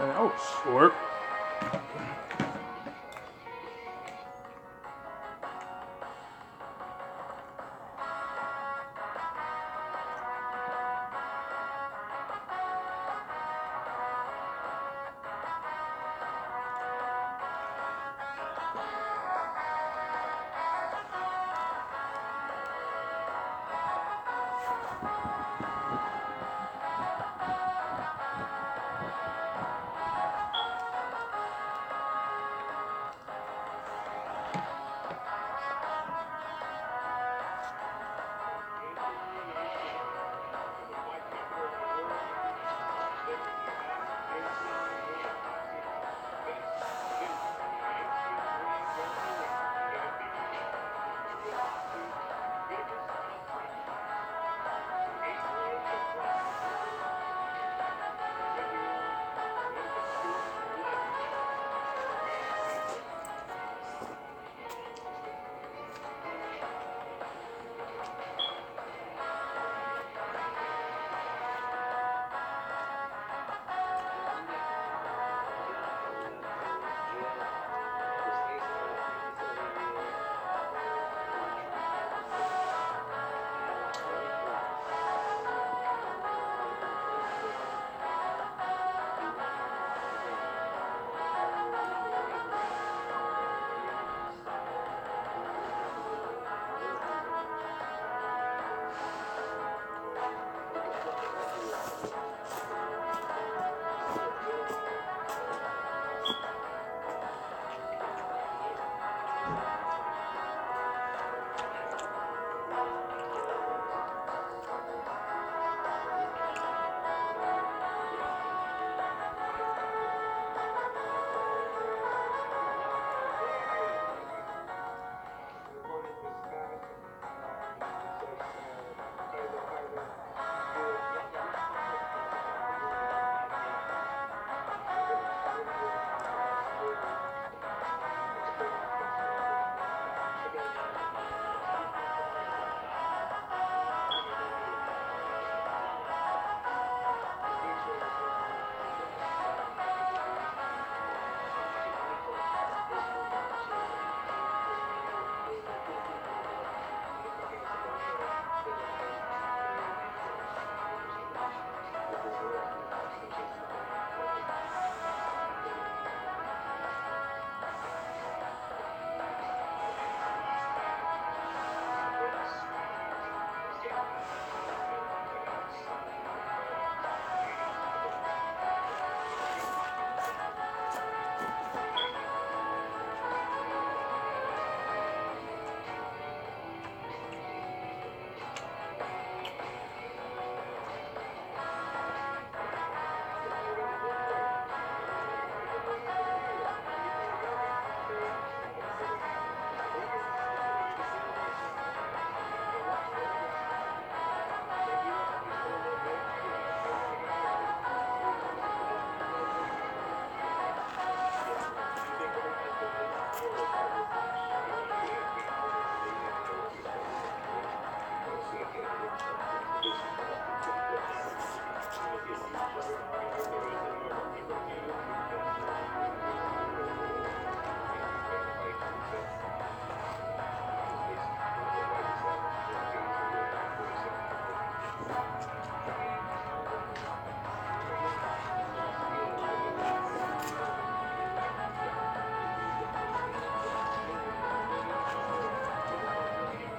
Oh, slurp.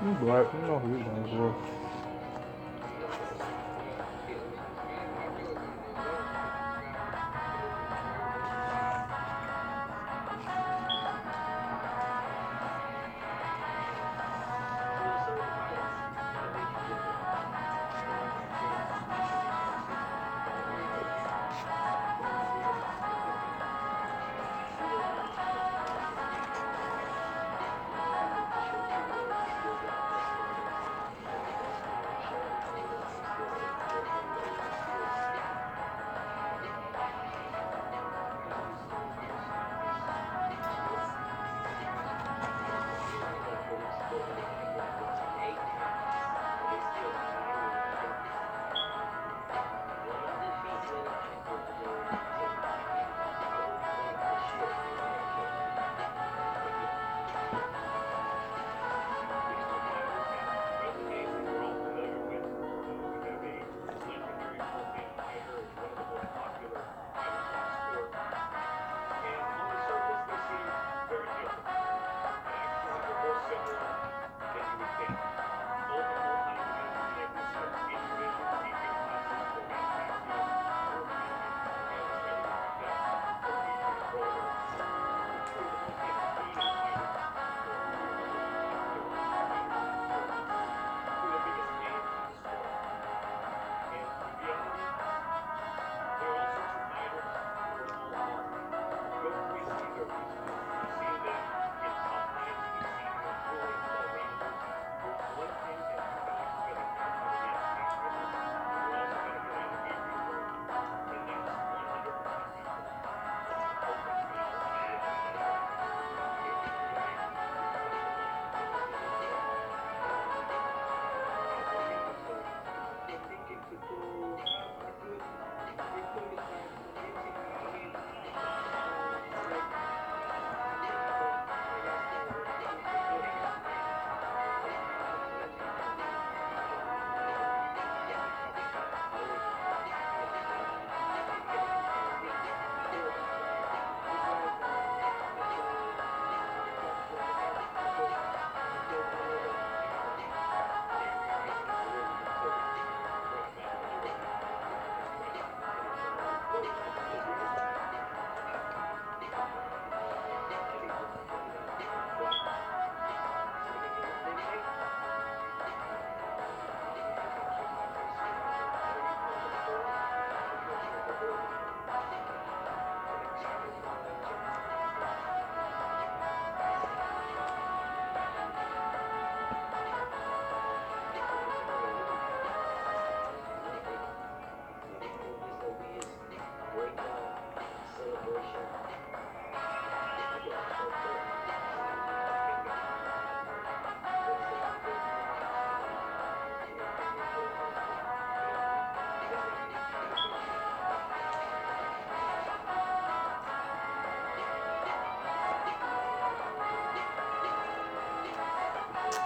You black, you know who you down for.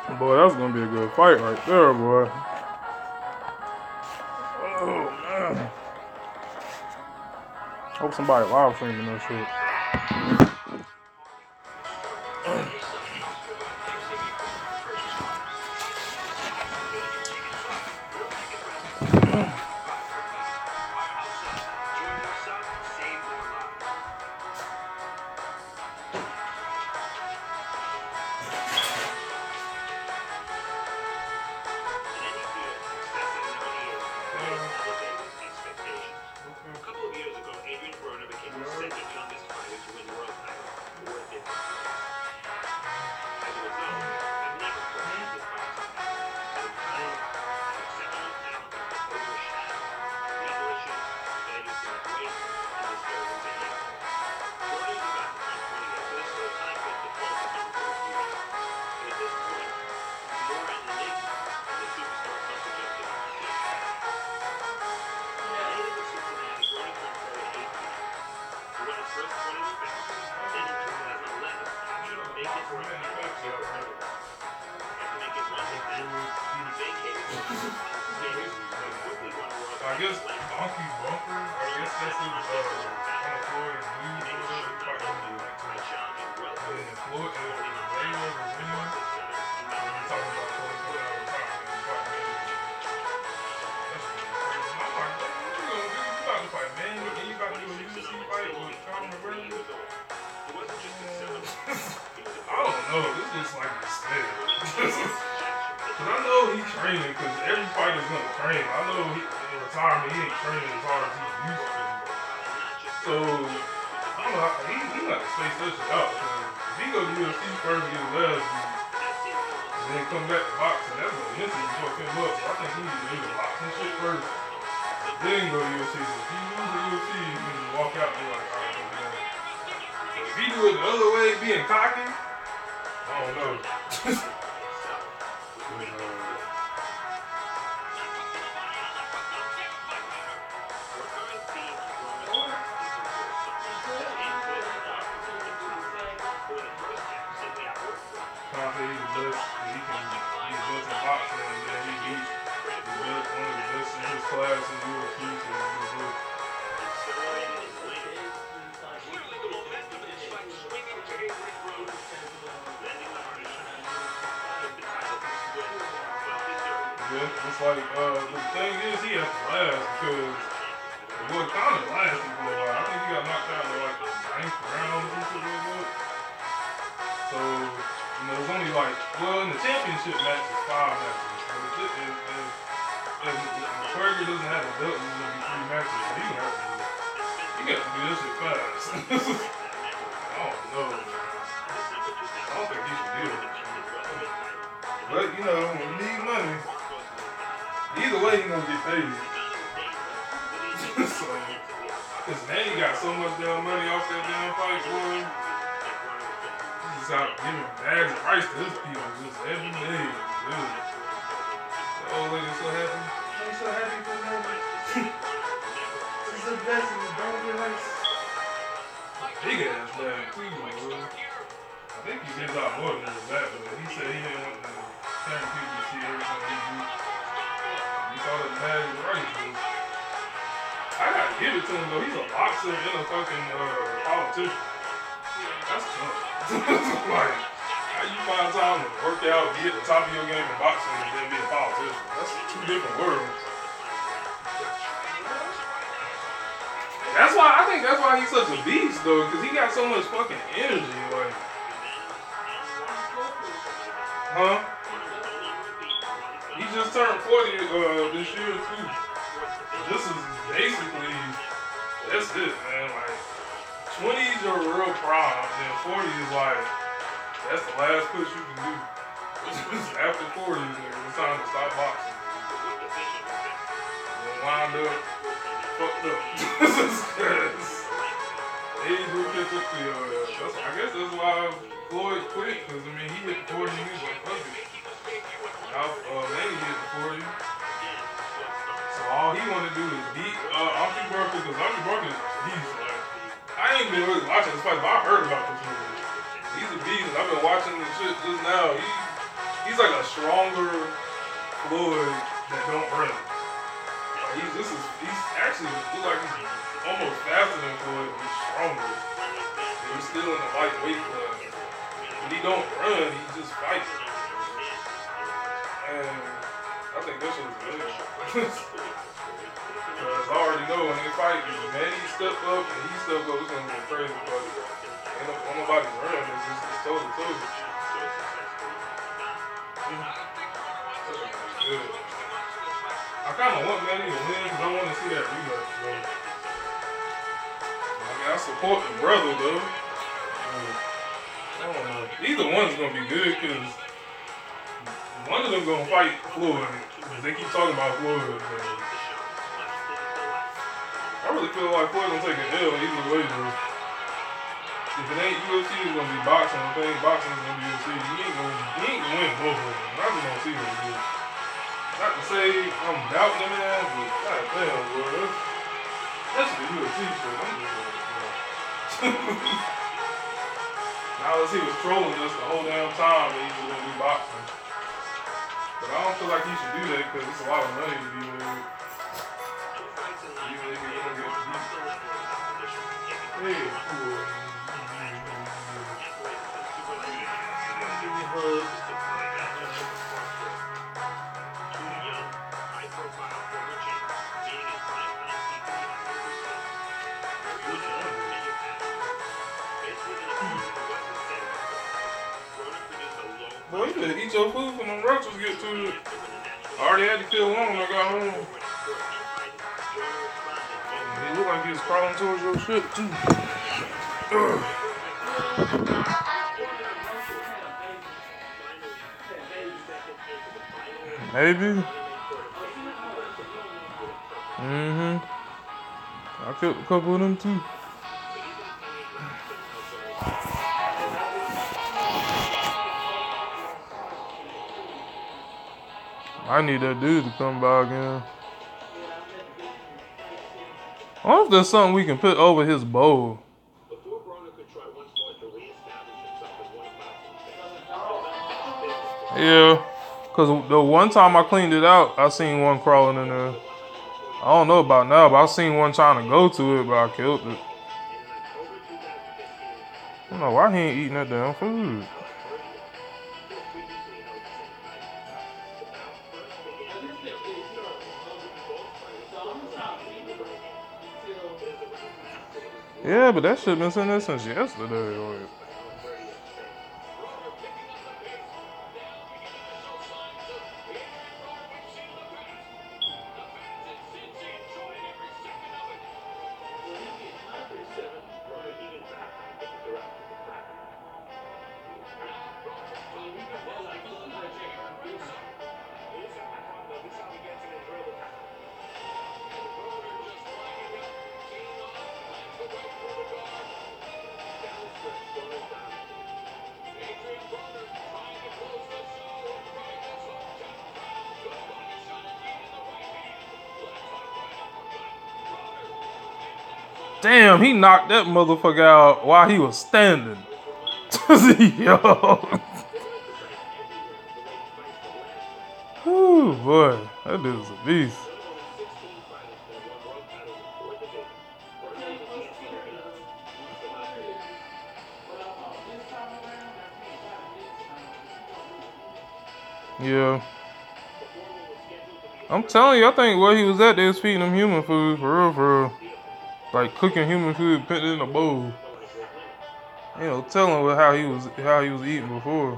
Boy, that's gonna be a good fight right there, boy. Oh man. Hope somebody live streaming that shit. I guess Donkey Bumper, I guess that's his, on the floor, his knees or whatever, he fighting him in the neck to it. And then Floyd, Mayweather was winning, and we're talking about Floyd put out a retirement and fighting Mayweather. That's crazy. I'm like, what you gonna do? You about to fight Mayweather, and you about to do a UFC fight with Conor McGregor? I don't know, this looks like a mistake. Because I know he's training, because every fighter's going to train. I know in retirement, he ain't training as hard as he used to. So, I don't know, he got to space that shit out. Because if he go to UFC first and get his ass beat, and then come back to boxing, that's going to mentally fuck him up. So I think he needs to do the boxing shit first, then go to UFC. So if he loses the UFC, he can just walk out and be like, alright, I'm done. But if he do it the other way, being cocky, I don't know. He's the best, he can be the best in boxing, and then he beat one of the best in his class in UFC, so he's good. Yeah, it's like, the thing is, he has to last, because the boy Conor lasted for a while. I think he got knocked out in like the 9th round or something like that. So, you know, it's only like, well, in the championship match, it's 5 matches. But if McGregor doesn't have a belt, it's going to be 3 matches. So he got to do this shit fast. I don't know. I don't think he should do it. But, you know, when you need money, either way, you're going to get paid. So, because now you got so much damn money off that damn fight, boy. Out giving bags of rice to his people just every day. Dude. The old lady's so happy. I'm so happy for them. It's the best in the dog rice. Big ass bag too, bro. I think he gives out more than that, but he said he didn't want the camera people to see everything he do. He saw that bag of rice, bro. I gotta give it to him though. He's a boxer and a fucking politician. That's tough. Like, how you find time to work out, be at the top of your game in boxing, and then be a politician? That's 2 different worlds. That's why, I think that's why he's such a beast, though, because he got so much fucking energy, like. Huh? He just turned 40 this year, too. This is basically, that's it, man, like. 20s are real prime, and 40 is like, that's the last push you can do. After 40, it's time to stop boxing. And wind up, fucked up. Age will catch up to your ass. I guess that's why Floyd quit, because I mean, he hit 40 and he was like, fuck it. Manny hit 40. So all he wanted to do is beat Omni Barker, because Omni Barker is a beast. I ain't been really watching this fight, but I heard about this movie. He's a beast. I've been watching this shit just now. He he's like a stronger Floyd that don't run. Like he's actually look like he's almost faster than Floyd, but he's stronger. And he's still in the lightweight class. When he don't run, he just fights. And I think that shit was good. Because I already know when they fight, Manny stepped up and he stepped up, it's gonna go crazy. But ain't nobody run, it's just toe to toe. Good. I kind of want Manny to win because I want to see that rematch, bro. I mean, I support the brother, though. I don't know. Either one's going to be good because one of them going to fight Floyd. They keep talking about Floyd. Man. I really feel like Floyd going to take an L either way, bro. If it ain't UFC, it's going to be boxing. If it ain't boxing, it's going to be UFC. He ain't going to win both of them. I'm just going to see what he do. Not to say I'm doubting him, man, but goddamn, bro. That's the UFC shit. I'm just like, now unless he was trolling us the whole damn time that he was going to be boxing. But I don't feel like he should do that because it's a lot of money to be made. Even if he don't get beat. Hey, cool. Boy, you better eat your food when them roaches get to it. I already had to kill one when I got home. He looked like he was crawling towards your shit, too. Maybe. I killed a couple of them, too. I need that dude to come by again. I wonder if there's something we can put over his bowl. Yeah, because the one time I cleaned it out, I seen one crawling in there. I don't know about now, but I seen one trying to go to it, but I killed it. I don't know why he ain't eating that damn food. Yeah, but that shit been sitting there since yesterday. Damn, he knocked that motherfucker out while he was standing. Yo. Ooh, boy, that dude's a beast. Yeah. I'm telling you, I think where he was at, they was feeding him human food, for real, for real. Like cooking human food, putting it in a bowl. You know, telling how he was eating before.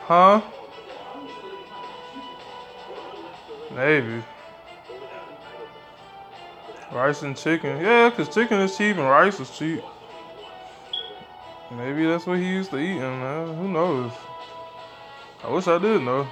Huh? Maybe. Rice and chicken. Yeah, because chicken is cheap and rice is cheap. Maybe that's what he used to eat, man. Who knows? I wish I did know.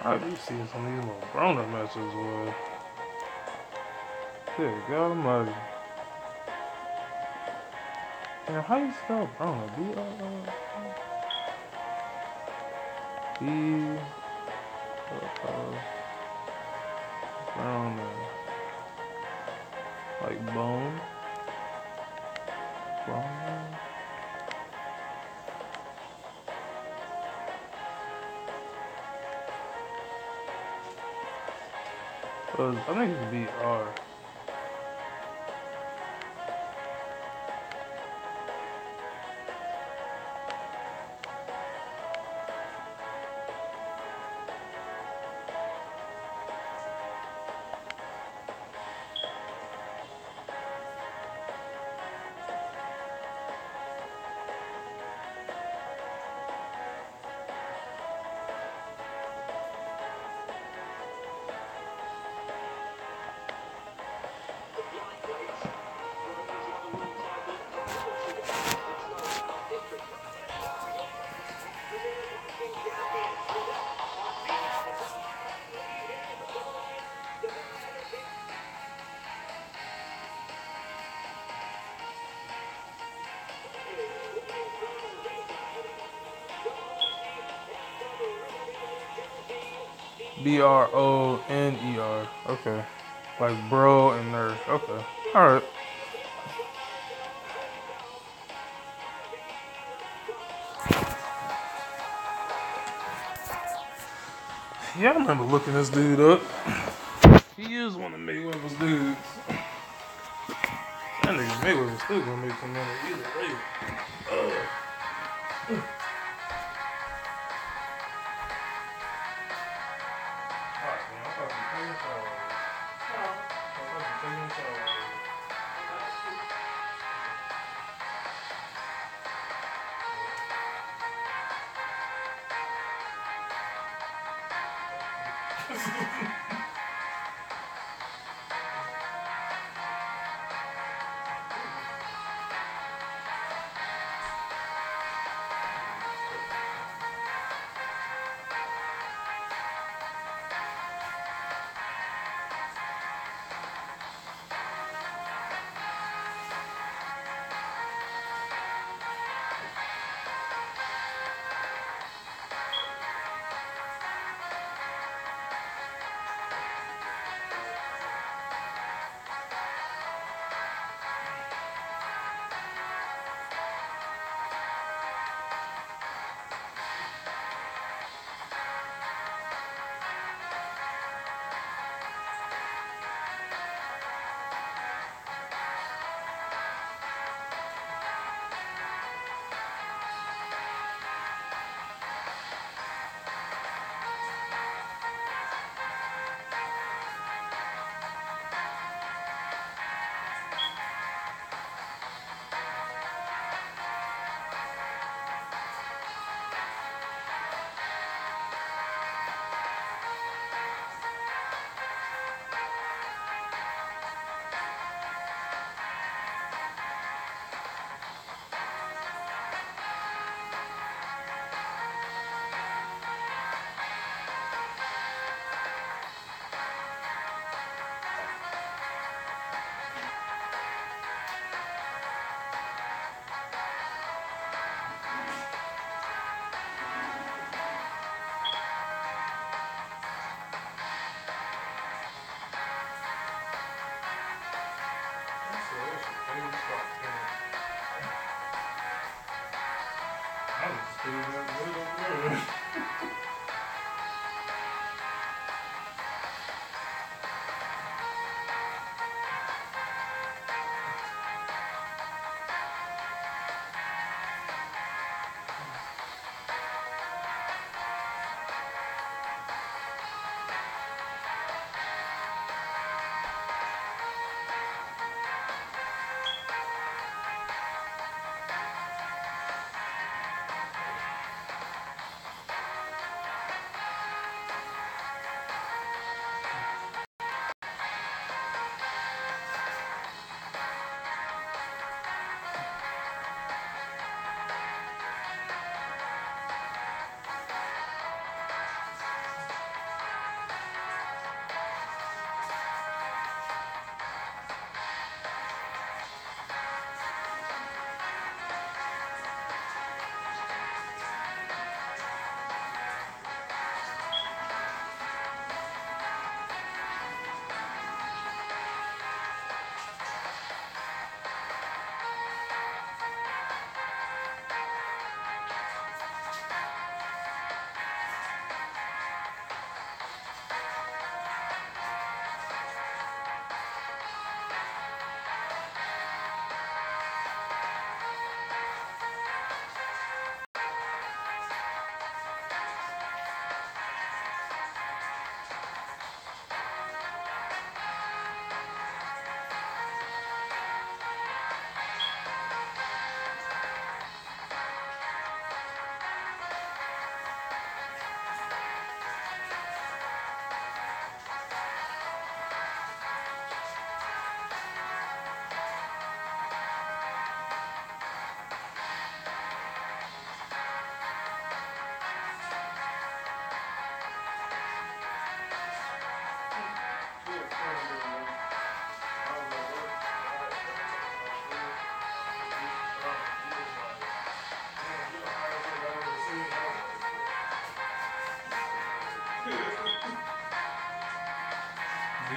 I do see some of these little grown-up matches, boy. Good God Almighty. Man, how you spell grown-up? Grown-up. Like bone. Grown-up. I think it's BR. BRONER. Okay. Like bro and nerd. Okay. Alright. Yeah, I remember looking this dude up. He is one of Mayweather's dudes. That nigga Mayweather still gonna make some money either way. He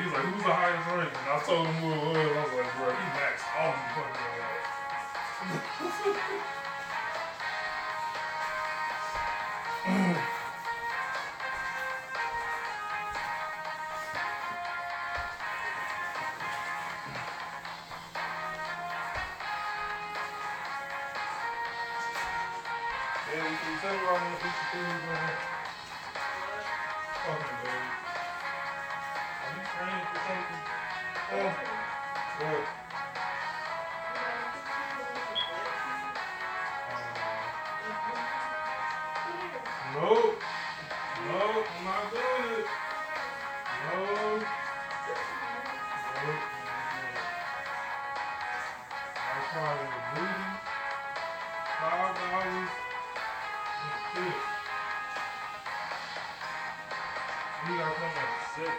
was like, who's the highest rank? And I told him who it was. I was like, bro, he maxed all the fucking Yeah, you can tell me why I'm gonna eat the food, man. Fucking baby. Are you praying for something? What? Nope. Nope, I'm not doing it. No. Nope. I tried with booty. $5. Shit. You gotta come at 6.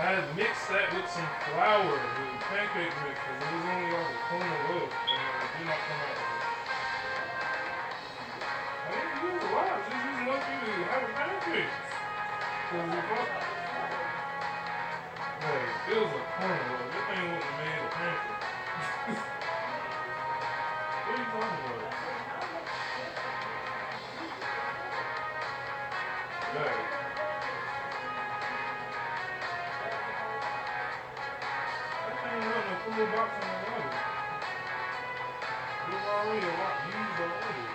I had mixed that with some flour, with pancake mix, because it was only like a corner loaf, and it did not come out right. I didn't use a lot, just use enough for you to have a pancake. Because if I, like, it was a corner loaf, that thing wouldn't have made a pancake. What are you talking about? Right. That thing wasn't a full box on the water. It was already a lot used already.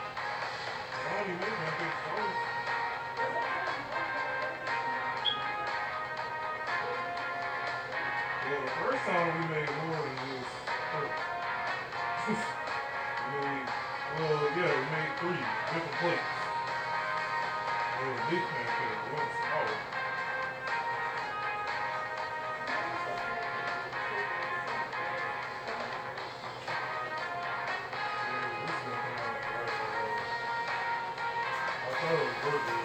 I only made pancakes twice. Well, the first time we made more than just first. We made 3 different plates. It was a big pancake, it wasn't small. This is gonna come out right. I thought it was burger.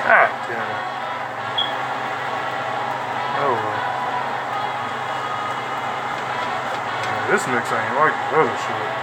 God damn it. Oh well. Yeah, this mix ain't like the other shit.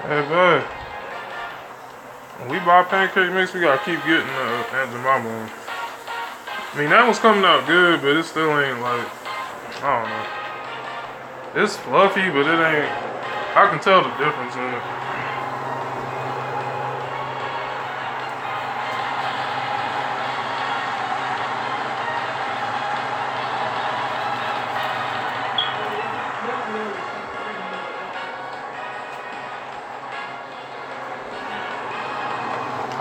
Hey, babe. When we buy pancake mix, we gotta keep getting Aunt Jemima one. I mean, that one's coming out good, but it still ain't like, I don't know. It's fluffy, but it ain't, I can tell the difference in it.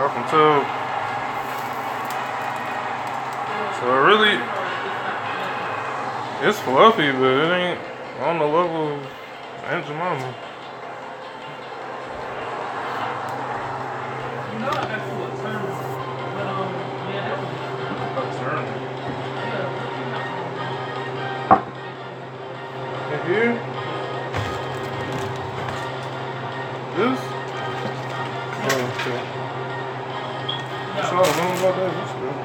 I can tell. So it really, it's fluffy, but it ain't. On the level of Aunt Jemima. You know, I asked you a term, but yeah, that was A turn. yeah. In here? This? Oh, okay. So I don't know about that. What's that?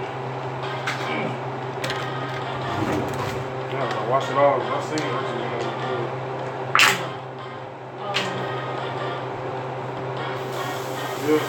Yeah, I gotta wash it off. I seen it. Yeah.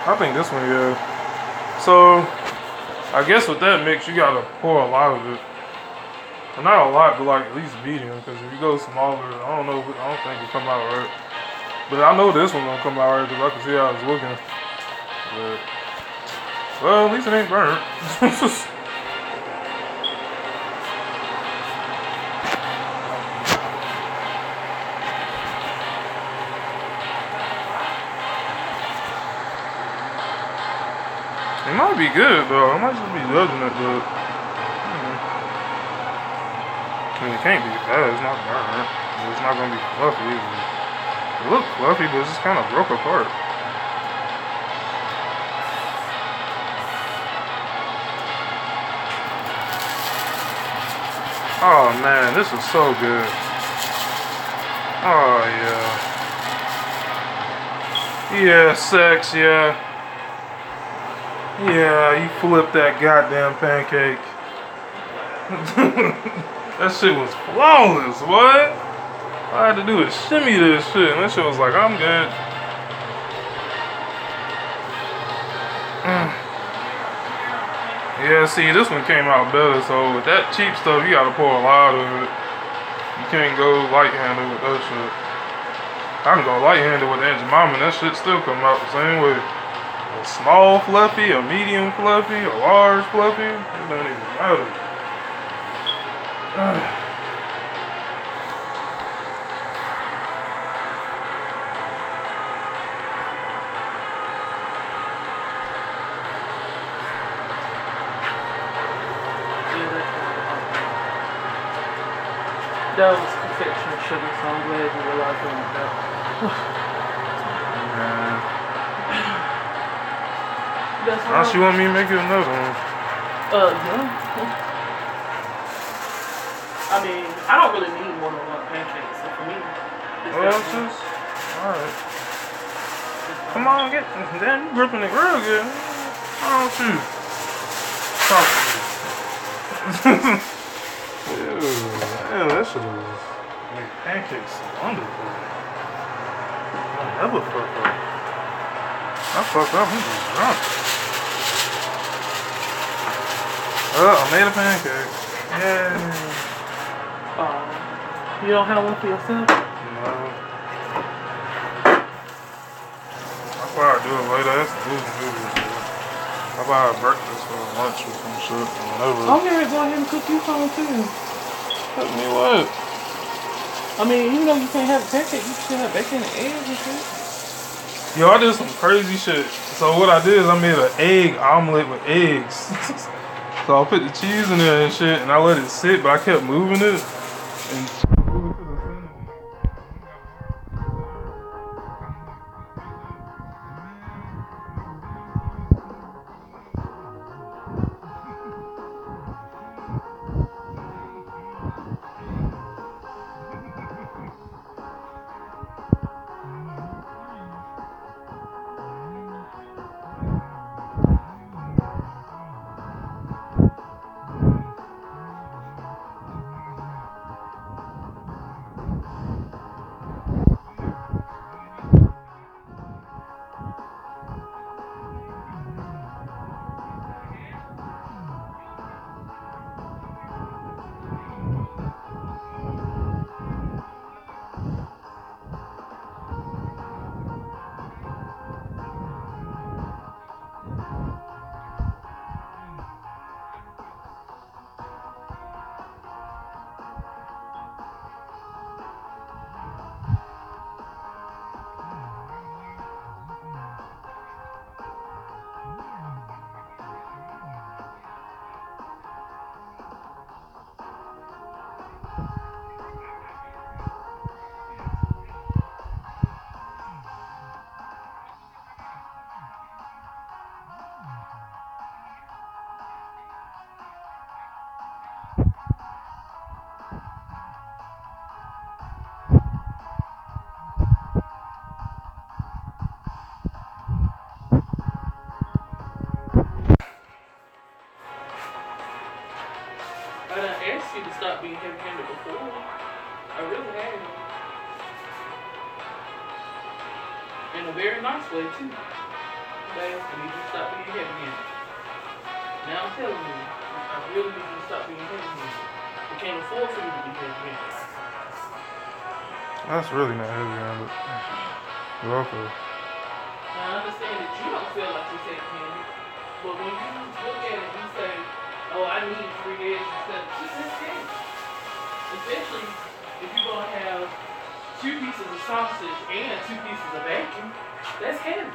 I think this one, yeah. So, I guess with that mix, you gotta pour a lot of it. Well, not a lot, but like at least medium. Because if you go smaller, I don't know. I don't think it'll come out right. But I know this one gonna come out right because I can see how it's looking. But, well, at least it ain't burnt. It might be good though. I might just be judging it, but I mean, it can't be bad. It's not burnt. It's not gonna be fluffy either. It looks fluffy, but it's just kind of broke apart. Oh man, this is so good. Oh yeah. Yeah, sex, yeah. Yeah, you flipped that goddamn pancake. That shit was flawless, what? All I had to do is shimmy this shit, and that shit was like, I'm good. Yeah, see, this one came out better, so with that cheap stuff, you gotta pour a lot of it. You can't go light-handed with that shit. I can go light-handed with Aunt Jemima, and that shit still come out the same way. A small fluffy, a medium fluffy, a large fluffy, it doesn't even matter. That was confectionery sugar, so I'm glad you realized I want that. Man. That's Now she want me to make you another one. Yeah. I mean, I don't really need more than one pancake, so for me, Well, sis. Alright. Come on, get. Damn, you gripping it real good. Why don't you? Talk to me. Ew, man, that shit was make pancakes wonderful. I never fuck up. I fuck up, I'm just drunk. I made a pancake. Yay. You don't have one for yourself? No. I'll probably do it later. That's losing. How about breakfast or lunch or some shit? Whatever. I'm going to go ahead and cook you some too. Cook me what? I mean, even though you can't have a pancake, you can still have bacon and eggs and shit. Yo, I did some crazy shit. So what I did is I made an egg omelet with eggs. So I put the cheese in there and shit, and I let it sit, but I kept moving it. And I done asked you to stop being heavy-handed before. I really have. In a very nice way, too. Okay? I need you to stop being heavy-handed. Now I'm telling you, I really need you to stop being heavy-handed. You can't afford for you to be heavy-handed. that's really not heavy-handed. But okay. Now I understand that you don't feel like you're heavy-handed, but when you look at it and you say, oh, I need 3 eggs instead of 2, that's heavy. Especially if you're going to have 2 pieces of sausage and 2 pieces of bacon, that's heavy.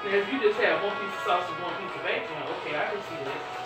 Now, if you just have 1 piece of sausage, 1 piece of bacon, okay, I can see that.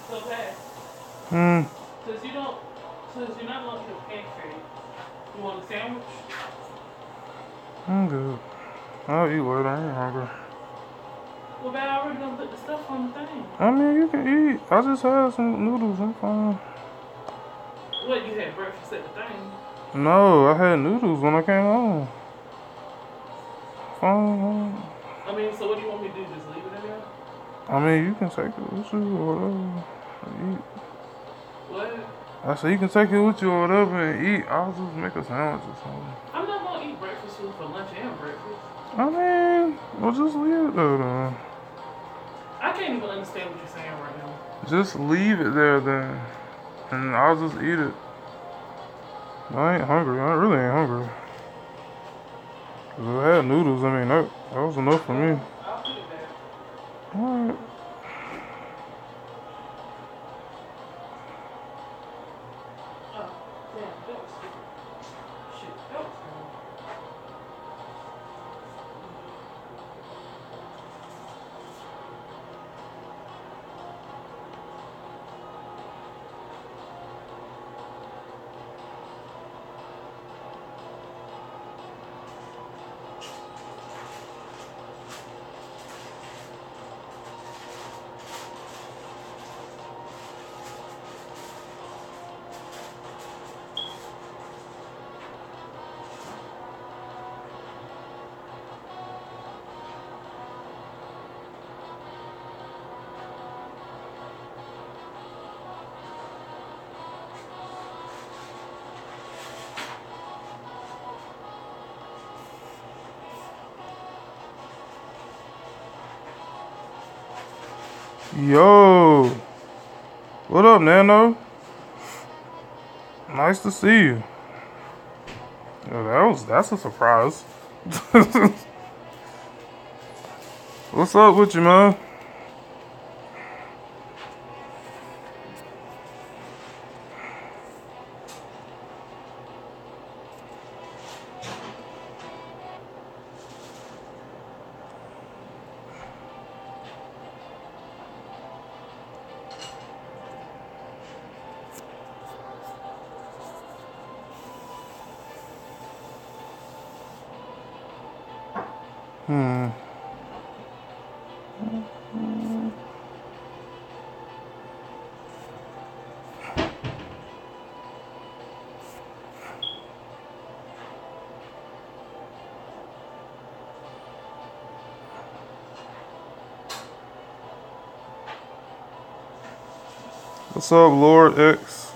So bad. Hmm. Since you're not gonna eat a pancake, you want a sandwich? I'm good. I'll eat later. I ain't hungry. Well, babe, I already done put the stuff on the thing. I mean, you can eat. I just had some noodles. I'm fine. What, you had breakfast at the thing? No, I had noodles when I came home. Fine. I mean, so what do you want me to do? Just leave it in there? I mean, you can take it with you or whatever. Eat. What? I said you can take it with you or whatever and eat. I'll just make a sandwich or something. I'm not gonna eat breakfast food for lunch and breakfast. I mean, well, just leave it there then. I can't even understand what you're saying right now. Just leave it there then. And I'll just eat it. I ain't hungry. I really ain't hungry. 'Cause I had noodles. I mean, that was enough for me. I'll put it back. Alright. Oh, damn, that was stupid. Shit, that was dumb. Yo. What up, Nano? Nice to see you. Yo, that's a surprise. What's up with you, man? What's up, Lord X?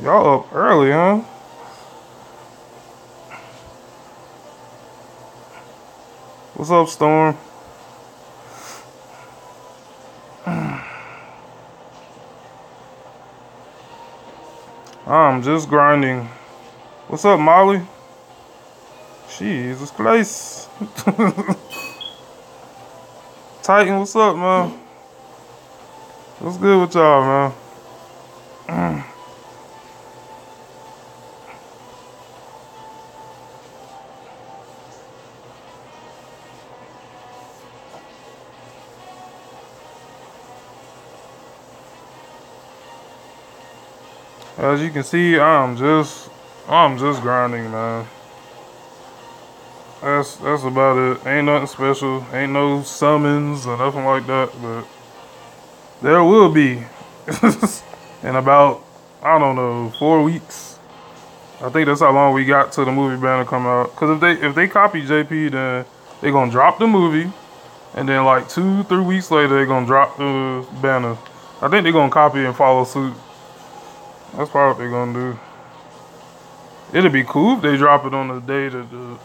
Y'all up early, huh? What's up, Storm? I'm just grinding. What's up, Molly? Jesus Christ. Titan, what's up, man? What's good with y'all, man? As you can see, I'm just grinding, man. That's about it. Ain't nothing special. Ain't no summons or nothing like that. But there will be in about, I don't know, 4 weeks. I think that's how long we got till the movie banner come out. Cause if they copy JP, then they gonna drop the movie, and then like 2-3 weeks later they gonna drop the banner. I think they gonna copy and follow suit. That's probably what they gonna do. It'd be cool if they drop it on the day that the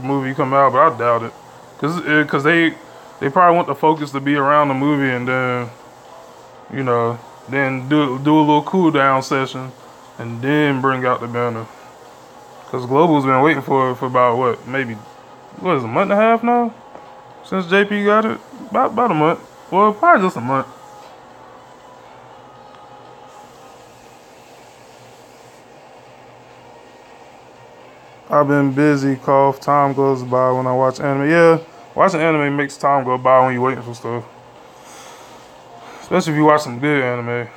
movie come out, but I doubt it. Cause they probably want the focus to be around the movie, and then then do a little cool down session, and then bring out the banner. Cause Global's been waiting for it for about what is it, a month and a half now since JP got it. About a month. Well, probably just a month. I've been busy, cough. Time goes by when I watch anime. Yeah, watching anime makes time go by when you're waiting for stuff. Especially if you watch some good anime.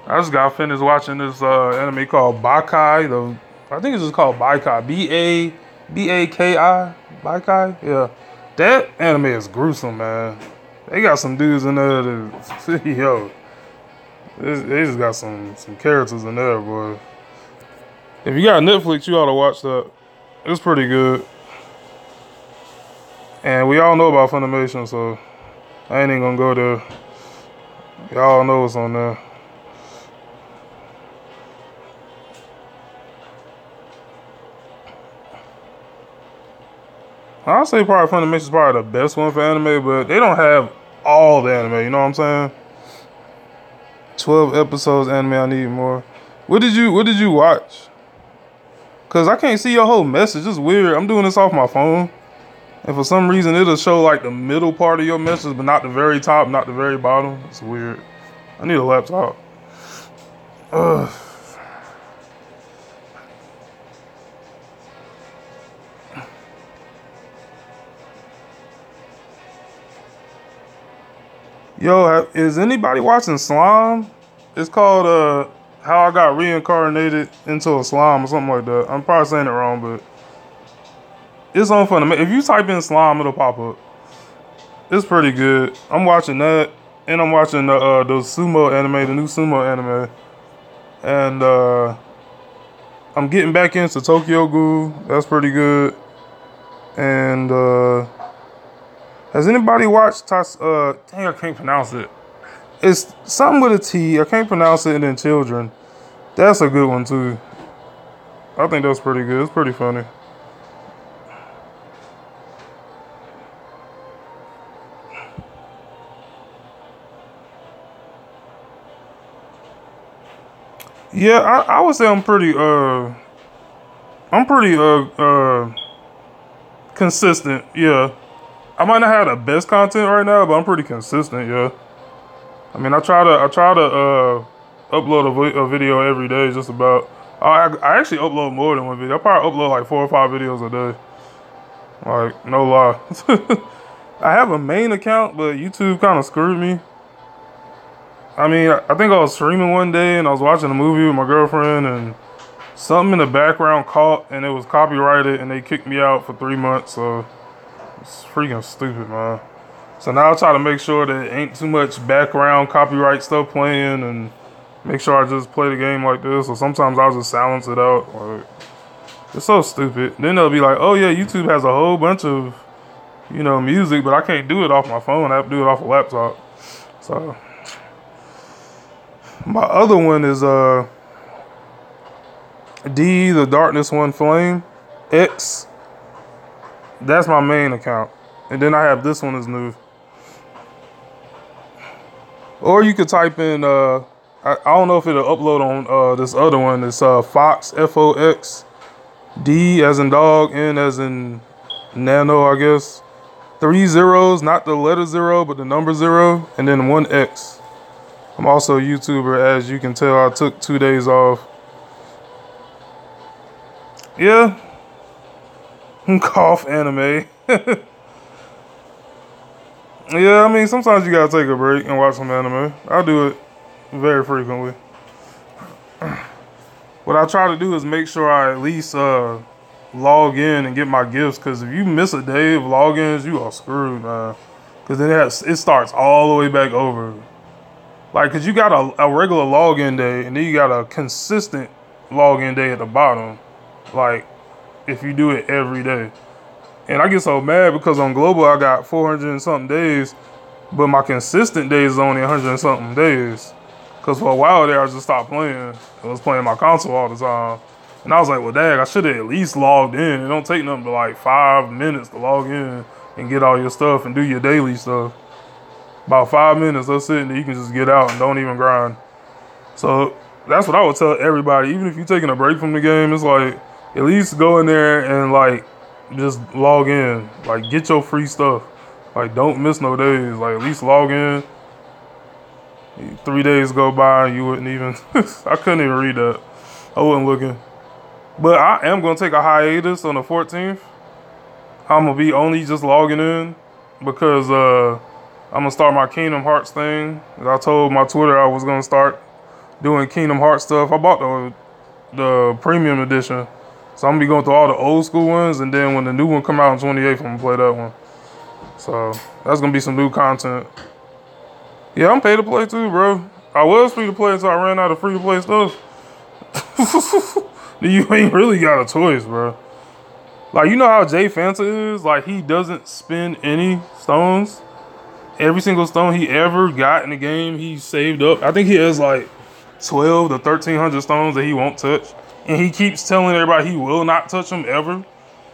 I just got finished watching this anime called Bakai. I think it's just called Bakai. Baki. Bakai? Yeah. That anime is gruesome, man. They got some dudes in there that, yo, they just got some characters in there, boy. If you got Netflix, you ought to watch that. It's pretty good. And we all know about Funimation, so I ain't even gonna go there. Y'all know what's on there. I'll say probably Funimation's probably the best one for anime, but they don't have all the anime, you know what I'm saying? 12 episodes anime, I need more. What did you watch? Cause I can't see your whole message. It's weird. I'm doing this off my phone. And for some reason it'll show like the middle part of your message, but not the very top, not the very bottom. It's weird. I need a laptop. Ugh. Yo, is anybody watching Slime? It's called How I Got Reincarnated into a Slime or something like that. I'm probably saying it wrong, but it's on Funimation. If you type in Slime, it'll pop up. It's pretty good. I'm watching that, and I'm watching the sumo anime, the new sumo anime, and I'm getting back into Tokyo Ghoul. That's pretty good. And has anybody watched dang, I can't pronounce it. It's something with a T. I can't pronounce it. And then Children. That's a good one too. I think that's pretty good. It's pretty funny. Yeah, I would say I'm pretty consistent. Yeah. I might not have the best content right now, but I'm pretty consistent, yeah. I mean, I try to upload a video every day, just about. I actually upload more than one video. I probably upload like 4 or 5 videos a day. Like, no lie. I have a main account, but YouTube kind of screwed me. I mean, I think I was streaming one day and I was watching a movie with my girlfriend, and something in the background caught and it was copyrighted, and they kicked me out for 3 months. So it's freaking stupid, man. So now I try to make sure that ain't too much background copyright stuff playing, and make sure I just play the game like this. Or sometimes I'll just silence it out. Like, it's so stupid. Then they'll be like, oh yeah, YouTube has a whole bunch of, music, but I can't do it off my phone. I have to do it off a laptop. So my other one is D, the Darkness One Flame, X. That's my main account. And then I have this one as new. Or you could type in, I don't know if it'll upload on this other one. It's Fox, Fox, D as in dog, N as in nano, I guess. 3 zeros, not the letter 0, but the number 0, and then 1 X. I'm also a YouTuber, as you can tell. I took 2 days off. Yeah. Cough anime. Yeah, I mean, sometimes you gotta take a break and watch some anime. I do it very frequently. What I try to do is make sure I at least log in and get my gifts. Because if you miss a day of logins, you are screwed, man. Because then it starts all the way back over. Like, because you got a regular login day, and then you got a consistent login day at the bottom. Like, if you do it every day. And I get so mad because on Global, I got 400 and something days, but my consistent days is only 100 and something days. Because for a while there, I just stopped playing. I was playing my console all the time. And I was like, well, dang, I should have at least logged in. It don't take nothing but like 5 minutes to log in and get all your stuff and do your daily stuff. About 5 minutes, that's it, and then you can just get out and don't even grind. So that's what I would tell everybody. Even if you're taking a break from the game, it's like, at least go in there and like, just log in. Like, get your free stuff. Like, don't miss no days. Like, at least log in. 3 days go by and you wouldn't even... I couldn't even read that. I wasn't looking. But I am going to take a hiatus on the 14th. I'm going to be only just logging in because I'm going to start my Kingdom Hearts thing. I told my Twitter I was going to start doing Kingdom Hearts stuff. I bought the premium edition. So I'm going to be going through all the old school ones. And then when the new one come out on 28th, I'm going to play that one. So that's going to be some new content. Yeah, I'm pay to play too, bro. I was free to play until I ran out of free to play stuff. You ain't really got a choice, bro. Like, you know how Jay Fanta is? Like, he doesn't spend any stones. Every single stone he ever got in the game, he saved up. I think he has like 12 to 1,300 stones that he won't touch. And he keeps telling everybody he will not touch them ever.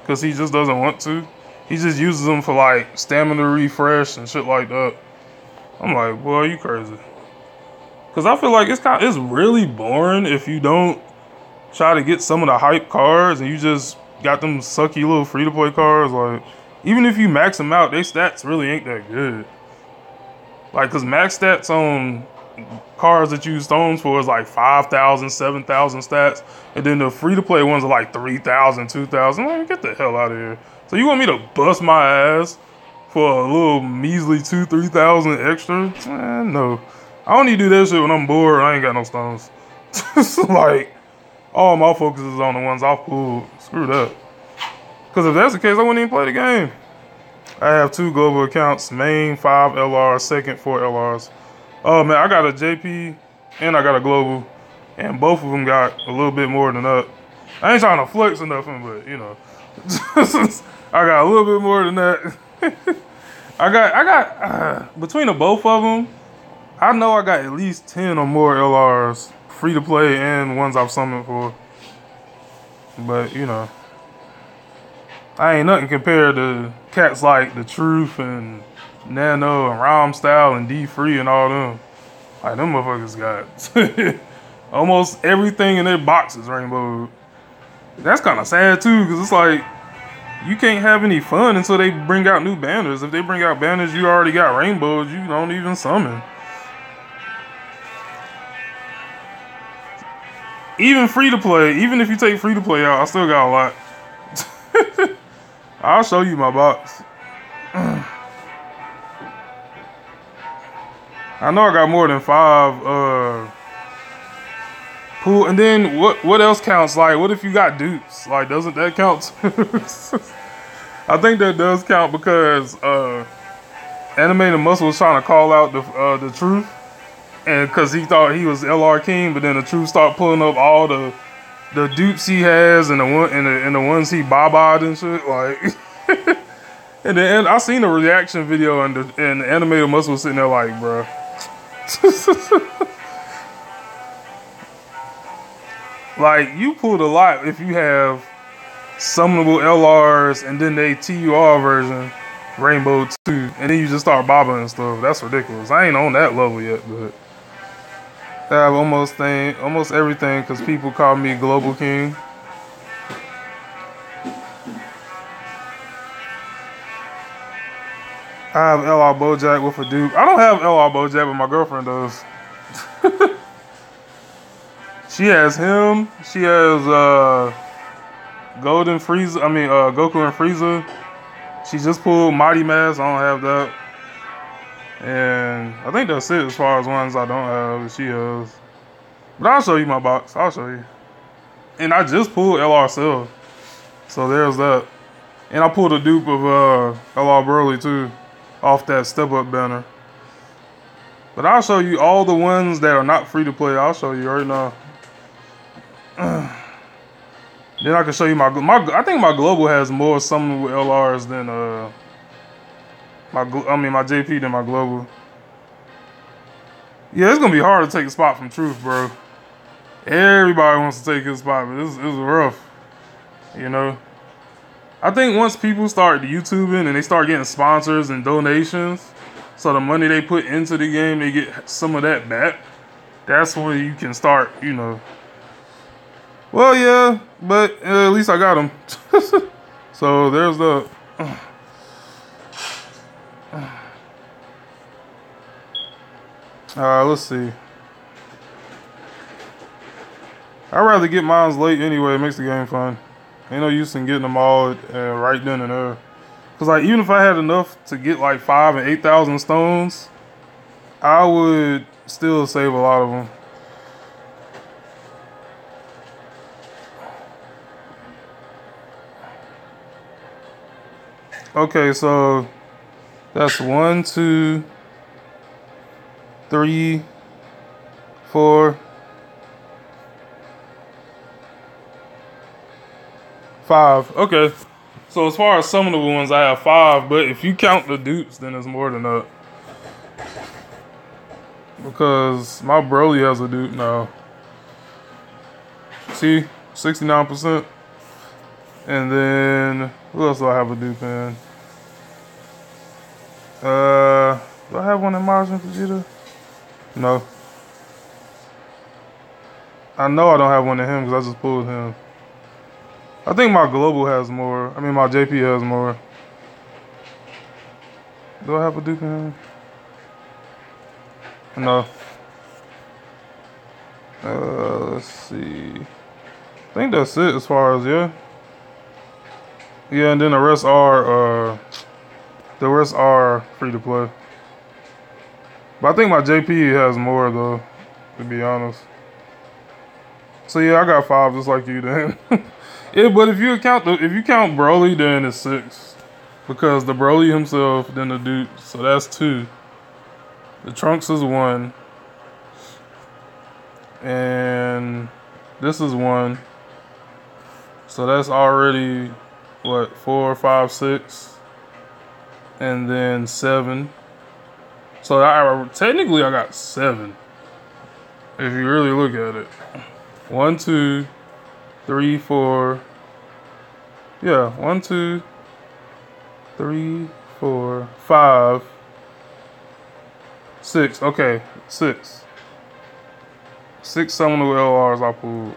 Because he just doesn't want to. He just uses them for like stamina refresh and shit like that. I'm like, boy, you crazy. Because I feel like it's really boring if you don't try to get some of the hype cards and you just got them sucky little free-to-play cards. Like, even if you max them out, their stats really ain't that good. Like, because max stats on cards that you use stones for is like 5,000, 7,000 stats. And then the free-to-play ones are like 3,000, 2,000. Like, get the hell out of here. So you want me to bust my ass for a little measly 2,000-3,000 extra? Man, no. I don't need to do that shit when I'm bored. I ain't got no stones. Like, all my focus is on the ones I've pulled. Screw that. Because if that's the case, I wouldn't even play the game. I have 2 global accounts. Main, 5 LRs. Second, 4 LRs. Oh, man, I got a JP and I got a global. And both of them got a little bit more than that. I ain't trying to flex or nothing, but, you know. I got a little bit more than that. I got between the both of them, I know I got at least 10 or more LRs free to play and ones I've summoned for. But, you know, I ain't nothing compared to cats like The Truth and Nano and Rom Style and D Free and all them. Like, them motherfuckers got almost everything in their boxes rainbow. That's kind of sad too, because it's like, you can't have any fun until they bring out new banners. If they bring out banners you already got rainbows, you don't even summon. Even free to play, even if you take free to play out, I still got a lot. I'll show you my box. I know I got more than 5 pool. And then what else counts? Like, what if you got dupes? Like, doesn't that count? I think that does count because Animated Muscle was trying to call out the Truth. And because he thought he was LR King, but then the Truth started pulling up all the dupes he has and the ones he baba'd and shit. Like, and then I seen a reaction video and the Animated Muscle was sitting there like, bro. Like, you pulled a lot if you have summonable LRs and then they TUR version, Rainbow 2, and then you just start bobbing and stuff. That's ridiculous. I ain't on that level yet, but I have almost everything because people call me Global King. I have LR Bojack with a dupe. I don't have LR Bojack, but my girlfriend does. She has him. She has Golden Frieza. Goku and Frieza. She just pulled Mighty Mask. I don't have that. And I think that's it as far as ones I don't have that she has. But I'll show you my box. I'll show you. And I just pulled LRCell. So there's that. And I pulled a dupe of LR Burley too. Off that step up banner. But I'll show you all the ones that are not free to play. I'll show you right now. Then I can show you my. I think my global has more summonable LRs than my JP than my global. Yeah, it's gonna be hard to take a spot from Truth, bro. Everybody wants to take his spot, but it's rough. You know. I think once people start YouTubing and they start getting sponsors and donations, so the money they put into the game, they get some of that back. That's when you can start, you know. Well, yeah, but at least I got them. So there's the. Let's see. I'd rather get mines late anyway. It makes the game fun. Ain't no use in getting them all right then and there. Cause like even if I had enough to get like 5,000 and 8,000 stones, I would still save a lot of them. Okay, so that's 1, 2, 3, 4, 5. Okay. So as far as summonable ones, I have 5, but if you count the dupes, then it's more than that. Because my Broly has a dupe now. See? 69%. And then who else do I have a dupe in? Do I have one in Majin Vegeta? No. I know I don't have one in him because I just pulled him. I think my global has more. I mean, my JP has more. Do I have a dupe in him? No. Let's see. I think that's it as far as, yeah. Yeah, and then the rest are free to play. But I think my JP has more though, to be honest. So yeah, I got 5 just like you then. Yeah, but if you count Broly, then it's 6. Because the Broly himself, then the dude, so that's 2. The Trunks is 1. And this is 1. So that's already what, 4, 5, 6. And then 7. So technically I got 7. If you really look at it. 1, 2, 3, 4. Yeah, 1, 2, 3, 4, 5, 6. Okay, 6. 6 summonable LRs I pulled.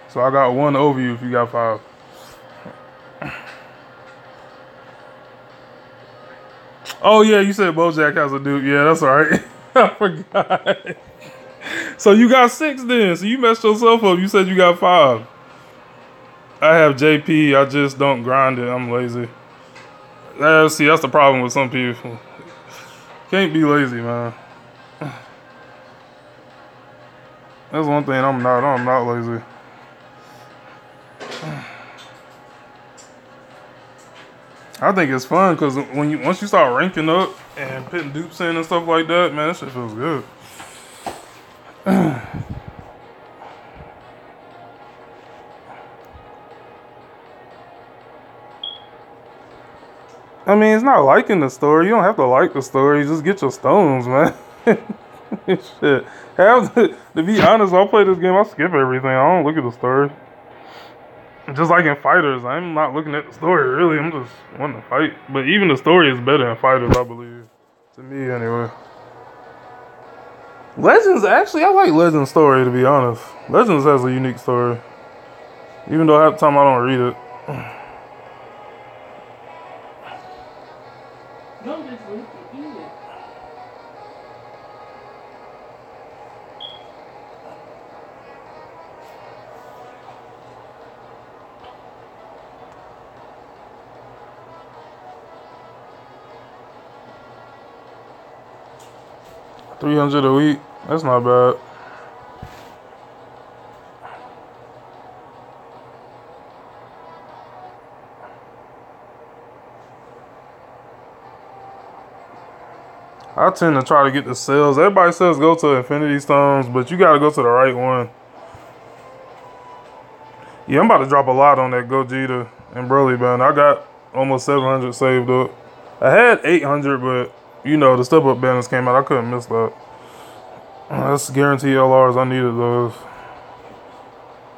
So I got 1 over you if you got 5. Oh yeah, you said Bojack has a dude. Yeah, that's alright. I forgot. So you got 6 then. So you messed yourself up. You said you got 5. I have JP. I just don't grind it. I'm lazy. See, that's the problem with some people. Can't be lazy, man. That's one thing I'm not. I'm not lazy. I think it's fun because once you start ranking up and putting dupes in and stuff like that, man, that shit feels good. I mean, it's not liking the story. You don't have to like the story. Just get your stones, man. Shit. To be honest, I'll play this game. I skip everything. I don't look at the story. Just like in Fighters, I'm not looking at the story, really. I'm just wanting to fight. But even the story is better in Fighters, I believe. To me, anyway. Legends, actually, I like Legends' story, to be honest. Legends has a unique story. Even though half the time I don't read it. Don't just leave it, eat it. $300 a week. That's not bad. I tend to try to get the sales. Everybody says go to Infinity Stones, but you gotta go to the right one. Yeah, I'm about to drop a lot on that Gogeta and Broly band. I got almost 700 saved up. I had 800, but you know the step up banners came out. I couldn't miss that. That's guaranteed LRs. I needed those,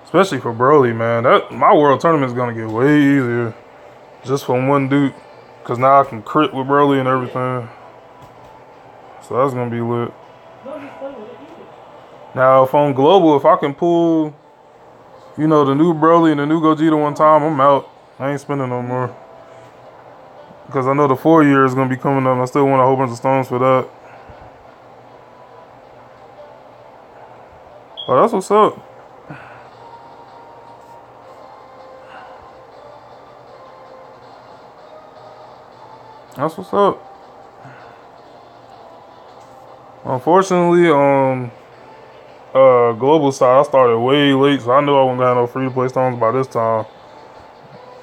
especially for Broly, man. That my world tournament is gonna get way easier just from one dude, cause now I can crit with Broly and everything. So that's gonna be lit. Now, if on global, if I can pull, you know, the new Broly and the new Gogeta one time, I'm out. I ain't spending no more. Because I know the 4 year is going to be coming up. And I still want a whole bunch of stones for that. Oh, that's what's up. That's what's up. Unfortunately, on global side, I started way late, so I knew I wasn't going to have no free-to-play stones by this time.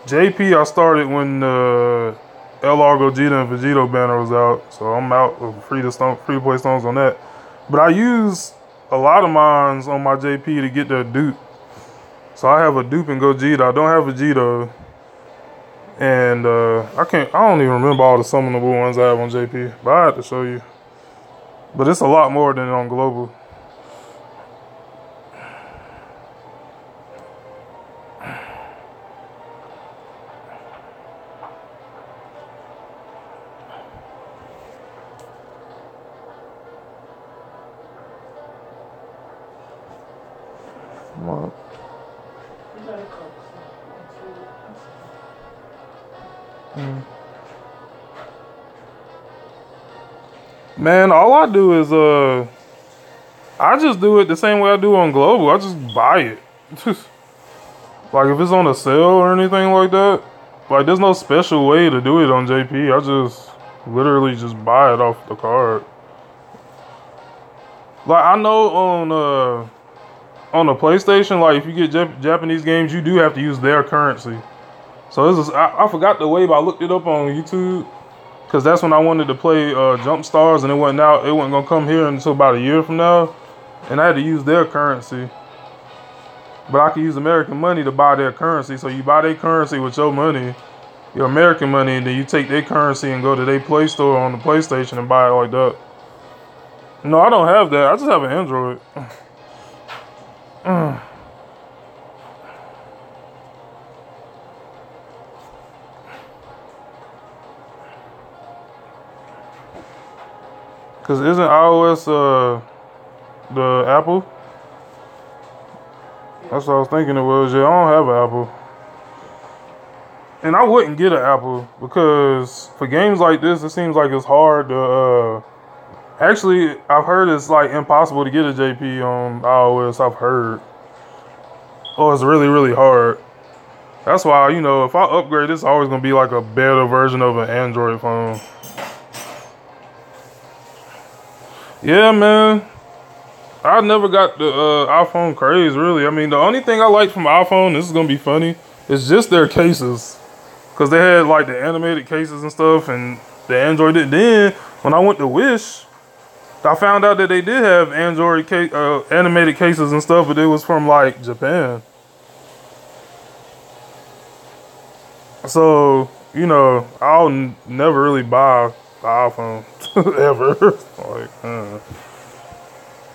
JP, I started when LR Gogeta and Vegito banner was out, so I'm out of free-to-play stones on that. But I use a lot of mines on my JP to get that dupe. So I have a dupe in Gogeta. I don't have Vegito. And I don't even remember all the summonable ones I have on JP, but I have to show you. But it's a lot more than on global. What? Man, all I do is I just do it the same way I do on global. I just buy it. Like if it's on a sale or anything like that, like there's no special way to do it on JP. I just literally just buy it off the card. Like I know on the PlayStation, like if you get Japanese games, you do have to use their currency. So this is I forgot the way, but I looked it up on YouTube. Cause that's when I wanted to play Jump Stars, and it wasn't gonna come here until about a year from now, and I had to use their currency. But I could use American money to buy their currency. So you buy their currency with your money, your American money, and then you take their currency and go to their Play Store on the PlayStation and buy it like that. No, I don't have that. I just have an Android. Cause isn't iOS the Apple? That's what I was thinking it was. Yeah, I don't have an Apple. And I wouldn't get an Apple because for games like this, it seems like it's hard to actually, I've heard it's like impossible to get a JP on iOS. I've heard. Oh, it's really, really hard. That's why, you know, if I upgrade, it's always gonna be like a better version of an Android phone. Yeah, man. I never got the iPhone craze, really. I mean, the only thing I like from iPhone, this is going to be funny, is just their cases. Because they had, like, the animated cases and stuff, and the Android did. Then, when I went to Wish, I found out that they did have Android animated cases and stuff, but it was from, like, Japan. So, you know, I'll never really buy the iPhone. Ever. Like,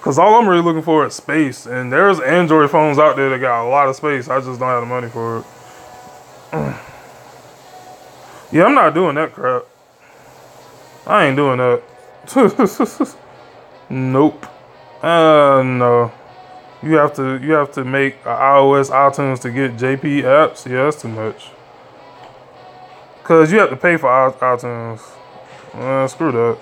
Cause all I'm really looking for is space, and there's Android phones out there that got a lot of space. I just don't have the money for it. Yeah, I'm not doing that crap. I ain't doing that. Nope. No. You have to make iOS iTunes to get JP apps. Yeah, that's too much. Cause you have to pay for iTunes. Screw that.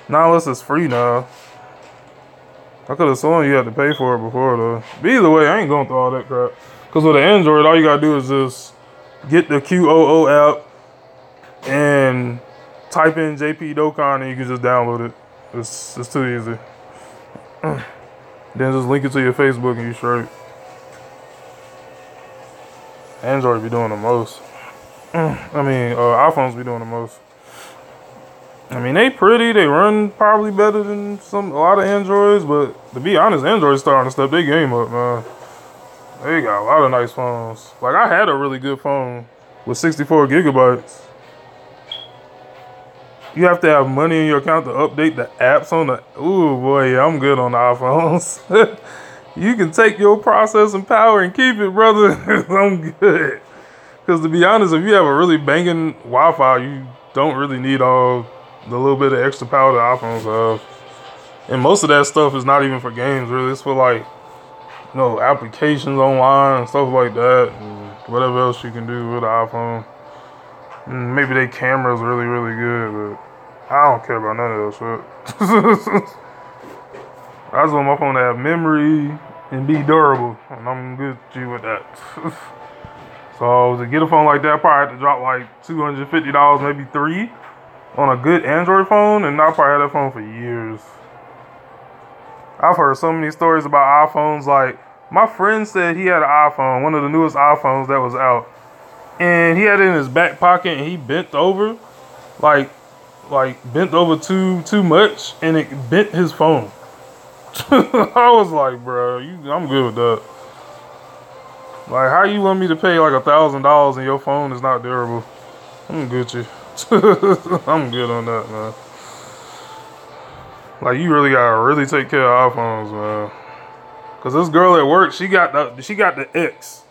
Not unless it's free now. I could have sworn you had to pay for it before though. But either way, I ain't going through all that crap. Cause with the Android, all you gotta do is just get the QOO app and type in JP Dokkan and you can just download it. It's too easy. Then just link it to your Facebook and you straight. Android be doing the most. iPhones be doing the most. I mean, they pretty. They run probably better than a lot of Androids, but to be honest, Android's starting to step their game up, man. They got a lot of nice phones. Like, I had a really good phone with 64 gigabytes. You have to have money in your account to update the apps on the... Ooh, boy, yeah, I'm good on the iPhones. You can take your processing power and keep it, brother. I'm good. Because to be honest, if you have a really banging Wi-Fi, you don't really need all the little bit of extra power that iPhones have. And most of that stuff is not even for games, really. It's for, like, applications online and stuff like that. And whatever else you can do with an iPhone. And maybe their camera's really, really good, but I don't care about none of that shit. I just want my phone to have memory and be durable, and I'm good with that. So to get a phone like that, I probably have to drop like $250, maybe $300 on a good Android phone, and I'll probably have that phone for years. I've heard so many stories about iPhones. Like, my friend said he had an iPhone, one of the newest iPhones that was out, and he had it in his back pocket, and he bent over, like bent over too much, and it bent his phone. I was like, bro, I'm good with that. Like, how you want me to pay like $1,000 and your phone is not durable? I'm Gucci. I'm good on that, man. Like, you really gotta really take care of iPhones, man. Cause this girl at work, she got the X,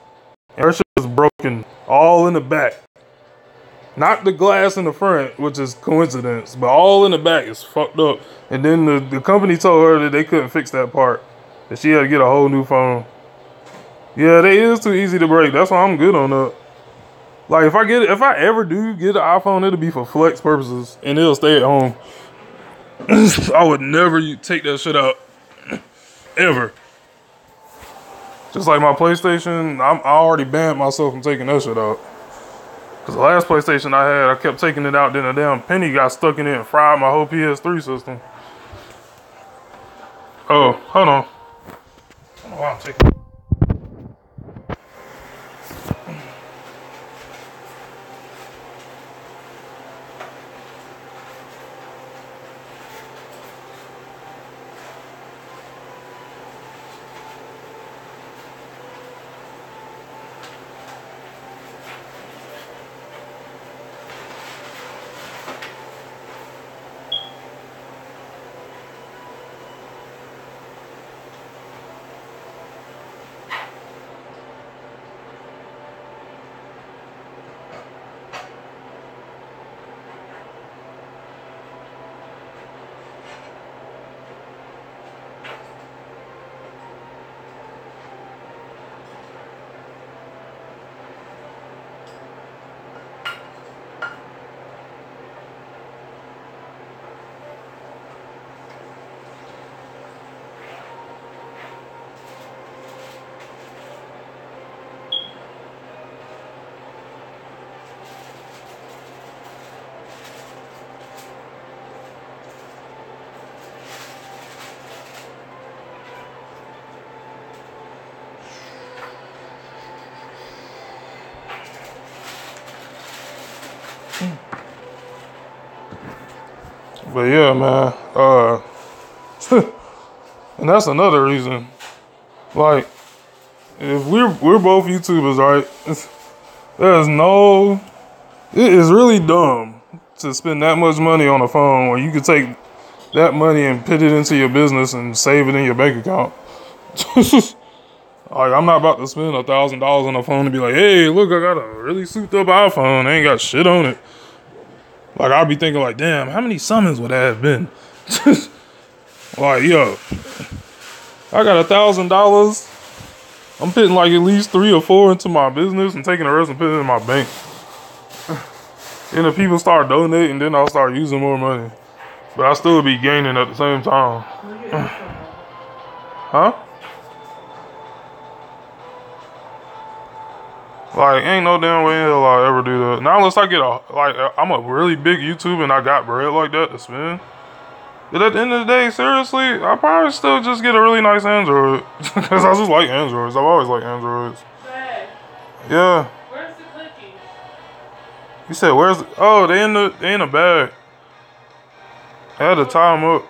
and her shit was broken all in the back. Not the glass in the front, which is coincidence, but all in the back is fucked up. And then the company told her that they couldn't fix that part, that she had to get a whole new phone. Yeah, they is too easy to break. That's why I'm good on that. Like, if I ever do get an iPhone, it'll be for flex purposes, and it'll stay at home. I would never take that shit out, ever. Just like my PlayStation, I already banned myself from taking that shit out. Because the last PlayStation I had, I kept taking it out, then a damn penny got stuck in it and fried my whole PS3 system. Oh, hold on. I don't know why I'm taking it. But yeah, man. And that's another reason. Like, if we're both YouTubers, right? It is really dumb to spend that much money on a phone when you could take that money and put it into your business and save it in your bank account. Like, I'm not about to spend $1,000 on a phone and be like, hey, look, I got a really souped up iPhone. I ain't got shit on it. Like, I'll be thinking like, damn, how many summons would that have been? Like, yo, I got $1,000. I'm putting like at least 3 or 4 into my business and taking the rest and putting it in my bank. And if people start donating, then I'll start using more money. But I'll still be gaining at the same time. Huh? Like, ain't no damn way in hell I'll ever do that. Not unless I get I'm a really big YouTuber and I got bread like that to spend. But at the end of the day, seriously, I probably still just get a really nice Android. Because I just like Androids. I've always liked Androids. Dad, Yeah. where's the cookies? You said, where's the... Oh, they in the bag. I had to tie them up.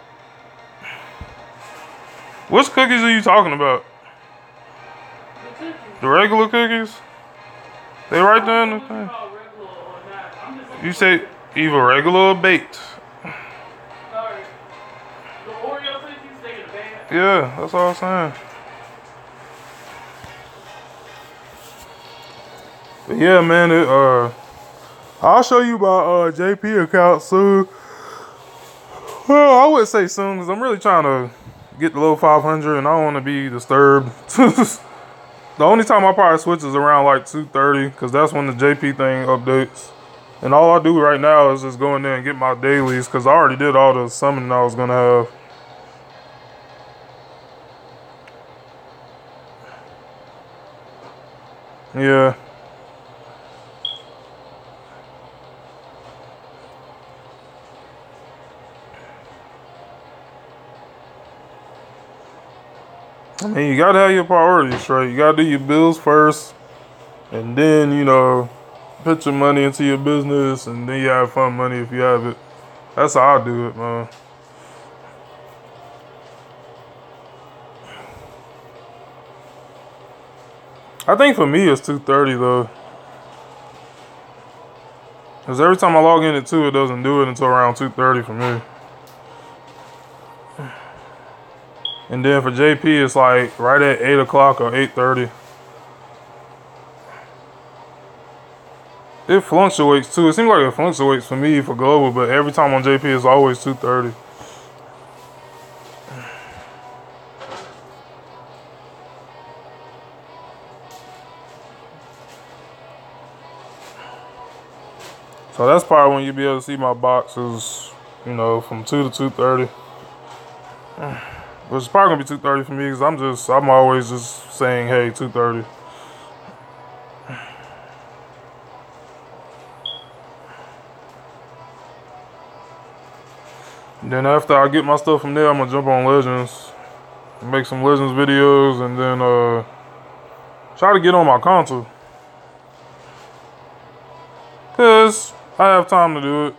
Which cookies are you talking about? The cookies. The regular cookies? They right there in the I don't know thing. if you call it regular or not. I'm just You say either regular or baked. sorry. The Oreo cookies, they in the bag. Yeah, that's all I'm saying. But yeah, man, I'll show you my JP account soon. Well, I would say soon because I'm really trying to get the low 500 and I don't want to be disturbed. The only time I probably switch is around like 2:30 because that's when the JP thing updates. And all I do right now is just go in there and get my dailies because I already did all the summoning I was going to have. Yeah. I mean, you gotta have your priorities straight. You gotta do your bills first, and then, you know, put your money into your business, and then you have fun money if you have it. That's how I do it, man. I think for me it's 2:30 though, because every time I log in at 2, it doesn't do it until around 2:30 for me. And then for JP, it's like right at 8 o'clock or 8:30. It fluctuates too. It seems like it fluctuates for me for global, but every time on JP, it's always 2:30. So that's probably when you'll be able to see my boxes, you know, from 2 to 2:30. Which is probably gonna be 2:30 for me because I'm always just saying, hey, 2:30. Then after I get my stuff from there, I'm gonna jump on Legends, make some Legends videos, and then try to get on my console. Cause I have time to do it.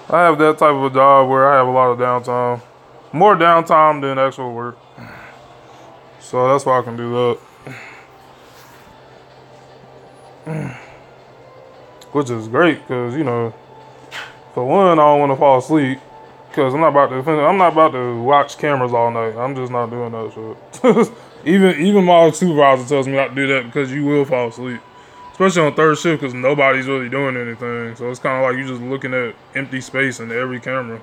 I have that type of a job where I have a lot of downtime. More downtime than actual work. So that's why I can do that. Which is great, because, you know, for one, I don't want to fall asleep. Because I'm not about to watch cameras all night. I'm just not doing that shit. even my supervisor tells me not to do that because you will fall asleep. Especially on third shift because nobody's really doing anything. So it's kind of like you just looking at empty space in every camera.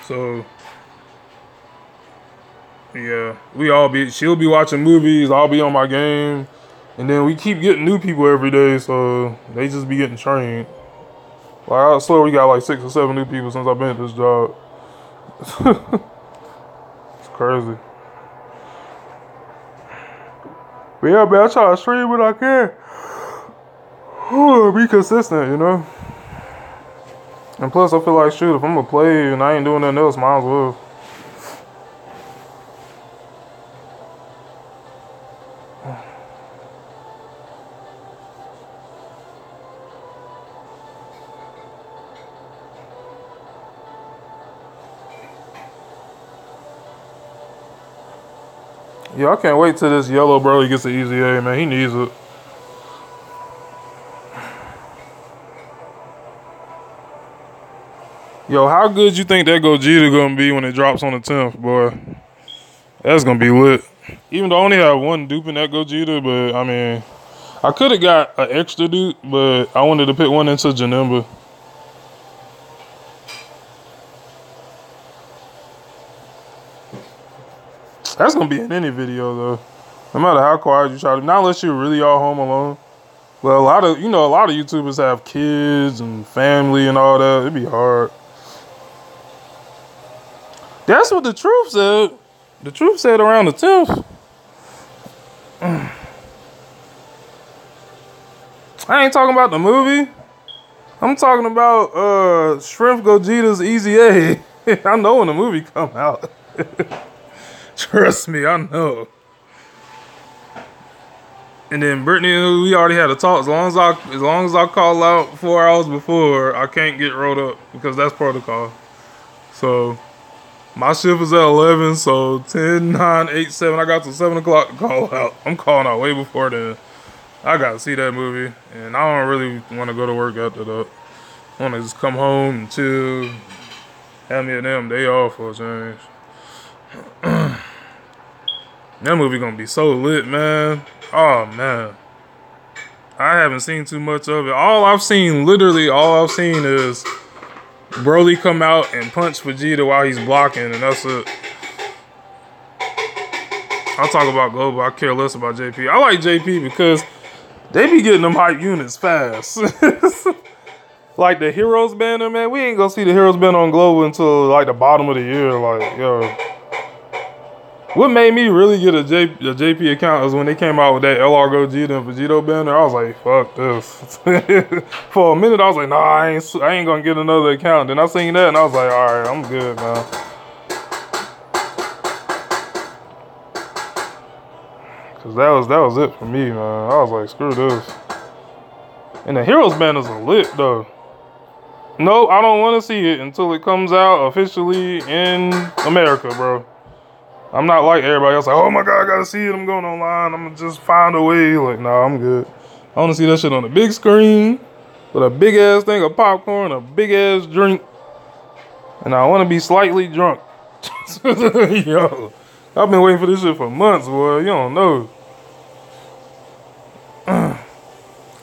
So, yeah. She'll be watching movies, I'll be on my game. And then we keep getting new people every day, so they just be getting trained. Like, I swear we got like 6 or 7 new people since I've been at this job. It's crazy. But yeah, man, I try to stream when I can. Be consistent, you know? And plus, I feel like, shoot, if I'm gonna play and I ain't doing nothing else, might as well. Yeah, I can't wait till this yellow bro gets an easy A, man. He needs it. Yo, how good you think that Gogeta gonna be when it drops on the 10th, boy? That's gonna be lit. Even though I only have one dupe in that Gogeta, but I mean, I could have got an extra dupe, but I wanted to put one into Janemba. That's gonna be in any video though. No matter how quiet you try to, not unless you're really all home alone. Well, a lot of YouTubers have kids and family and all that. It'd be hard. That's what the truth said. The truth said around the 10th. I ain't talking about the movie. I'm talking about Shrimp Gogeta's Easy A. I know when the movie come out. Trust me, I know. And then Brittany, we already had a talk. As long as I call out 4 hours before, I can't get rolled up because that's protocol. So my shift is at 11, so 10, 9, 8, 7. I got till 7 o'clock to call out. I'm calling out way before then. I gotta see that movie, and I don't really want to go to work after that. I want to just come home and chill, have me a damn day off for a change. That movie gonna be so lit, man. Oh man, I haven't seen too much of it. Literally all I've seen is Broly come out and punch Vegeta while he's blocking, and that's it. I'll talk about Global. I care less about JP. I like JP because they be getting them hype units fast. Like the Heroes banner, man. We ain't gonna see the Heroes banner on Global until like the bottom of the year. Like, yo. What made me really get a JP account is when they came out with that LR Gogeta and Vegito banner. I was like, fuck this. For a minute, I was like, nah, I ain't gonna get another account. Then I seen that and I was like, all right, I'm good, man. Cause that was it for me, man. I was like, screw this. And the Heroes banners are lit, though. No, I don't want to see it until it comes out officially in America, bro. I'm not like everybody else, like, oh my God, I gotta see it. I'm going online. I'm gonna just find a way. Like, nah, I'm good. I want to see that shit on the big screen with a big ass thing of popcorn, a big ass drink, and I want to be slightly drunk. Yo, I've been waiting for this shit for months, boy. You don't know.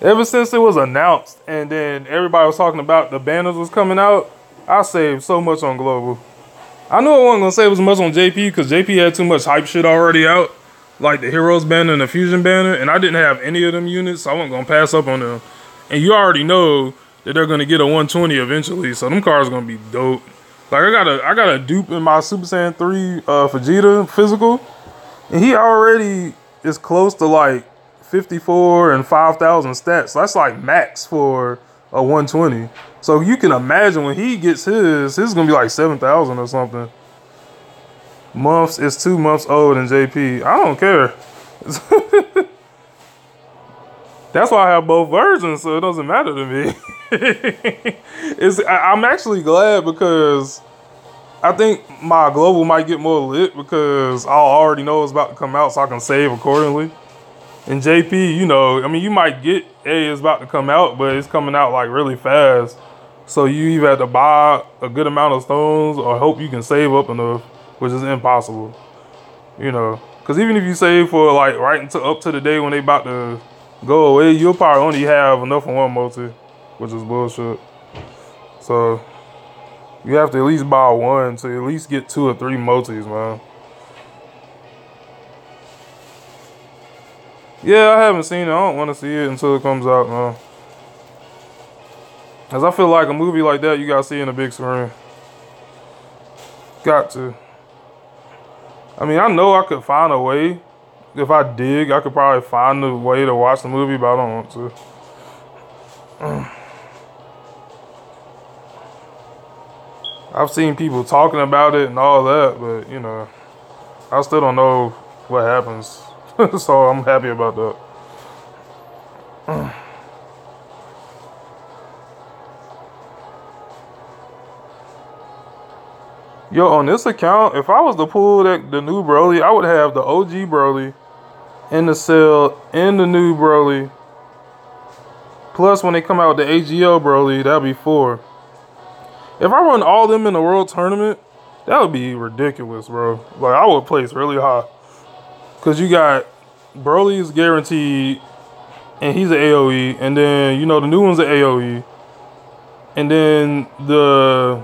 Ever since it was announced and then everybody was talking about the banners was coming out, I saved so much on Global. I knew I wasn't going to save as much on JP because JP had too much hype shit already out. Like the Heroes banner and the Fusion banner. And I didn't have any of them units, so I wasn't going to pass up on them. And you already know that they're going to get a 120 eventually. So them cars are going to be dope. Like I got a dupe in my Super Saiyan 3 Vegeta physical. And he already is close to like 54 and 5,000 stats. So that's like max for a 120. So you can imagine when he gets his is gonna be like 7,000 or something. Months is 2 months old in JP. I don't care. That's why I have both versions, so it doesn't matter to me. I'm actually glad because I think my Global might get more lit because I'll already know it's about to come out, so I can save accordingly. And JP, you know, I mean, you might get it's about to come out, but it's coming out like really fast. So you either have to buy a good amount of stones or hope you can save up enough, which is impossible. You know, because even if you save for like right until up to the day when they about to go away, you'll probably only have enough for one multi, which is bullshit. So you have to at least buy one to at least get 2 or 3 multis, man. Yeah, I haven't seen it. I don't want to see it until it comes out, man. Cause I feel like a movie like that, you gotta see in a big screen. Got to. I mean, I know I could find a way. If I dig, I could probably find a way to watch the movie, but I don't want to. I've seen people talking about it and all that, but, you know, I still don't know what happens. So I'm happy about that. Yo, on this account, if I was to pull the new Broly, I would have the OG Broly in the cell and the new Broly. Plus, when they come out with the AGL Broly, that'll be 4. If I run all them in the World Tournament, that would be ridiculous, bro. Like, I would place really high. Because you got Broly is guaranteed, and he's an AoE. And then, you know, the new one's an AoE. And then the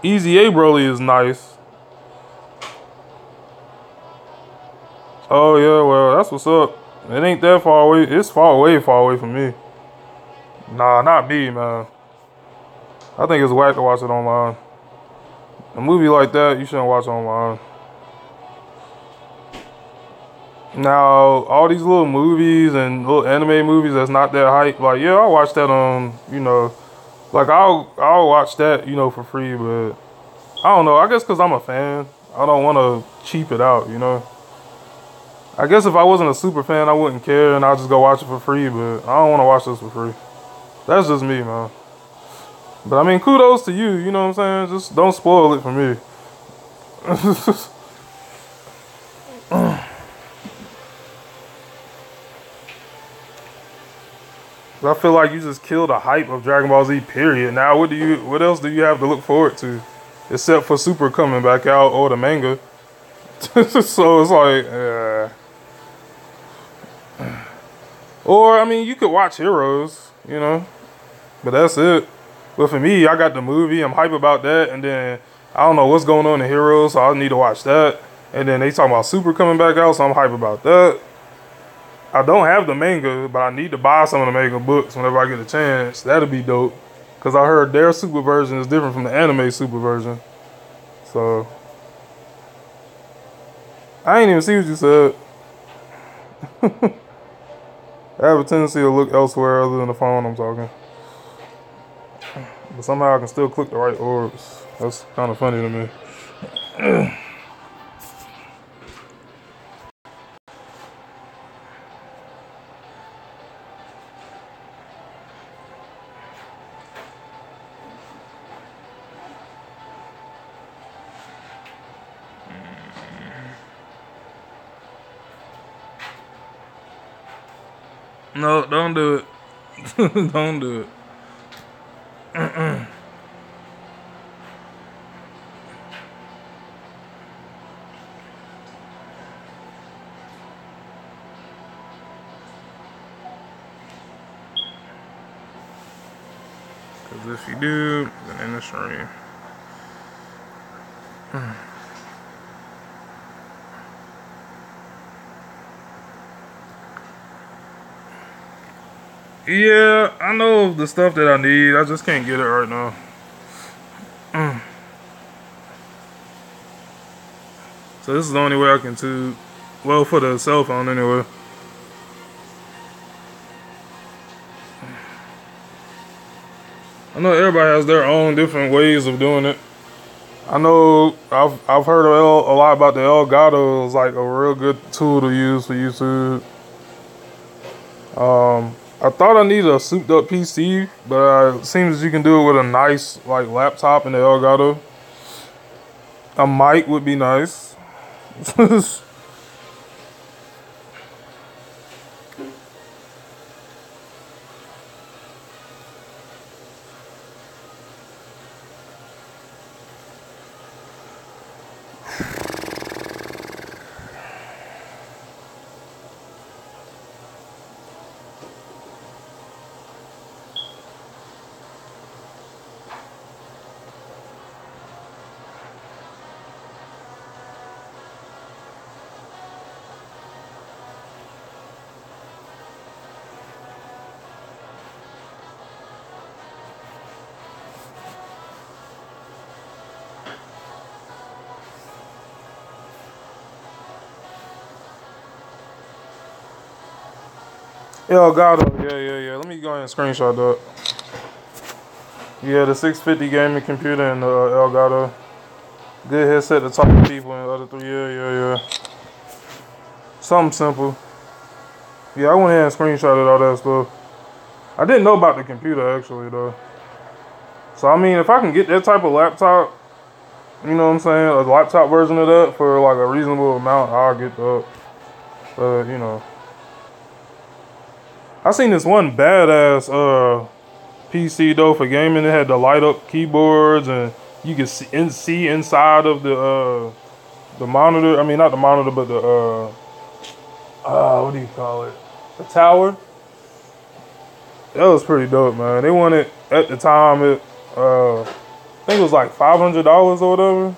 Easy A Broly is nice. Oh, yeah, well, that's what's up. It ain't that far away. It's far away from me. Nah, not me, man. I think it's whack to watch it online. A movie like that, you shouldn't watch online. Now, all these little movies and little anime movies that's not that hype, like, yeah, I'll watch that on, you know, like, I'll watch that, you know, for free, but I don't know. I guess because I'm a fan, I don't want to cheap it out, you know. I guess if I wasn't a super fan, I wouldn't care and I'll just go watch it for free, but I don't want to watch this for free. That's just me, man. But I mean, kudos to you, you know what I'm saying? Just don't spoil it for me. I feel like you just killed the hype of Dragon Ball Z, period. Now, what else do you have to look forward to? Except for Super coming back out or the manga. So it's like, or, I mean, you could watch Heroes, you know, but that's it. But for me, I got the movie, I'm hype about that, and then I don't know what's going on in Heroes, so I need to watch that. And then they talking about Super coming back out, so I'm hype about that. I don't have the manga, but I need to buy some of the manga books whenever I get a chance. That'd be dope. Because I heard their Super version is different from the anime Super version. So, I ain't even see what you said. I have a tendency to look elsewhere other than the phone I'm talking. But somehow I can still click the right orbs. That's kind of funny to me. No, don't do it. Don't do it. Because if you do, then in the stream. Yeah, I know the stuff that I need. I just can't get it right now. So this is the only way I can tube. Well, for the cell phone anyway. I know everybody has their own different ways of doing it. I know I've heard a lot about the Elgato. It's like a real good tool to use for YouTube. I thought I needed a souped up PC, but it seems you can do it with a nice like laptop in the Elgato. A mic would be nice. Elgato, yeah. Let me go ahead and screenshot that. Yeah, the 650 gaming computer and the Elgato. Good headset to talk to people and the other three. Yeah. Something simple. Yeah, I went ahead and screenshotted all that stuff. I didn't know about the computer actually though. So I mean, if I can get that type of laptop, you know what I'm saying, a laptop version of that for like a reasonable amount, I'll get that. But you know, I seen this one badass PC though for gaming. It had the light up keyboards and you could see inside of the monitor. I mean, not the monitor, but the what do you call it? The tower. That was pretty dope, man. They wanted at the time I think it was like $500 or whatever.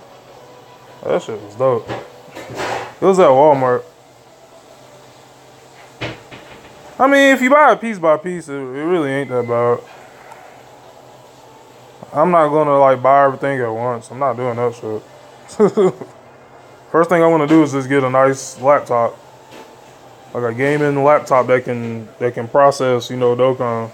That shit was dope. It was at Walmart. I mean, if you buy it piece by piece, it really ain't that bad. I'm not gonna like buy everything at once. I'm not doing that shit. First thing I want to do is just get a nice laptop. like a gaming laptop that can process, you know, Dokkan.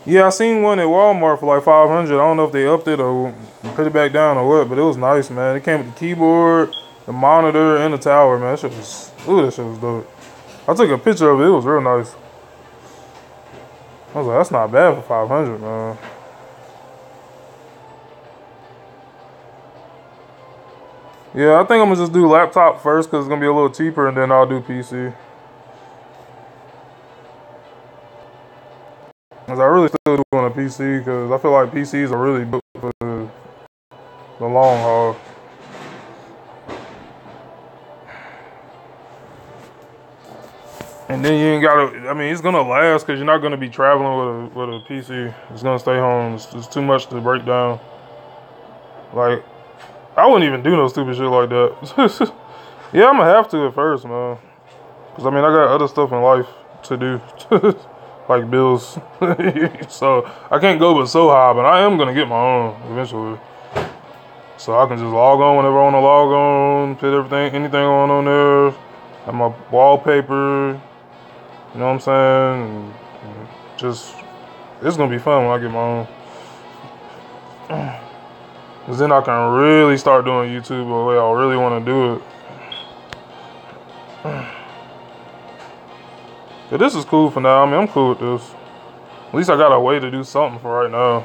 Yeah, I seen one at Walmart for like 500. I don't know if they upped it or put it back down or what, but it was nice, man. It came with the keyboard, the monitor, and the tower, man. That shit was, ooh, that shit was dope. I took a picture of it. It was real nice. I was like, that's not bad for 500, man. Yeah, I think I'm gonna just do laptop first because it's gonna be a little cheaper, and then I'll do PC. Cause I really still do on a PC because I feel like PCs are really built for the long haul. And then you ain't gotta. I mean, it's gonna last because you're not gonna be traveling with a PC. It's gonna stay home. It's too much to break down. Like, I wouldn't even do no stupid shit like that. Yeah, I'm gonna have to at first, man. Cause I mean, I got other stuff in life to do, like bills. So I can't go but so high. But I am gonna get my own eventually. So I can just log on whenever I want to log on, put anything on there, have my wallpaper. You know what I'm saying? And just, it's gonna be fun when I get my own. Cause then I can really start doing YouTube the way I really want to do it. But this is cool for now. I mean, I'm cool with this. At least I got a way to do something for right now.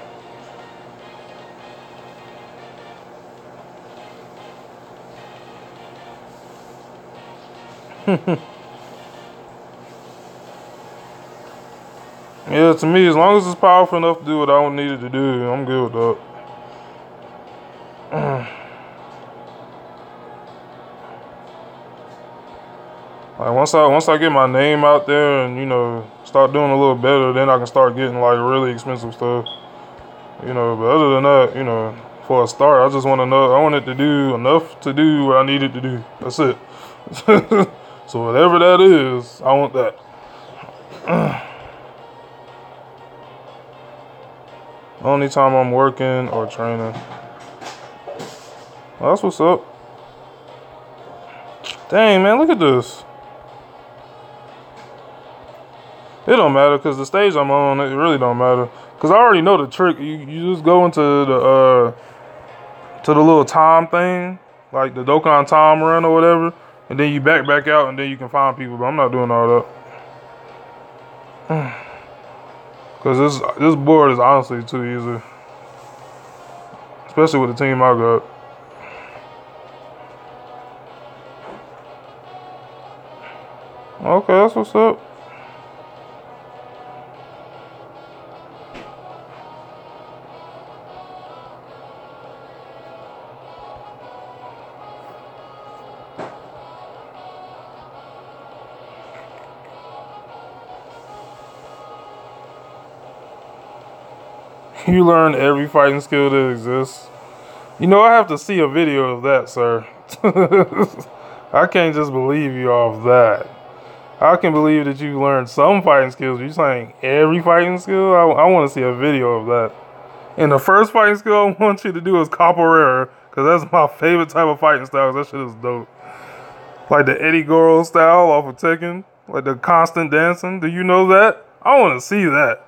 Yeah, to me, as long as it's powerful enough to do what I need it to do, I'm good with that. Like once I get my name out there and, you know, start doing a little better, then I can start getting like really expensive stuff. You know, but other than that, you know, for a start, I just want to know, I want it to do enough to do what I need it to do. That's it. So whatever that is, I want that. Only time I'm working or training. Well, that's what's up. Dang, man, look at this. It don't matter because the stage I'm on, it really don't matter. Because I already know the trick. You just go into the little time thing, like the Dokkan time run or whatever, and then you back out, and then you can find people. But I'm not doing all that. Because this board is honestly too easy. Especially with the team I got. Okay, that's what's up. You learn every fighting skill that exists. You know, I have to see a video of that, sir. I can't just believe you off that. I can believe that you learned some fighting skills. You're saying every fighting skill? I want to see a video of that. And the first fighting skill I want you to do is capoeira, because that's my favorite type of fighting style. That shit is dope. Like the Eddie Goro style off of Tekken. Like the constant dancing. Do you know that? I want to see that.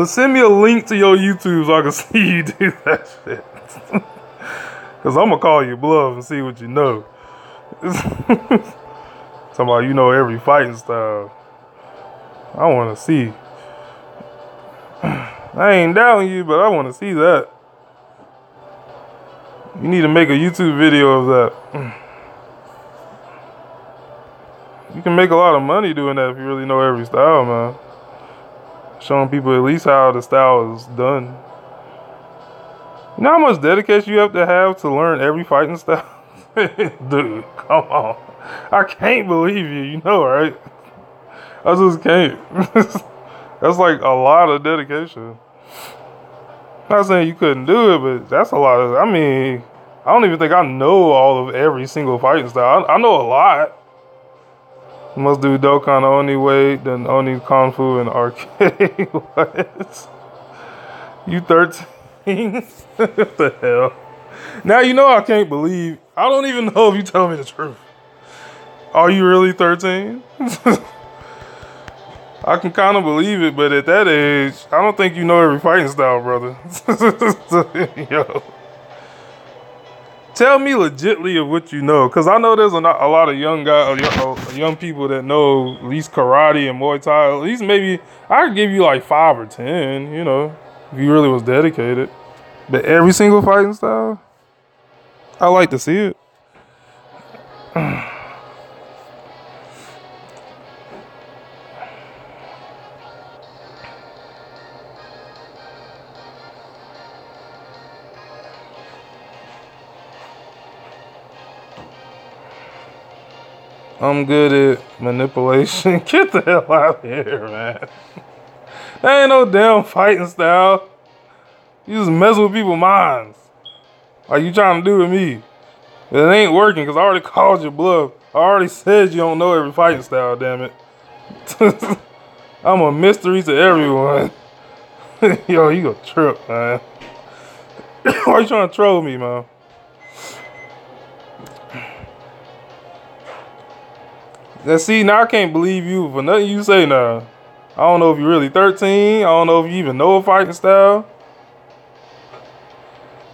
Send me a link to your YouTube so I can see you do that shit. Because I'm going to call you bluff and see what you know. Talking about you know every fighting style. I want to see. I ain't doubting you, but I want to see that. You need to make a YouTube video of that. You can make a lot of money doing that if you really know every style, man. Showing people at least how the style is done. You know how much dedication you have to learn every fighting style? Dude, come on. I can't believe you. You know, right? I just can't. That's like a lot of dedication. I'm not saying you couldn't do it, but that's a lot of, I mean, I don't even think I know all of every single fighting style. I know a lot. You must do Dokkan the only way, then only Kung Fu and arcade. What? You 13? What the hell? Now you know I can't believe. I don't even know if you tell me the truth. Are you really 13? I can kind of believe it, but at that age, I don't think you know every fighting style, brother. Yo. Tell me legitly of what you know, because I know there's a lot of young guys, young people that know at least karate and Muay Thai. At least maybe I could give you like 5 or 10, you know, if you really was dedicated. But every single fighting style, I like to see it. I'm good at manipulation. Get the hell out of here, man. That ain't no damn fighting style. You just mess with people's minds. Like you trying to do with me. It ain't working because I already called your bluff. I already said you don't know every fighting style, damn it. I'm a mystery to everyone. Yo, you gonna trip, man. Why you trying to troll me, man? Now, see, now I can't believe you for nothing you say now. I don't know if you're really 13. I don't know if you even know a fighting style.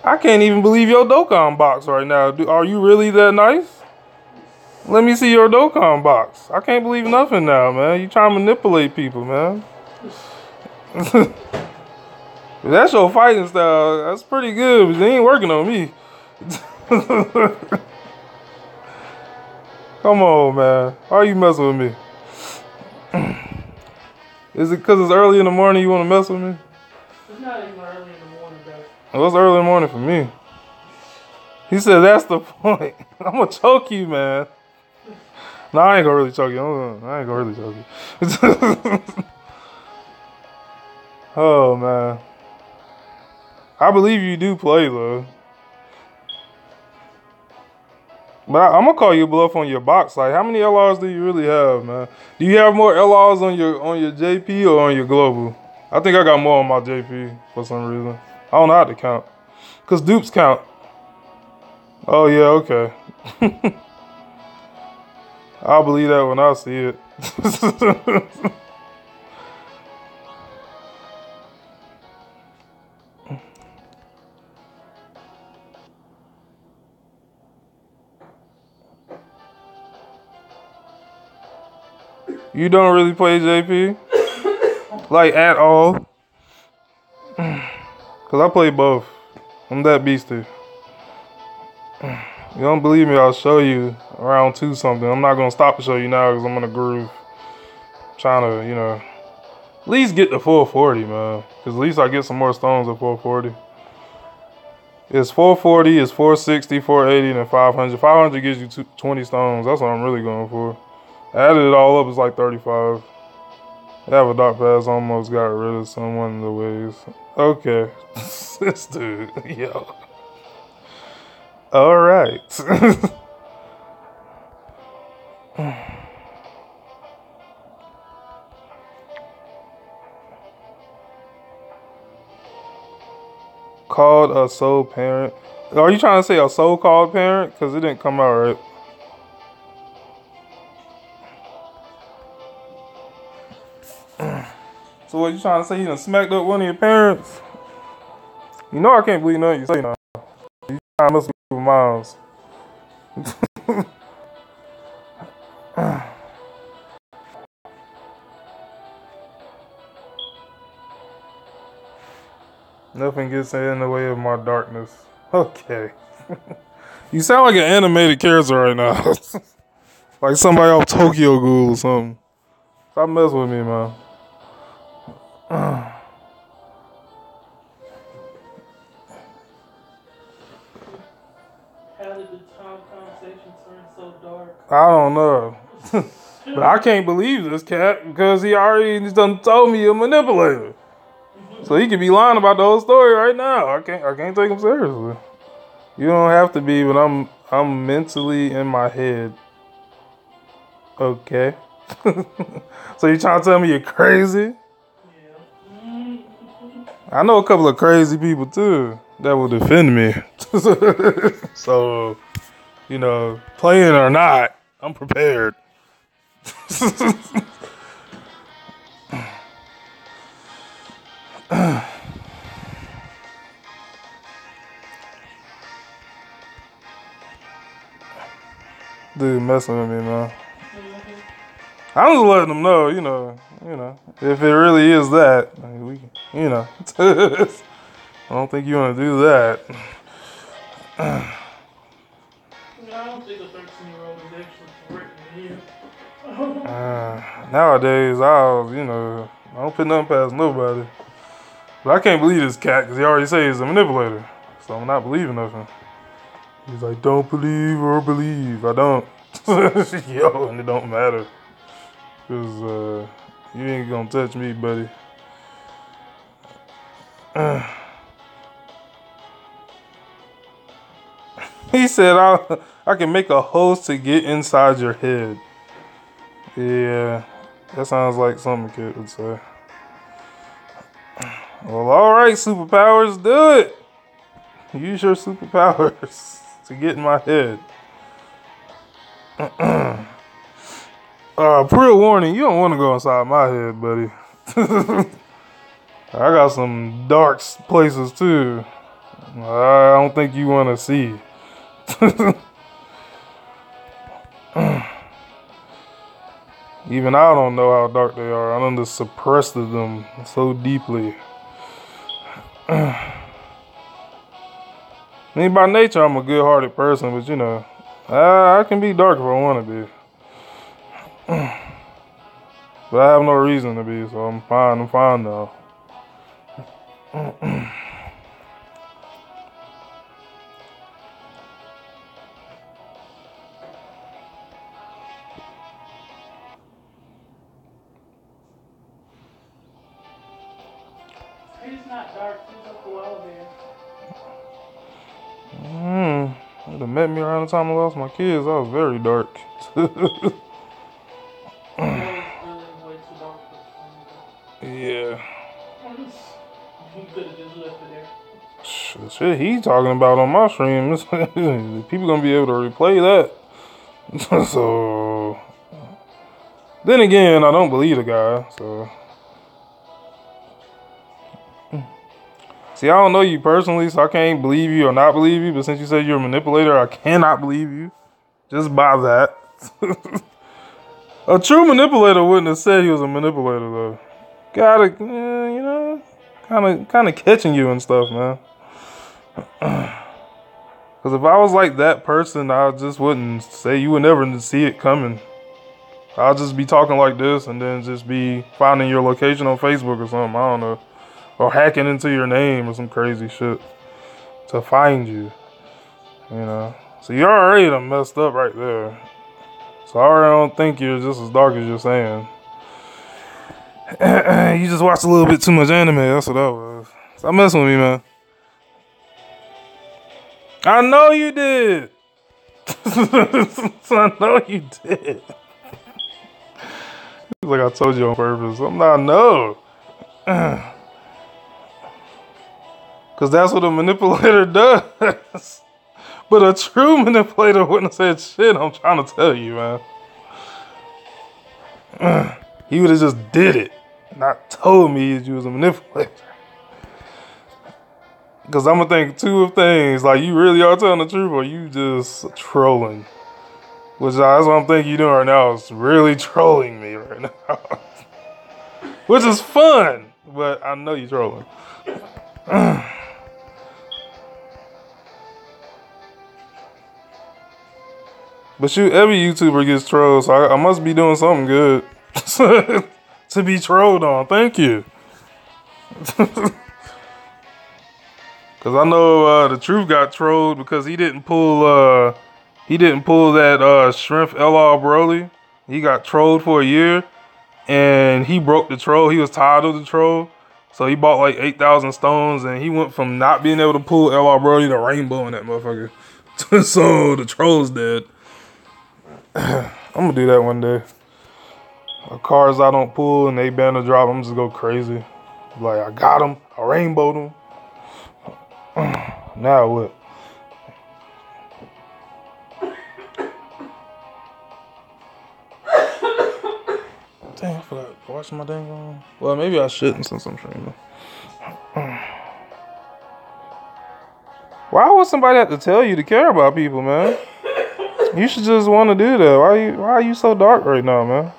I can't even believe your Dokkan box right now. Are you really that nice? Let me see your Dokkan box. I can't believe nothing now, man. You trying to manipulate people, man. If that's your fighting style, that's pretty good, but it ain't working on me. Come on, man. Why are you messing with me? Is it because it's early in the morning you want to mess with me? It's not even early in the morning, bro. Well, it's early in the morning for me. He said that's the point. I'm going to choke you, man. No, I ain't going to really choke you. I ain't going to really choke you. Oh, man. I believe you do play, though. But I'm gonna call you bluff on your box. Like, how many LRs do you really have, man? Do you have more LRs on your JP or on your global? I think I got more on my JP for some reason. I don't know how to count. Cause dupes count. Oh yeah, okay. I'll believe that when I see it. You don't really play JP? Like, at all? Because I play both. I'm that beastie. You don't believe me, I'll show you around 2 something. I'm not going to stop to show you now because I'm in a groove. Trying to, you know, at least get to 440, man. Because at least I get some more stones at 440. It's 440, it's 460, 480, and then 500. 500 gives you 20 stones. That's what I'm really going for. Added it all up, it's like 35. Avatar Pass almost got rid of someone in the ways. Okay. This dude, yo. Alright. Called a soul parent. Are you trying to say a so-called parent? Because it didn't come out right. So what, you trying to say you done smacked up one of your parents? You know I can't believe nothing you say now. You trying to mess with people's minds. Nothing gets in the way of my darkness. Okay. You sound like an animated character right now. Like somebody off Tokyo Ghoul or something. Stop messing with me, man. How did the conversation turn so dark? I don't know. But I can't believe this cat because he already done told me a manipulator. So he could be lying about the whole story right now. I can't take him seriously. You don't have to be, but I'm mentally in my head. Okay. So you trying to tell me you're crazy? Yeah. I know a couple of crazy people too that will defend me. So, you know, playing or not, I'm prepared. Dude messing with me, man. I'm just letting them know, you know, if it really is that, we, you know, I don't think you want to do that. I don't think a 13-year-old is actually threatening you. Nowadays, I don't put nothing past nobody. But I can't believe this cat because he already says he's a manipulator. So I'm not believing nothing. He's like, don't believe or believe. I don't. Yo, and it don't matter. Because you ain't going to touch me, buddy. He said, I can make a host to get inside your head. Yeah, that sounds like something a kid would say. Well, alright, superpowers, do it. Use your superpowers to get in my head. Pre warning, you don't want to go inside my head, buddy. I got some dark places too. I don't think you want to see. Even I don't know how dark they are. I done just suppressed them so deeply. I mean, by nature, I'm a good-hearted person, but you know, I can be dark if I want to be. But I have no reason to be, so I'm fine. I'm fine now. It's not dark. It's a koala bear. You'd have met me around the time I lost my kids. I was very dark. Way too dark for Yeah. you could have just left it there. Shit, he talking about on my stream. People gonna be able to replay that. So, then again, I don't believe the guy. So, see, I don't know you personally, so I can't believe you or not believe you. But since you said you're a manipulator, I cannot believe you just by that. A true manipulator wouldn't have said he was a manipulator, though. Gotta, you know, kind of catching you and stuff, man. Because if I was like that person, I just wouldn't say, you would never see it coming. I'll just be talking like this and then just be finding your location on Facebook or something. I don't know. Or hacking into your name or some crazy shit to find you. You know. So you already done messed up right there. So I already don't think you're just as dark as you're saying. You just watched a little bit too much anime. That's what that was. Stop messing with me, man. I know you did. I know you did. It's like I told you on purpose. I'm not, no. Because that's what a manipulator does. But a true manipulator wouldn't have said shit. I'm trying to tell you, man. He would have just did it. Not told me that you was a manipulator. Because I'm going to think two of things. Like, you really are telling the truth or you just trolling. Which that's what I'm thinking you're doing right now. Is really trolling me right now. Which is fun. But I know you're trolling. But shoot, every YouTuber gets trolled, so I must be doing something good to be trolled on. Thank you. Because I know the truth got trolled because he didn't pull that shrimp LR Broly. He got trolled for a year, and he broke the troll. He was tired of the troll, so he bought like 8,000 stones, and he went from not being able to pull LR Broly to rainbow in that motherfucker. So the troll's dead. I'm gonna do that one day. Cars I don't pull and they ban the drop, I'm just go crazy. Like, I got them, I rainbowed them. Now what? Dang, I forgot to watch my dang on. Well, maybe I shouldn't since I'm streaming. Why would somebody have to tell you to care about people, man? You should just want to do that. Why are you so dark right now, man?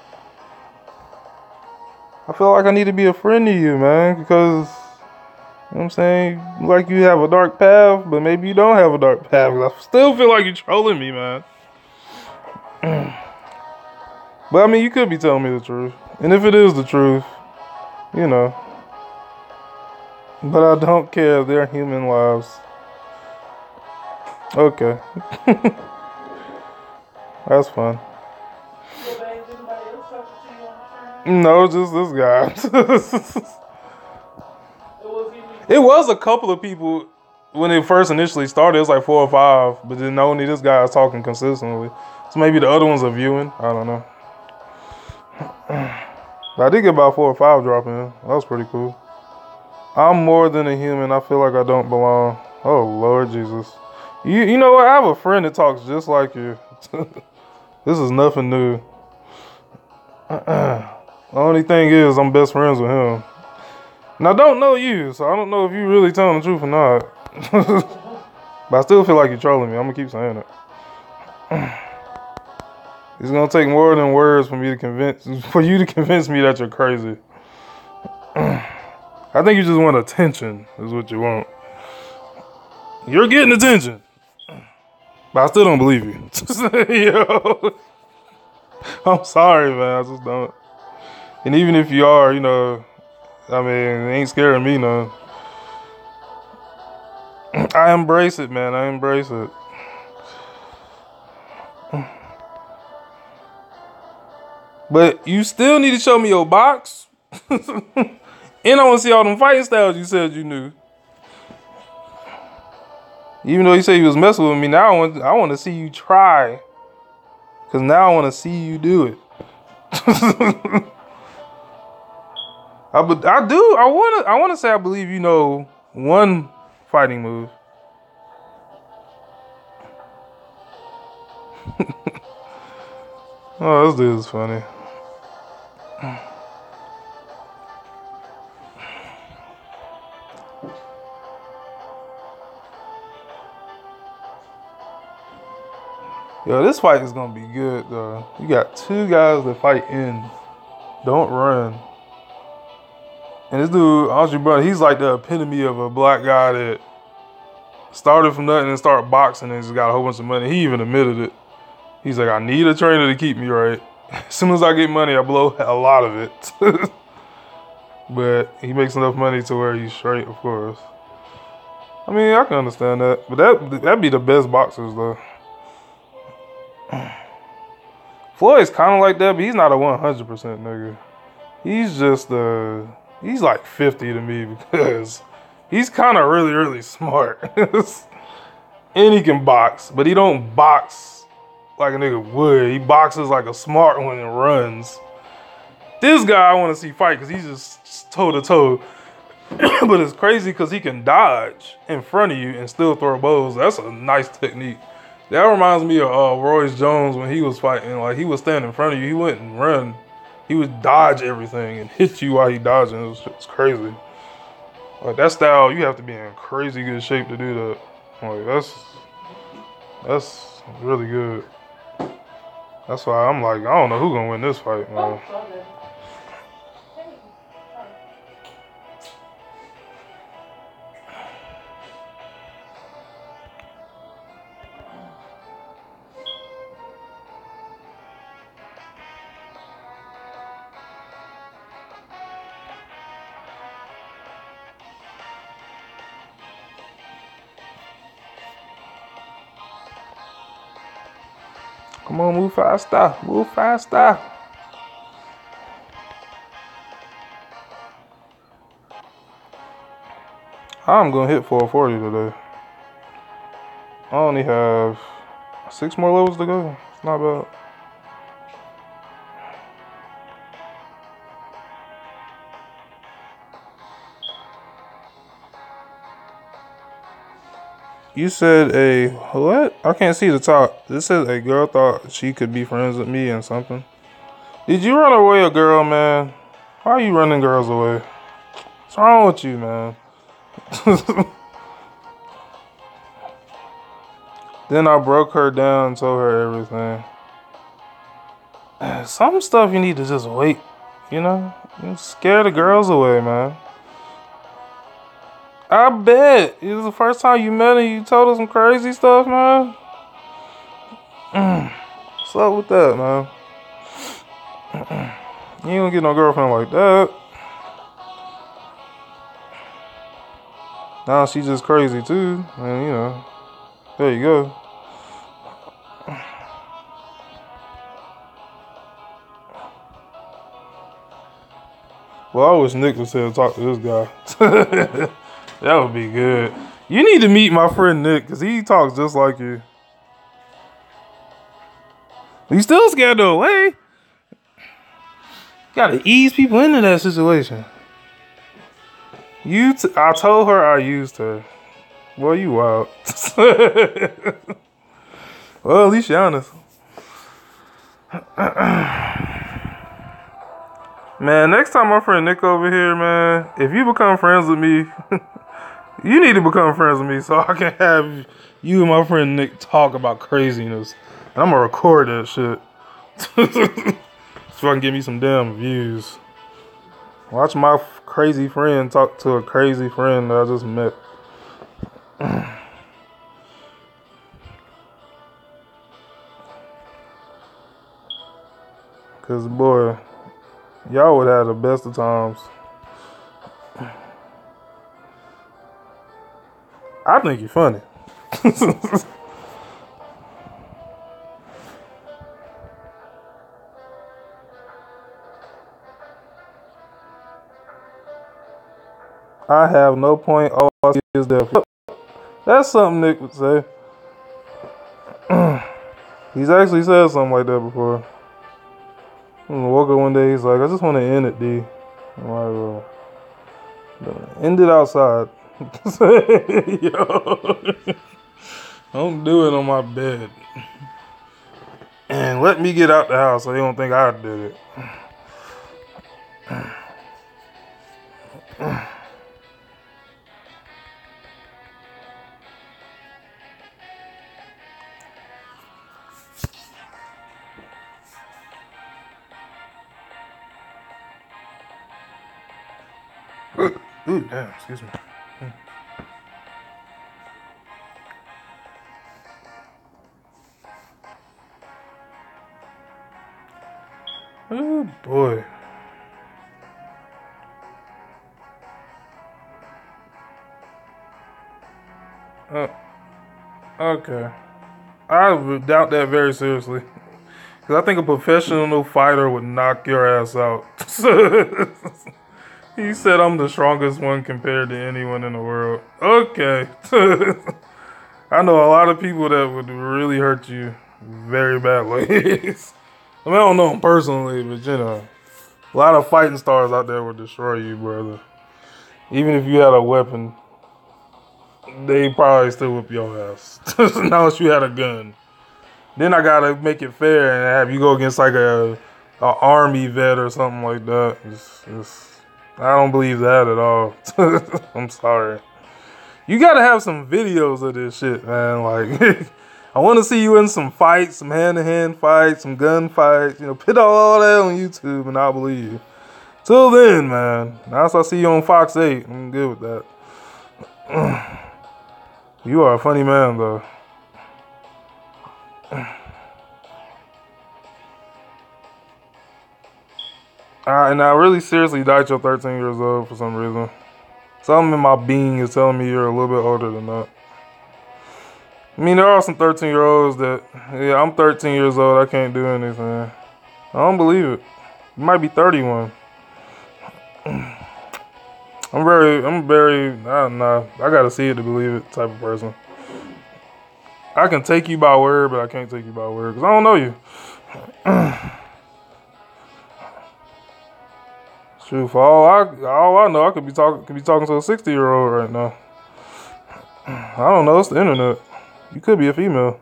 I feel like I need to be a friend to you, man, because, you know what I'm saying? Like you have a dark path, but maybe you don't have a dark path. I still feel like you're trolling me, man. But I mean, you could be telling me the truth. And if it is the truth, you know. But I don't care. They're human lives. Okay. That's fun. No, just this guy. It was a couple of people when it first initially started. It was like 4 or 5, but then only this guy is talking consistently. So maybe the other ones are viewing. I don't know. But I did get about 4 or 5 dropping in. That was pretty cool. I'm more than a human. I feel like I don't belong. Oh, Lord Jesus. You know what? I have a friend that talks just like you. This is nothing new. The only thing is I'm best friends with him. And I don't know you, so I don't know if you really telling the truth or not. But I still feel like you're trolling me. I'm going to keep saying it. It's going to take more than words for you to convince me that you're crazy. I think you just want attention is what you want. You're getting attention. But I still don't believe you. Yo. I'm sorry, man. I just don't. And even if you are, you know, I mean, it ain't scaring me none. I embrace it, man. I embrace it. But you still need to show me your box. And I want to see all them fighting styles you said you knew. Even though you said you was messing with me, now I want to see you try. Because now I want to see you do it. I want to say I believe you know one fighting move. Oh, this dude is funny. Yo, this fight is gonna be good though. You got 2 guys that fight in. Don't run. And this dude, Andre Brother, he's like the epitome of a black guy that started from nothing and started boxing and just got a whole bunch of money. He even admitted it. He's like, I need a trainer to keep me right. As soon as I get money, I blow a lot of it. But he makes enough money to where he's straight, of course. I mean, I can understand that. But that'd be the best boxers, though. Floyd's kind of like that, but he's not a 100% nigga. He's just he's like 50 to me because he's kind of really, really smart. And he can box, but he don't box like a nigga would. He boxes like a smart one and runs. This guy I want to see fight because he's just toe to toe. But it's crazy because he can dodge in front of you and still throw bows. That's a nice technique. That reminds me of Royce Jones when he was fighting. Like, he would stand in front of you. He wouldn't run. He would dodge everything and hit you while he dodging. It's crazy. Like, that style, you have to be in crazy good shape to do that. Like, that's really good. That's why I'm like, I don't know who's going to win this fight, man. Come on, move faster. Move faster. I'm going to hit 440 today. I only have 6 more levels to go. It's not bad. You said a what? I can't see the top. This says a girl thought she could be friends with me and something. Did you run away a girl, man? Why are you running girls away? What's wrong with you, man? Then I broke her down and told her everything. Some stuff you need to just wait, you know? You scare the girls away, man. I bet. It was the first time you met her, you told her some crazy stuff, man. What's up with that, man? You ain't gonna get no girlfriend like that. Now she's just crazy too. And you know, there you go. Well, I wish Nick was here to talk to this guy. That would be good. You need to meet my friend Nick, because he talks just like you. You still scared to away? Gotta ease people into that situation. I told her I used her. Boy, you wild. Well, at least you're honest. Man, next time my friend Nick over here, man, if you become friends with me, you need to become friends with me so I can have you and my friend Nick talk about craziness. And I'm gonna record that shit. So I can get me some damn views. Watch my crazy friend talk to a crazy friend that I just met. Cause boy, y'all would have the best of times. I think you're funny. I have no point. All I see is death. That's something Nick would say. He's actually said something like that before. I woke up one day, he's like, I just want to end it, D. I'm like, well, end it outside. Yo. Don't do it on my bed. And let me get out the house so they don't think I did it. Ooh, damn, excuse me. Oh boy. Okay. I would doubt that very seriously. Because I think a professional fighter would knock your ass out. He said I'm the strongest one compared to anyone in the world. Okay. I know a lot of people that would really hurt you very badly. I mean, I don't know them personally, but you know, a lot of fighting stars out there would destroy you, brother. Even if you had a weapon, they probably still whip your ass. Not unless you had a gun. Then I gotta make it fair and have you go against like a army vet or something like that. I don't believe that at all. I'm sorry. You gotta have some videos of this shit, man. Like, I want to see you in some fights, some hand-to-hand fights, some gun fights. You know, put all that on YouTube, and I'll believe you. Till then, man. Now, I see you on Fox 8. I'm good with that. You are a funny man, though. And I really seriously doubt you're 13 years old for some reason. Something in my being is telling me you're a little bit older than that. I mean, there are some 13-year-olds that, yeah, I'm 13 years old, I can't do anything. I don't believe it. You might be 31. I'm very, I don't know. I gotta see it to believe it type of person. I can take you by word, but I can't take you by word because I don't know you. Shoot, for all I know, I could be talking to a 60-year-old right now. I don't know. It's the internet. You could be a female.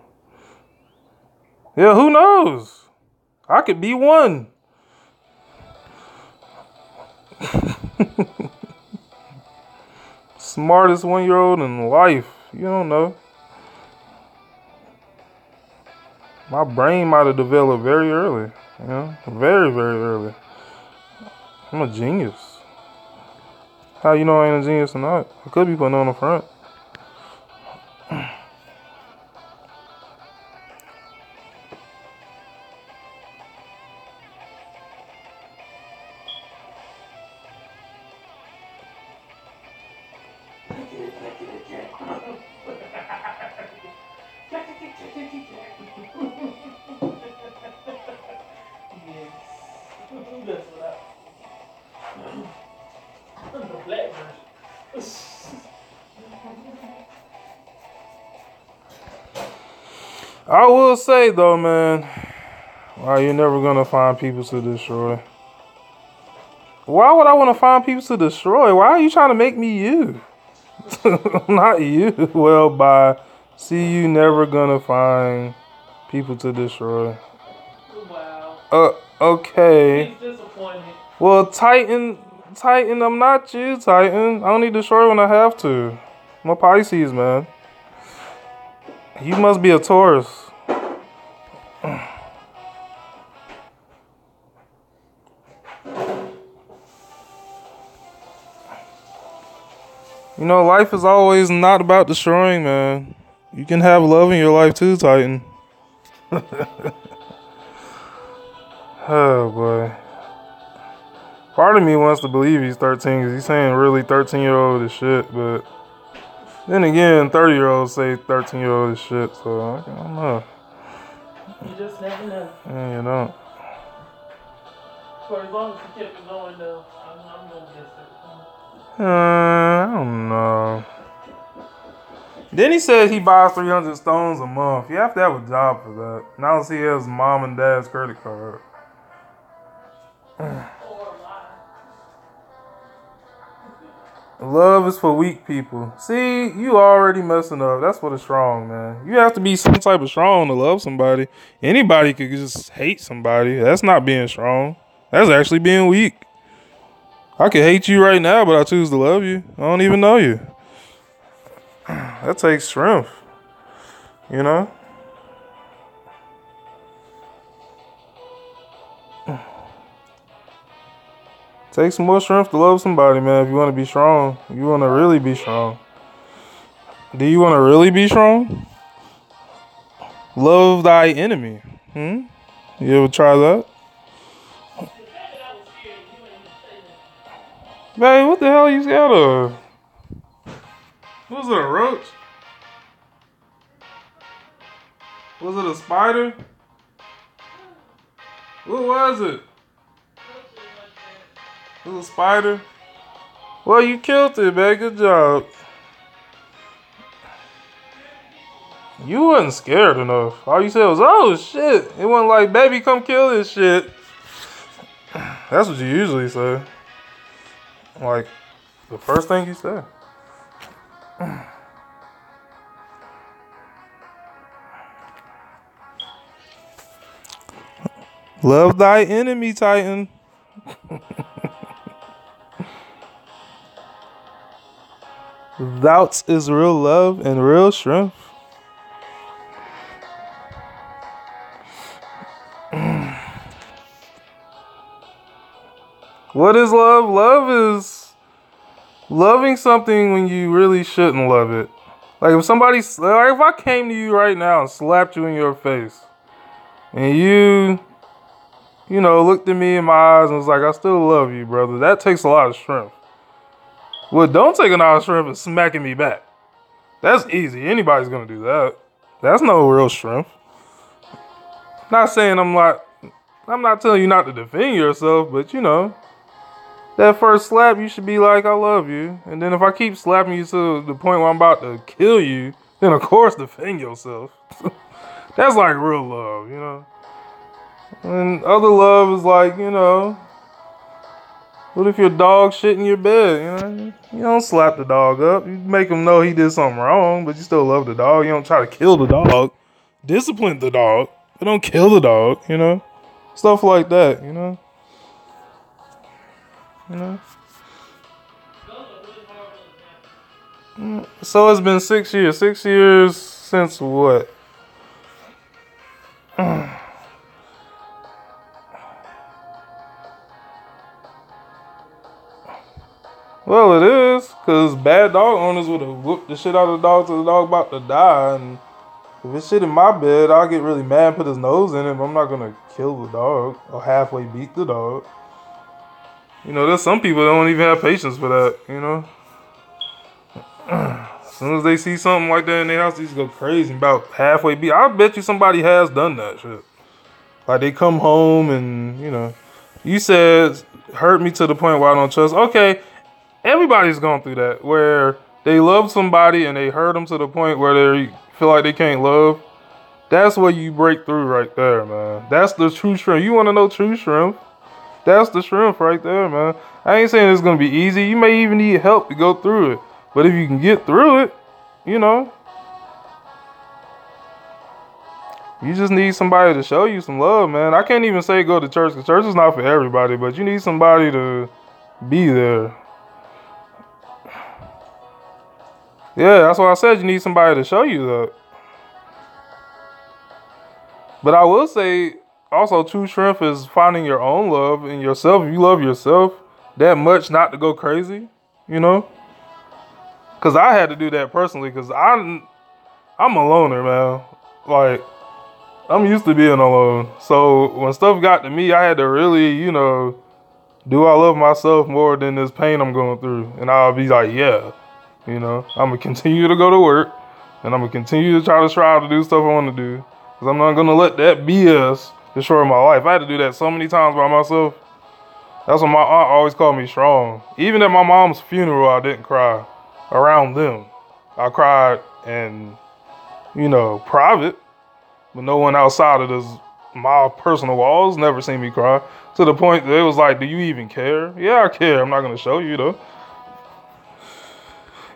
Yeah, who knows? I could be one. Smartest 1-year-old in life. You don't know. My brain might have developed very early. You know? Very, very early. I'm a genius. How you know I ain't a genius or not? I could be putting on the front. I will say though, man, wow, you're never gonna find people to destroy. Why would I want to find people to destroy? Why are you trying to make me you? Not you. Well, by see, you never gonna find people to destroy. Wow. Okay. He's disappointed. Well, Titan, I'm not you, Titan. I only destroy when I have to. I'm a Pisces, man. You must be a Taurus. You know, life is always not about destroying, man. You can have love in your life too, Titan. Oh, boy. Part of me wants to believe he's 13 because he's saying really 13-year-old is shit, but then again, 30-year-olds say 13-year-old is shit, so I don't know. You just never know. Yeah, you don't. For as long as you kept it going, though, I'm going to guess it. I don't know. Then he said he buys 300 stones a month. You have to have a job for that. Now he has mom and dad's credit card. Love is for weak people. See, you already messing up. That's what is strong, man. You have to be some type of strong to love somebody. Anybody could just hate somebody. That's not being strong. That's actually being weak. I could hate you right now, but I choose to love you. I don't even know you. That takes strength. You know? Takes more strength to love somebody, man, if you want to be strong. You want to really be strong. Do you want to really be strong? Love thy enemy. You ever try that? Babe, what the hell you scared of? Was it a roach? Was it a spider? What was it? It was a spider? Well, you killed it, man. Good job. You wasn't scared enough. All you said was, oh, shit. It wasn't like, baby, come kill this shit. That's what you usually say. Like, the first thing you say. Love thy enemy, Titan. Thoughts is real love and real strength. What is love? Love is loving something when you really shouldn't love it. Like if I came to you right now and slapped you in your face, and you looked at me in my eyes and was like, I still love you, brother. That takes a lot of strength. What don't take a lot of strength is smacking me back. That's easy. Anybody's gonna do that. That's no real strength. Not saying I'm not telling you not to defend yourself, but that first slap, you should be like, I love you. And then if I keep slapping you to the point where I'm about to kill you, then of course defend yourself. That's like real love, And other love is like, what if your dog shit in your bed, You don't slap the dog up. You make him know he did something wrong, but you still love the dog. You don't try to kill the dog. Discipline the dog, but don't kill the dog, Stuff like that, you know. So it's been 6 years. 6 years since what? Well, it is, because bad dog owners would have whooped the shit out of the dog till the dog about to die. And if it's shit in my bed, I'll get really mad and put his nose in it, but I'm not going to kill the dog or halfway beat the dog. You know, there's some people that don't even have patience for that, you know. As soon as they see something like that in their house, they just go crazy about halfway beat. I bet you somebody has done that shit. Like, they come home and, you know, you said hurt me to the point where I don't trust. Okay. Everybody's gone through that, where they love somebody and they hurt them to the point where they feel like they can't love. That's where you break through right there, man. That's the true strength. You want to know true strength? That's the strength right there, man. I ain't saying it's going to be easy. You may even need help to go through it. But if you can get through it, you know, you just need somebody to show you some love, man. I can't even say go to church, because church is not for everybody, but you need somebody to be there. Yeah, that's why I said you need somebody to show you that. But I will say, also, true strength is finding your own love in yourself. If you love yourself that much, not to go crazy, you know? Because I had to do that personally, because I'm a loner, man. Like, I'm used to being alone. So when stuff got to me, I had to really, you know, do I love myself more than this pain I'm going through? And I'll be like, yeah. You know, I'm going to continue to go to work, and I'm going to continue to try to strive to do stuff I want to do, because I'm not going to let that BS destroy my life. I had to do that so many times by myself. That's why my aunt always called me strong. Even at my mom's funeral, I didn't cry around them. I cried in, you know, private, but no one outside of my personal walls never seen me cry, to the point that it was like, do you even care? Yeah, I care. I'm not going to show you, though.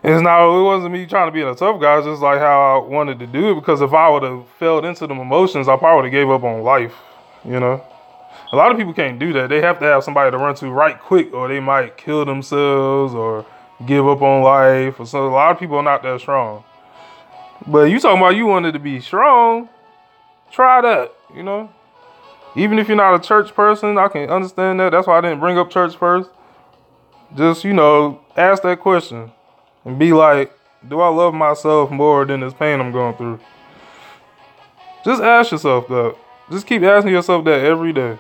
It wasn't me trying to be a tough guy. It's just like how I wanted to do it. Because if I would have fell into them emotions, I probably would have gave up on life. You know, a lot of people can't do that. They have to have somebody to run to right quick, or they might kill themselves or give up on life. Or so a lot of people are not that strong. But you talking about you wanted to be strong? Try that. You know, even if you're not a church person, I can understand that. That's why I didn't bring up church first. Just, you know, ask that question. And be like, do I love myself more than this pain I'm going through? Just ask yourself that. Just keep asking yourself that every day.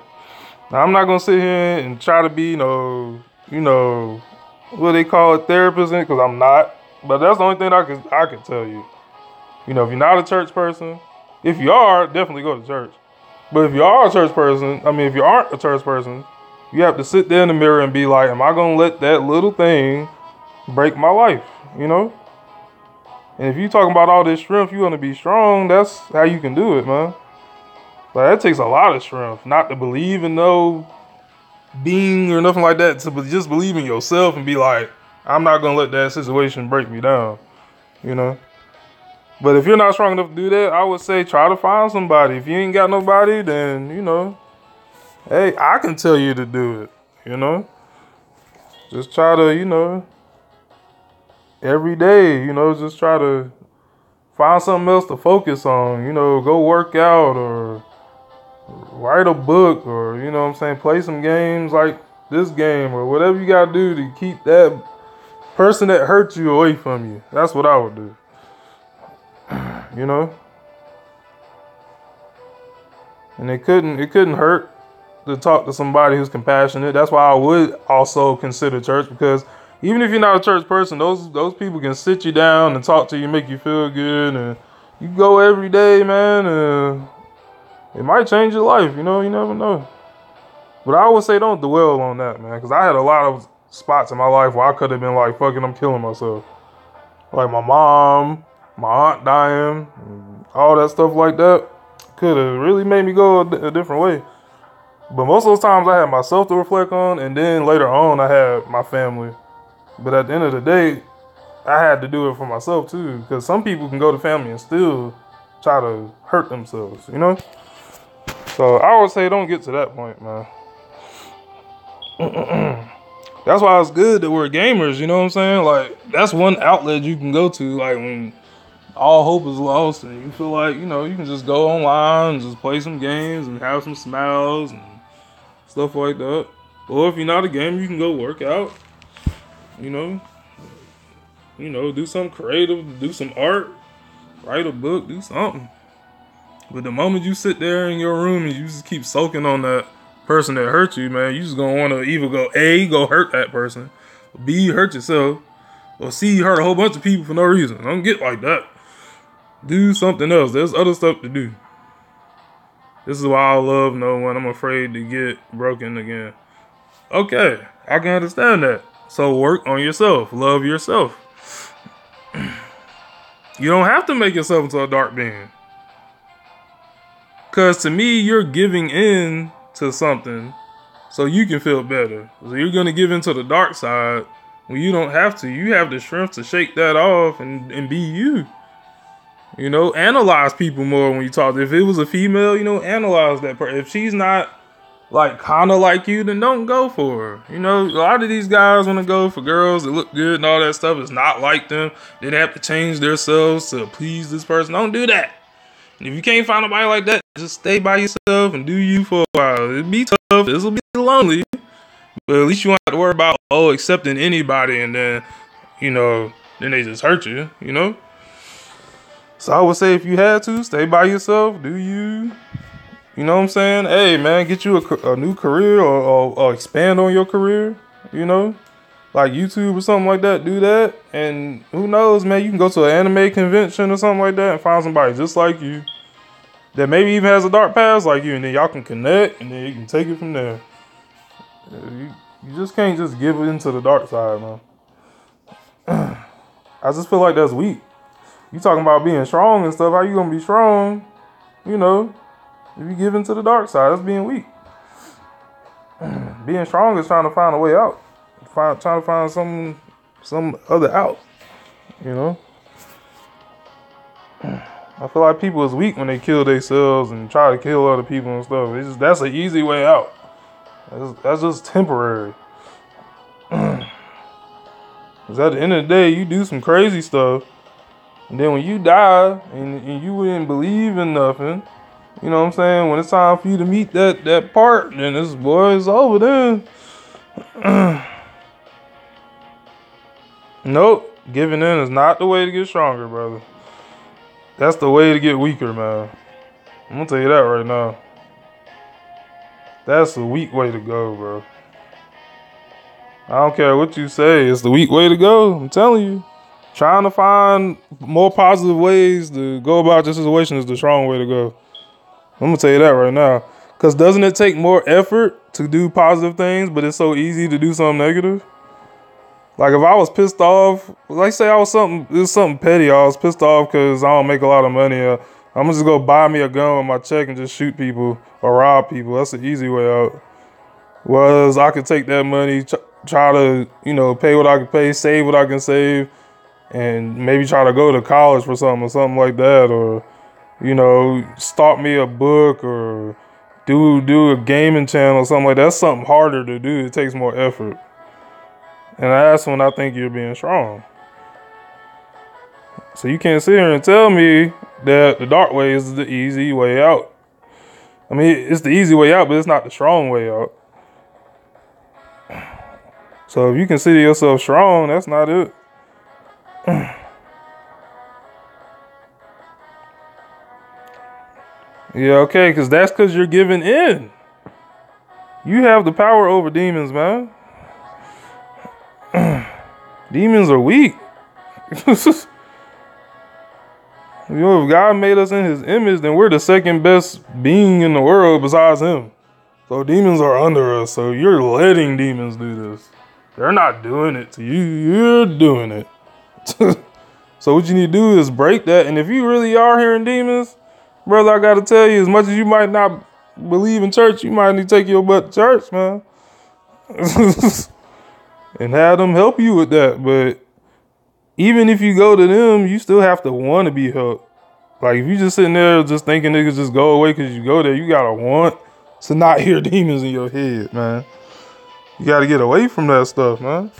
Now, I'm not going to sit here and try to be, you know, what they call it, therapist, because I'm not. But that's the only thing I can tell you. You know, if you're not a church person, if you are, definitely go to church. But if you are a church person, if you aren't a church person, you have to sit there in the mirror and be like, am I going to let that little thing break my life, you know? And if you talking about all this strength, you want to be strong, that's how you can do it, man. Like, that takes a lot of strength, not to believe in no being or nothing like that, to just believe in yourself and be like, I'm not going to let that situation break me down, you know? But if you're not strong enough to do that, I would say try to find somebody. If you ain't got nobody, then, you know, hey, I can tell you to do it, you know? Just try to, you know, every day, you know, just try to find something else to focus on. You know, go work out or write a book or, you know what I'm saying, play some games like this game or whatever you got to do to keep that person that hurt you away from you. That's what I would do. You know? And it couldn't hurt to talk to somebody who's compassionate. That's why I would also consider church, because even if you're not a church person, those people can sit you down and talk to you, make you feel good, and you go every day, man, and it might change your life, you know, you never know. But I would say don't dwell on that, man, because I had a lot of spots in my life where I could have been like, fucking, I'm killing myself. Like my mom, my aunt dying, all that stuff like that could have really made me go a different way. But most of those times I had myself to reflect on, and then later on I had my family. But at the end of the day, I had to do it for myself too, because some people can go to family and still try to hurt themselves, you know? So I would say don't get to that point, man. That's why it's good that we're gamers, you know what I'm saying? Like, that's one outlet you can go to, like, when all hope is lost and you feel like, you know, you can just go online and just play some games and have some smiles and stuff like that. Or if you're not a gamer, you can go work out, you know, do something creative, do some art, write a book, do something. But the moment you sit there in your room and you just keep soaking on that person that hurt you, man, you just gonna want to either go A, go hurt that person, B, hurt yourself, or C, hurt a whole bunch of people for no reason. Don't get like that. Do something else. There's other stuff to do. This is why I love no one. I'm afraid to get broken again. Okay, I can understand that. So work on yourself. Love yourself. You don't have to make yourself into a dark being. Because to me, you're giving in to something so you can feel better. So you're going to give into the dark side when you don't have to. You have the strength to shake that off and be you. You know, analyze people more when you talk. If it was a female, you know, analyze that person. If she's not like kind of like you, then don't go for her. You know, a lot of these guys want to go for girls that look good and all that stuff. It's not like them. They have to change themselves to please this person. Don't do that. And if you can't find nobody like that, just stay by yourself and do you for a while. It'll be tough. This will be lonely. But at least you won't have to worry about, accepting anybody and then, you know, then they just hurt you, you know? So I would say if you had to, stay by yourself, do you. You know what I'm saying? Hey, man, get you a new career or expand on your career, you know? Like YouTube or something like that, do that. And who knows, man, you can go to an anime convention or something like that and find somebody just like you that maybe even has a dark past like you, and then y'all can connect and then you can take it from there. You just can't just give it into the dark side, man. I just feel like that's weak. You talking about being strong and stuff, how you gonna be strong, you know, if you give into the dark side? That's being weak. Being strong is trying to find a way out. Trying to find some other out, you know. I feel like people is weak when they kill themselves and try to kill other people and stuff. That's an easy way out. That's just temporary. Because at the end of the day, you do some crazy stuff, and then when you die and you wouldn't believe in nothing, you know what I'm saying? When it's time for you to meet that part, then this boy is over then. Nope, giving in is not the way to get stronger, brother. That's the way to get weaker, man. I'm gonna tell you that right now. That's the weak way to go, bro. I don't care what you say. It's the weak way to go. I'm telling you. Trying to find more positive ways to go about your situation is the strong way to go. I'm gonna tell you that right now. Because doesn't it take more effort to do positive things, but it's so easy to do something negative? Like if I was pissed off, like say it was something petty. I was pissed off because I don't make a lot of money. I'm gonna just go buy me a gun with my check and just shoot people or rob people. That's the easy way out. Whereas I could take that money, try to, you know, pay what I can pay, save what I can save, and maybe try to go to college for something or something like that, or, you know, start me a book or do a gaming channel or something like that. That's something harder to do. It takes more effort. And that's when I think you're being strong. So you can't sit here and tell me that the dark way is the easy way out. I mean, it's the easy way out, but it's not the strong way out. So if you consider yourself strong, that's not it. Yeah, okay, because that's because you're giving in. You have the power over demons, man. Demons are weak. You know, if God made us in his image, then we're the second best being in the world besides him. So demons are under us. So you're letting demons do this. They're not doing it to you. You're doing it. So what you need to do is break that. And if you really are hearing demons, brother, I got to tell you, as much as you might not believe in church, you might need to take your butt to church, man. And have them help you with that. But even if you go to them, you still have to want to be helped. Like, if you just sitting there just thinking niggas just go away because you go there, you got to want to not hear demons in your head, man. You got to get away from that stuff, man.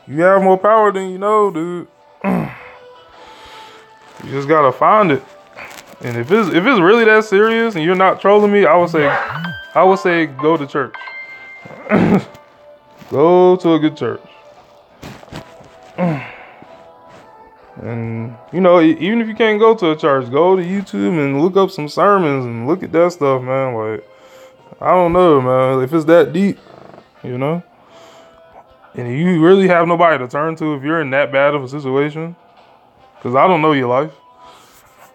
You have more power than you know, dude. You just gotta find it. And if it's really that serious and you're not trolling me, I would say go to church. Go to a good church. And you know, even if you can't go to a church, go to YouTube and look up some sermons and look at that stuff, man. Like, I don't know, man. If it's that deep, you know, and you really have nobody to turn to if you're in that bad of a situation, because I don't know your life.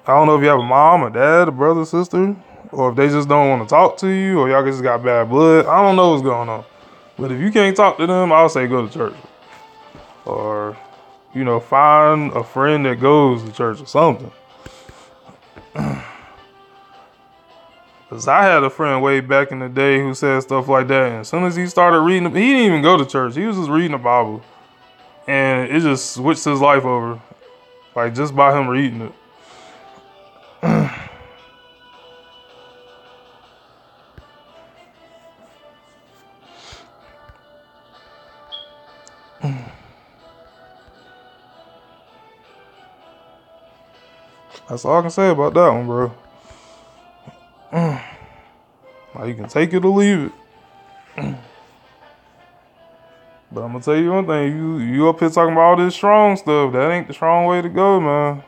I don't know if you have a mom, a dad, a brother, sister, or if they just don't want to talk to you, or y'all just got bad blood. I don't know what's going on. But if you can't talk to them, I'll say go to church. Or, you know, find a friend that goes to church or something. Because I had a friend way back in the day who said stuff like that. And as soon as he started reading, he didn't even go to church. He was just reading the Bible. And it just switched his life over. Like, just by him reading it. That's all I can say about that one, bro. Now you can take it or leave it. But I'm gonna tell you one thing, you up here talking about all this strong stuff. That ain't the strong way to go, man.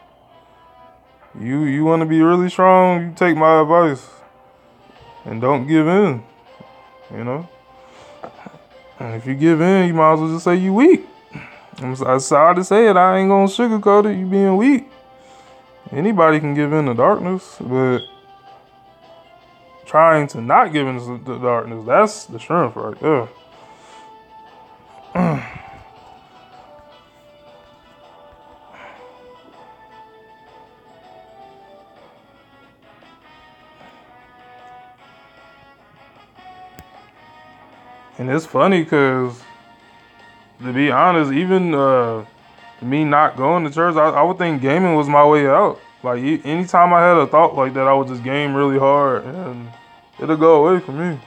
You wanna be really strong, you take my advice. And don't give in. You know? And if you give in, you might as well just say you weak. I'm sorry to say it, I ain't gonna sugarcoat it, you being weak. Anybody can give in the darkness, but trying to not give in the darkness, that's the strength right there. And it's funny because, to be honest, even me not going to church, I would think gaming was my way out. Like, anytime I had a thought like that, I would just game really hard and it'll go away from me.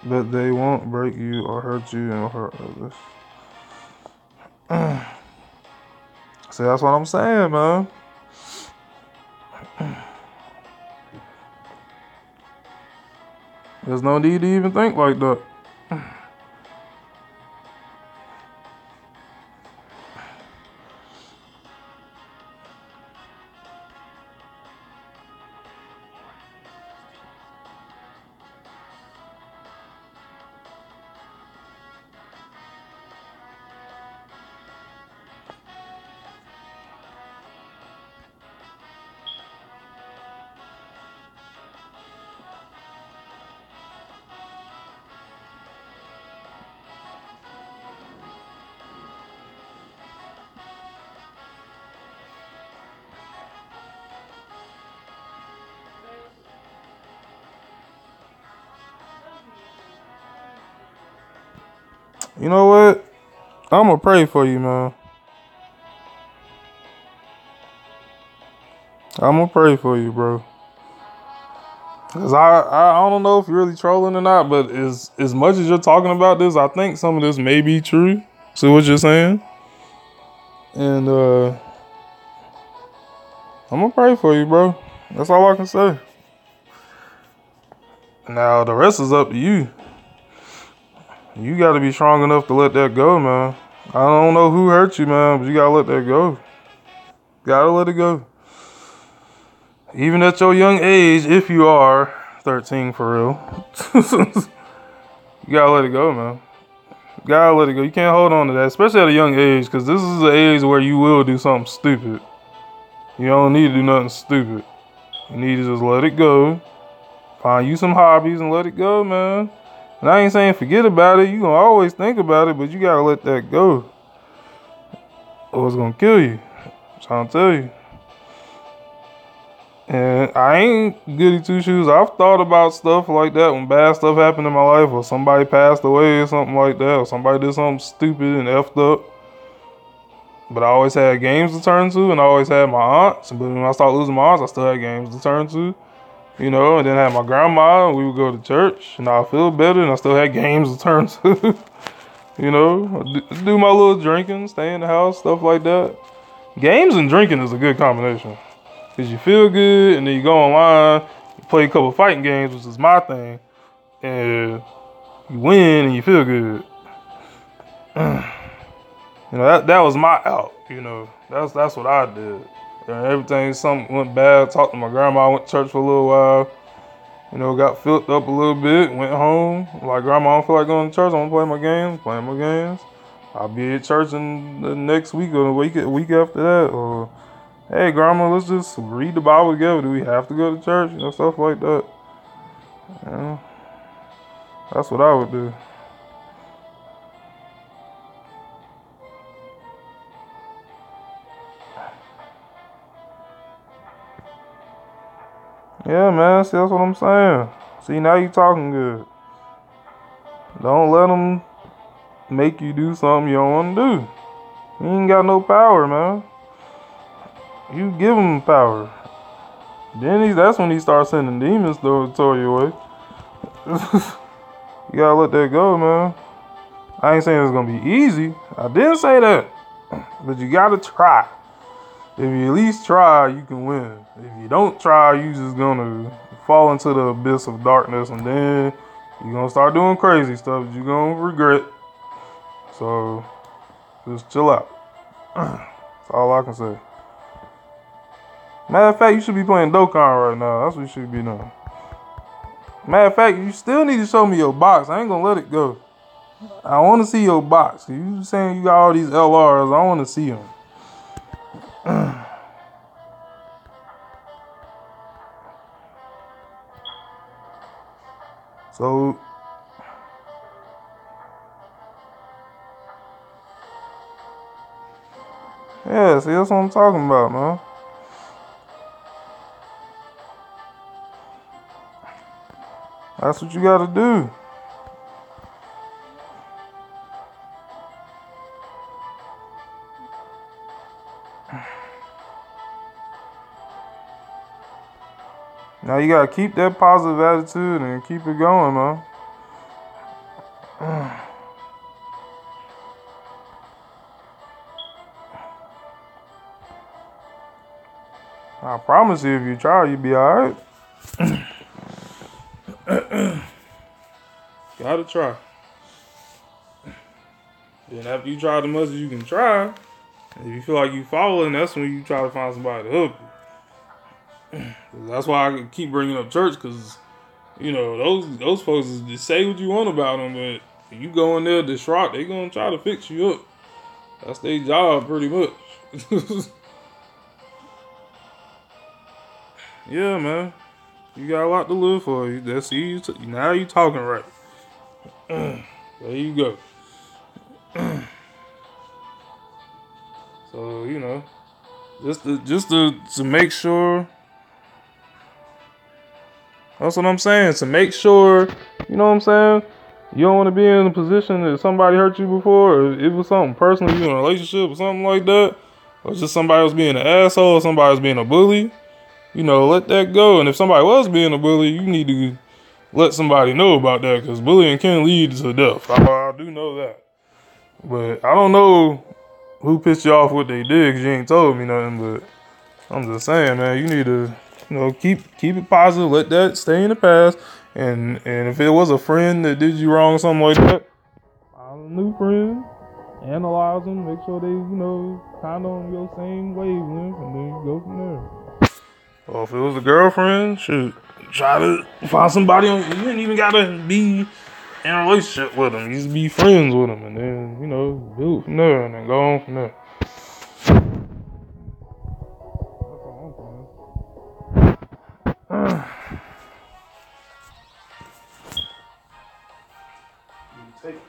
But they won't break you or hurt you and hurt others. See, that's what I'm saying, man. There's no need to even think like that. You know what? I'm gonna pray for you, man. I'm gonna pray for you, bro. Cause I don't know if you're really trolling or not, but as much as you're talking about this, I think some of this may be true. See what you're saying? And I'm gonna pray for you, bro. That's all I can say. Now the rest is up to you. You gotta be strong enough to let that go, man. I don't know who hurt you, man, but you gotta let that go. Gotta let it go. Even at your young age, if you are 13 for real, you gotta let it go, man. You gotta let it go. You can't hold on to that, especially at a young age, because this is the age where you will do something stupid. You don't need to do nothing stupid. You need to just let it go. Find you some hobbies and let it go, man. And I ain't saying forget about it. You gonna always think about it, but you gotta let that go. Or it's gonna kill you. I'm trying to tell you. And I ain't goody two shoes. I've thought about stuff like that when bad stuff happened in my life, or somebody passed away or something like that, or somebody did something stupid and effed up. But I always had games to turn to, and I always had my aunts. But when I started losing my aunts, I still had games to turn to. You know, and then I had my grandma, and we would go to church, and I feel better, and I still had games to turn to. You know, do my little drinking, stay in the house, stuff like that. Games and drinking is a good combination. Because you feel good, and then you go online, you play a couple fighting games, which is my thing, and you win, and you feel good. You know, that was my out, you know. That's what I did. And everything, something went bad, talked to my grandma, went to church for a little while. You know, got filled up a little bit, went home. Like, grandma, I don't feel like going to church. I'm going to play my games, playing my games. I'll be at church in the next week or the week after that. Or, hey, grandma, let's just read the Bible together. Do we have to go to church? You know, stuff like that. You know, that's what I would do. Yeah, man, see, that's what I'm saying. See, now you talking good. Don't let them make you do something you don't want to do. You ain't got no power, man. You give him power. Then that's when he starts sending demons toward your way. You gotta let that go, man. I ain't saying it's gonna be easy. I didn't say that. But you gotta try. If you at least try, you can win. If you don't try, you just gonna fall into the abyss of darkness, and then you're gonna start doing crazy stuff that you're gonna regret. So just chill out. That's all I can say. Matter of fact, you should be playing Dokkan right now. That's what you should be doing. Matter of fact, you still need to show me your box. I ain't gonna let it go. I want to see your box. You saying you got all these LRs. I want to see them. So, yeah, see, that's what I'm talking about, man. That's what you gotta do. Now you gotta keep that positive attitude and keep it going, man. I promise you, if you try, you'll be alright. Gotta try. Then after you try the much as you can try, if you feel like you falling, that's when you try to find somebody to help you. That's why I keep bringing up church, because, you know, those folks just say what you want about them, but if you go in there distraught, they gonna try to fix you up. That's their job, pretty much. Yeah, man. You got a lot to live for. That's you. Now you talking right. There you go. So, you know, just to make sure. That's what I'm saying. To make sure, you know what I'm saying? You don't want to be in a position that somebody hurt you before, or it was something personal, you in a relationship or something like that, or just somebody was being an asshole, or somebody was being a bully. You know, let that go. And if somebody was being a bully, you need to let somebody know about that, because bullying can lead to death. I do know that. But I don't know who pissed you off what they did, because you ain't told me nothing. But I'm just saying, man, you need to, you know, keep it positive. Let that stay in the past. And if it was a friend that did you wrong, something like that, find a new friend, analyze them, make sure they, you know, kind of on your same wavelength, and then you go from there. Well, if it was a girlfriend, shoot, try to find somebody. You didn't even gotta be in a relationship with them. You just be friends with them, and then, you know, build from there, and then go on from there. That's all I'm saying. Take it.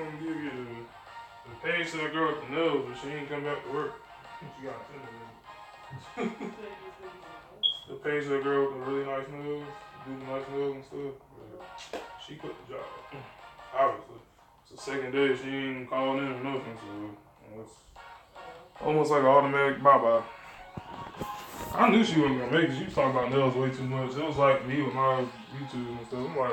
gonna give you the page to that girl at the nails, but she ain't come back to work. She got offended. The page to that girl with the really nice nails, do the nice nails and stuff. But she quit the job. Obviously. It's the second day she ain't called in or nothing, so it's almost like an automatic bye-bye. I knew she wasn't gonna make it. She was talking about nails way too much. It was like me with my YouTube and stuff. I'm like,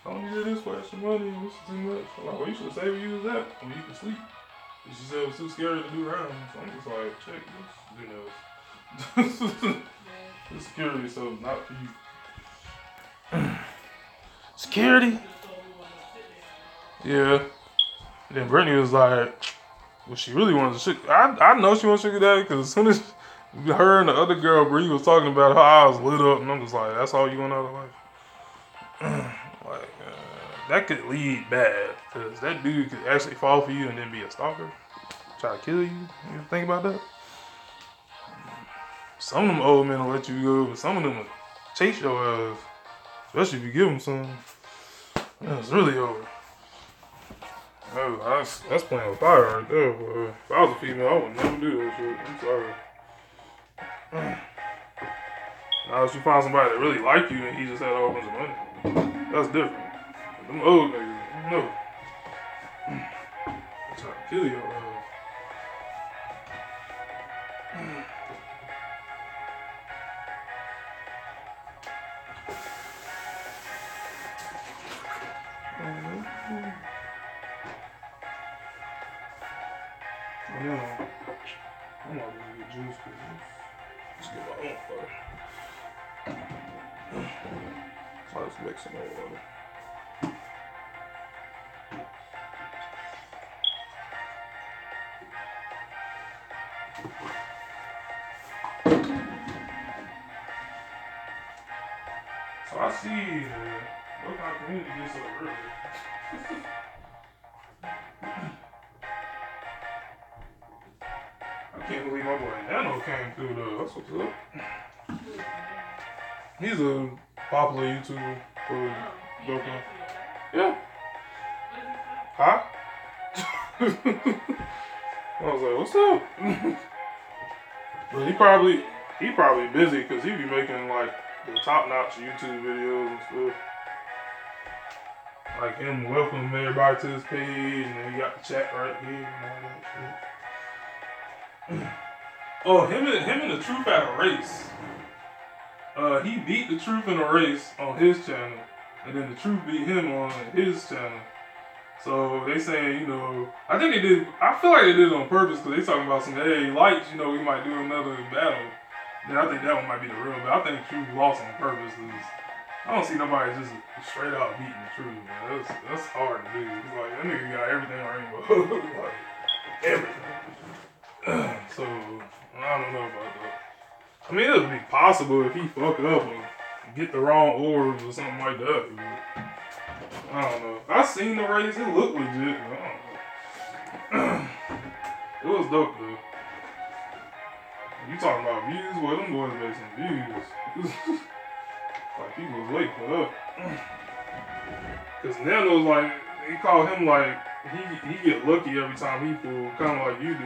I don't need this for extra money. This is too much. I'm like, well, you should save and use that when you can sleep. And she said it was too scary to do around. So I'm just like, check this. Do nails. The security stuff, not for you. Security? Yeah. Then Brittany was like, well, she really wanted to sugar. I know she wants sugar daddy because as soon as her and the other girl, Bree, was talking about her eyes lit up, and I'm just like, that's all you want out of life? Like, that could lead bad because that dude could actually fall for you and then be a stalker, try to kill you. You think about that? Some of them old men will let you go, but some of them will chase your ass, especially if you give them some. It's really over. Oh, that's playing with fire right there. If I was a female, I would never do that shit. I'm sorry. Now, if you find somebody that really like you and he just had a whole bunch of money, that's different. But them old niggas, no. They try to kill your ass. Yeah. I'm not gonna get juice because let's get my own water. So let's make some more water. So I see what kind of community gets so early. I can't believe my boy Nano came through though. That's what's up. He's a popular YouTuber for Dokkan. Yeah. Huh? I was like, what's up? But he probably busy because he be making like the top-notch YouTube videos and stuff. Like him welcoming everybody to his page, and then he got the chat right here and all that shit. Oh, him and the Truth had a race. He beat the Truth in a race on his channel, and then the Truth beat him on his channel. So they saying, you know, I think they did. I feel like they did it on purpose because they talking about some, hey, lights, you know, we might do another battle. Then I think that one might be the real, but I think Truth lost on purpose because I don't see nobody just straight out beating the Truth, man. That's hard to do. It's like that nigga got everything on Rainbow, like everything. So I don't know about that. I mean, it would be possible if he fuck up and get the wrong orbs or something like that. I don't know. I seen the race. It looked legit. I don't know. It was dope though. You talking about views? Well, them boys made some views. Like people was waiting for that. Cause Nano's like, they call him like he get lucky every time he pull, kind of like you do.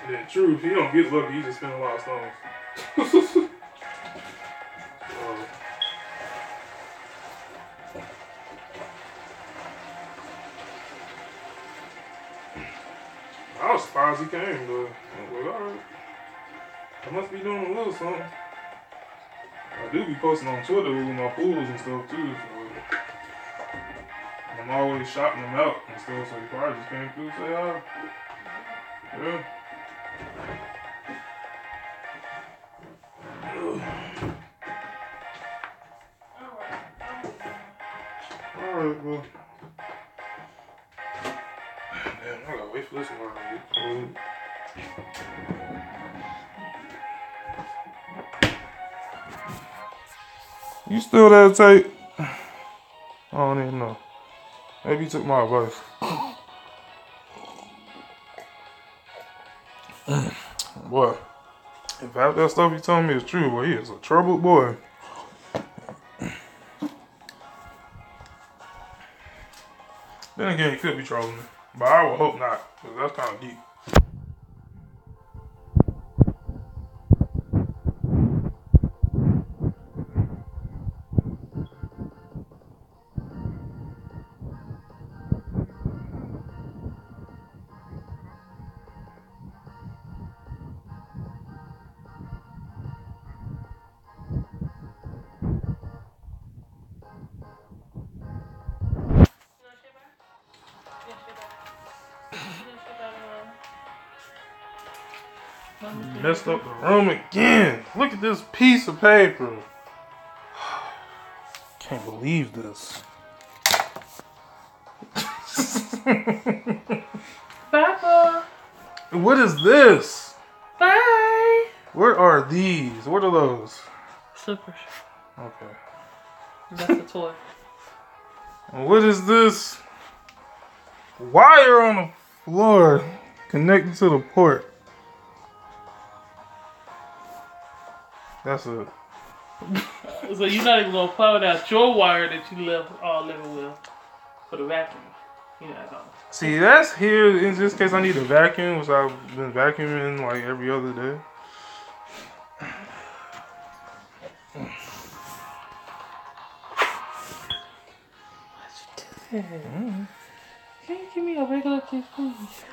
And then Truth, he don't get lucky. He just spend a lot of stones. I was surprised he came, but I was like, alright. I must be doing a little something. I do be posting on Twitter with my pools and stuff too, so I'm always shouting them out and stuff, so he probably just came through and say hi. Yeah. Alright, well. Damn, I gotta wait for this one to get cold. You still there, Tate? I don't even know. Maybe you took my advice. Boy, if half that stuff you telling me is true, boy, he is a troubled boy. Then again, he could be trolling me. But I would hope not, because that's kind of deep. Messed up the room again. Look at this piece of paper. Can't believe this. Papa. What is this? Bye. What are these? What are those? Slippers. Okay. That's a toy. What is this? Wire on the floor connected to the port. That's it. So you're not even gonna power out your wire that you left all living with for the vacuum. You know that. See, that's here in this case. I need a vacuum, which I've been vacuuming like every other day. Can you give me a regular kiss, please?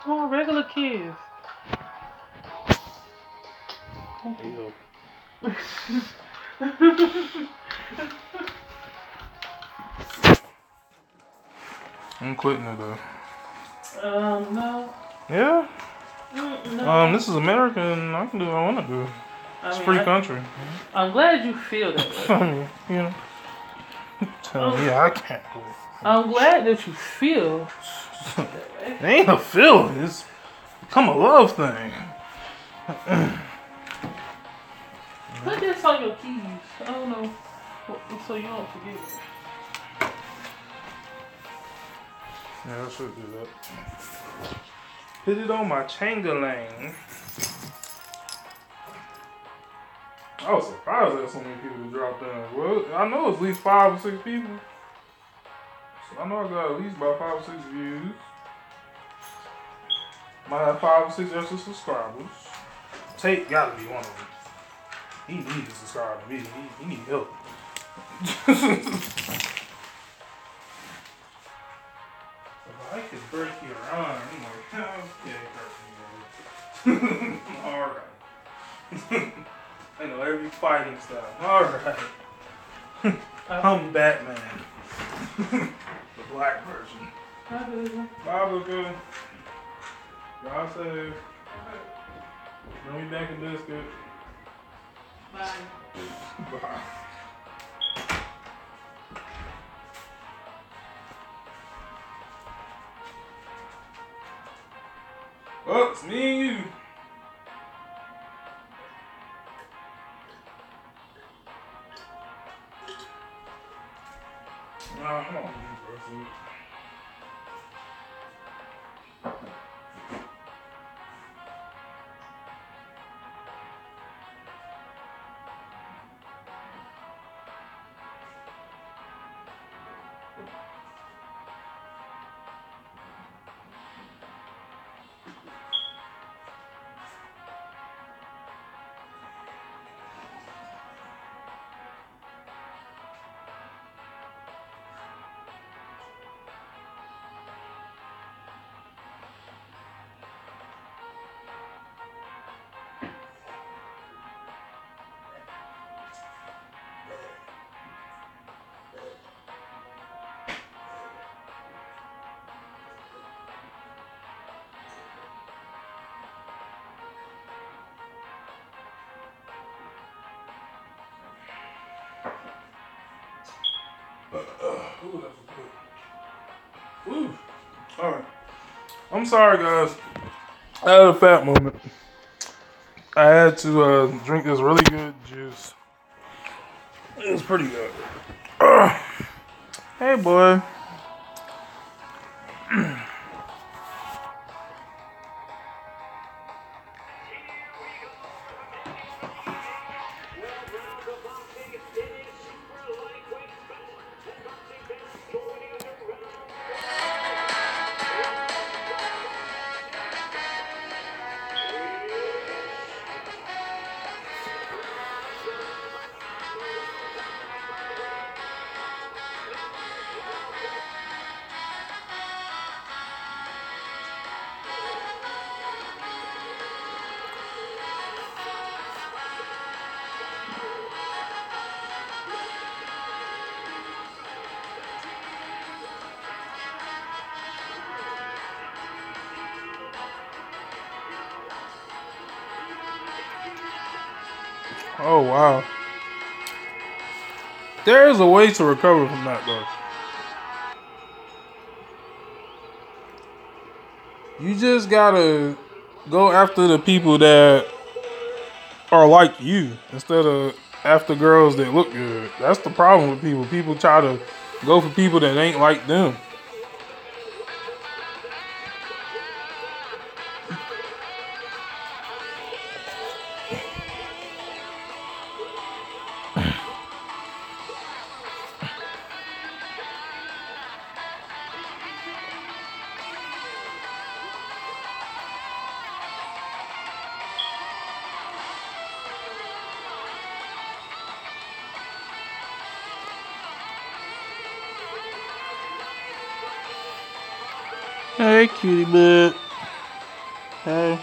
Oh, regular kiss. I'm quitting it though. No. Yeah. No. This is American. I can do what I want to do. It's I a free mean, country. I'm glad you feel that way. I mean, you know. Tell me I can't quit. I'm glad that you feel that way. It ain't a feeling. It's become a love thing. Put this on your keys. I don't know. So you don't forget it. Yeah, I should do that. Put it on my changalang. I was surprised that so many people dropped in. Well, I know it's at least 5 or 6 people. So I know I got at least about 5 or 6 views. Might have 5 or 6 extra subscribers. Tate gotta be one of them. He needs to subscribe to me. He need help. If I could break your arm, I'm like, okay, alright. I know every fighting style. Alright. I'm Batman. The black version. Bye, Luca. Y'all safe. Bring me back a biscuit. Bye. Bye. Oh, it's me and you. Nah, come on, bro. Ooh, that's good. Ooh. Alright. I'm sorry, guys. I had a fat moment. I had to drink this really good juice. It was pretty good. Hey, boy. Oh, wow. There is a way to recover from that, though. You just gotta go after the people that are like you instead of after girls that look good. That's the problem with people. People try to go for people that ain't like them. Hey, cutie bud. Hey.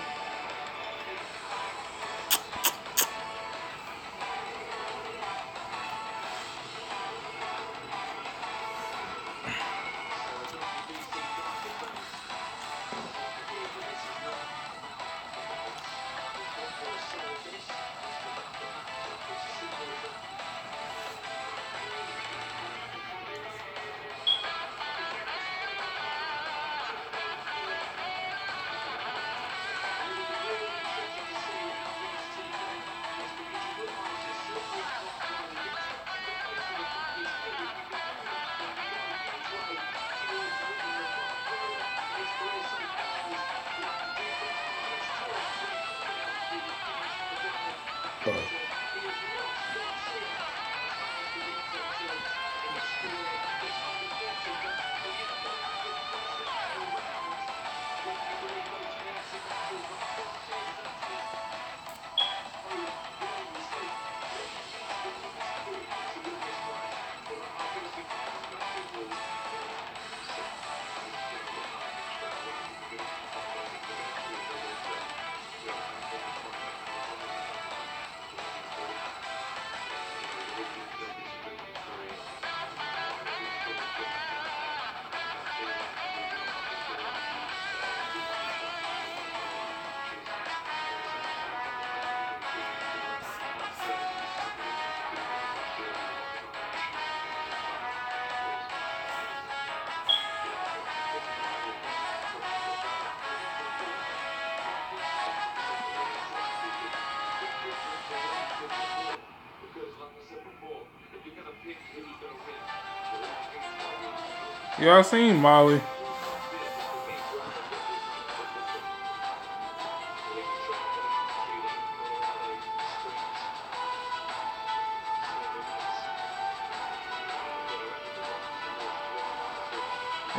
Yeah, I seen Molly.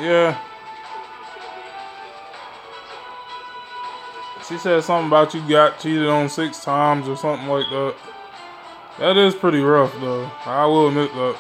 Yeah. She said something about you got cheated on 6 times or something like that. That is pretty rough, though. I will admit that.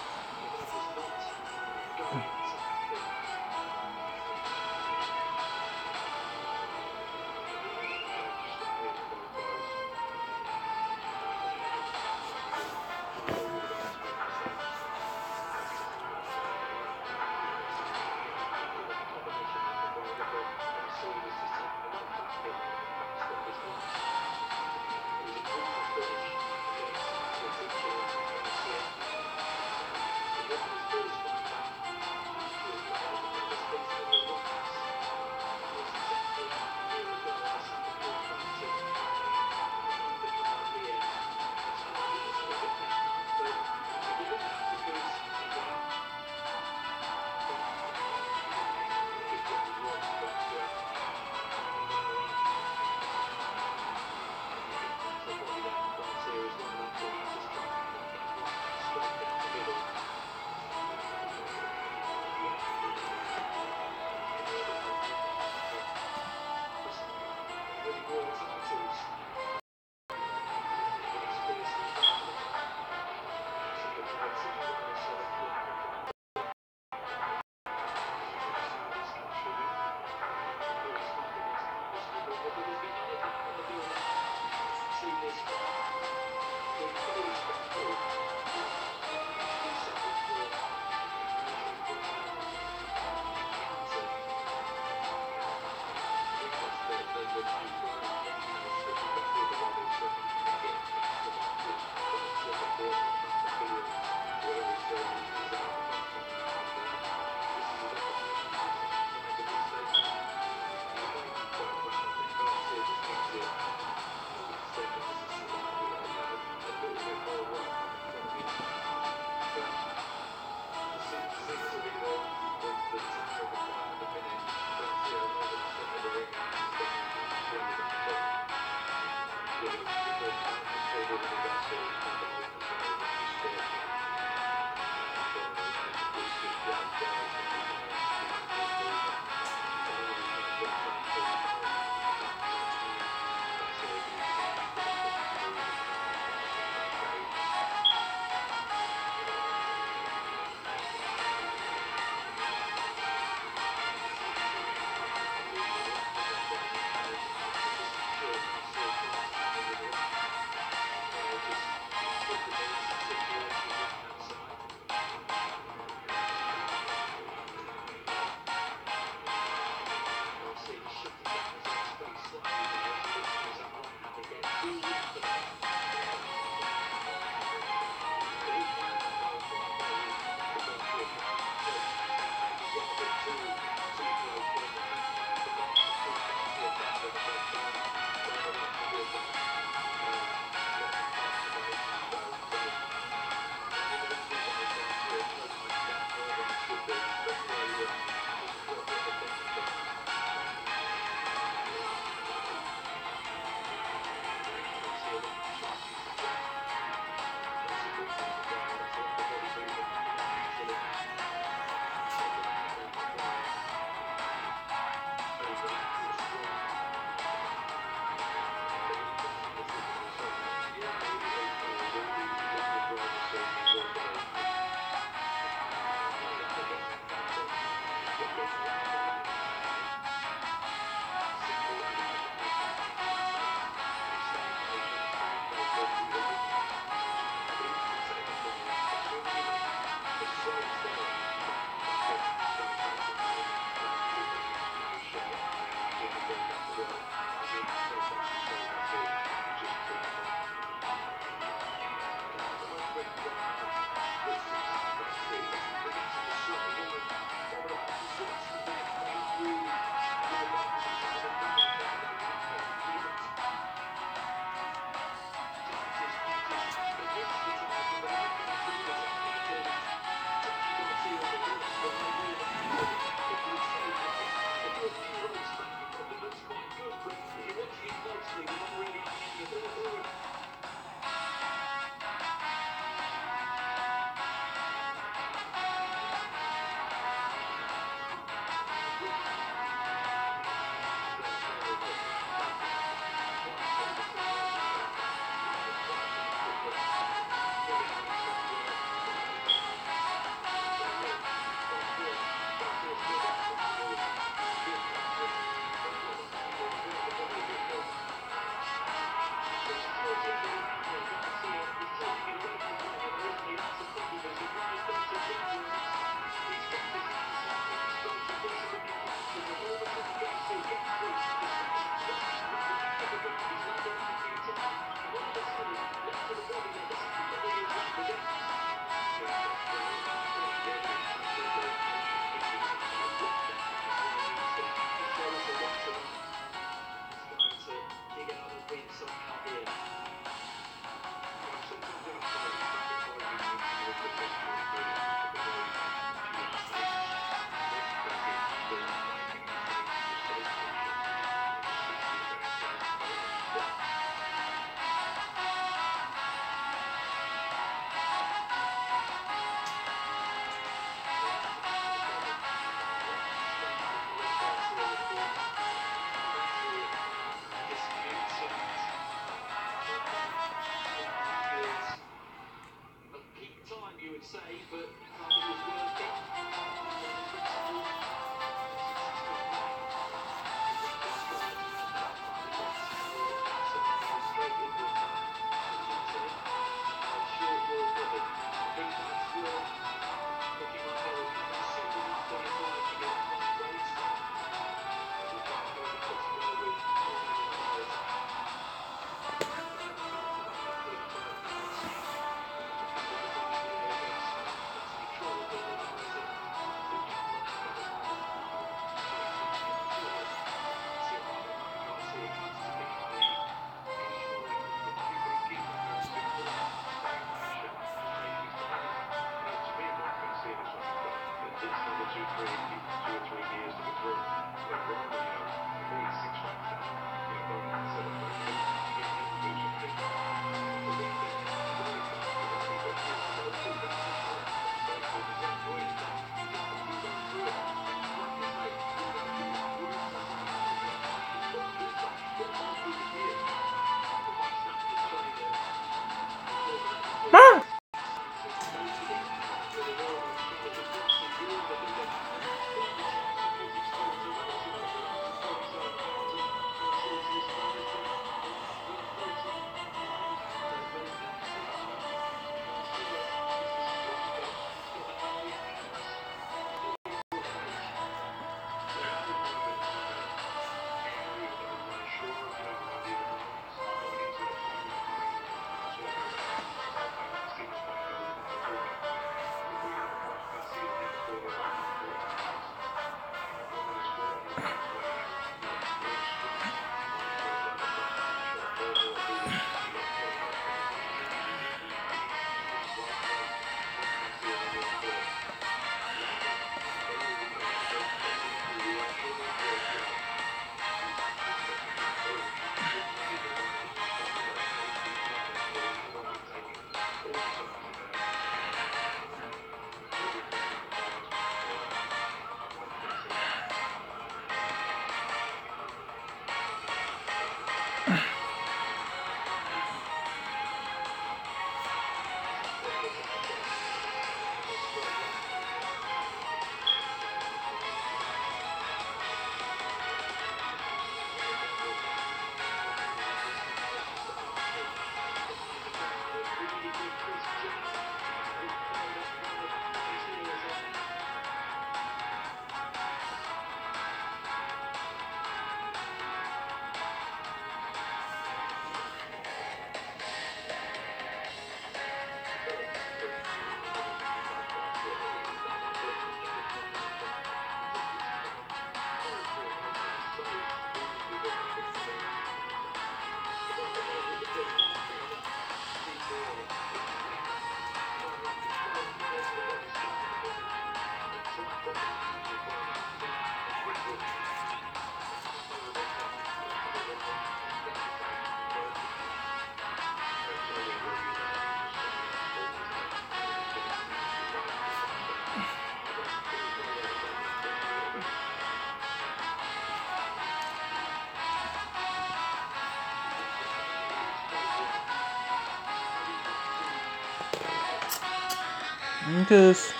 Let me kiss.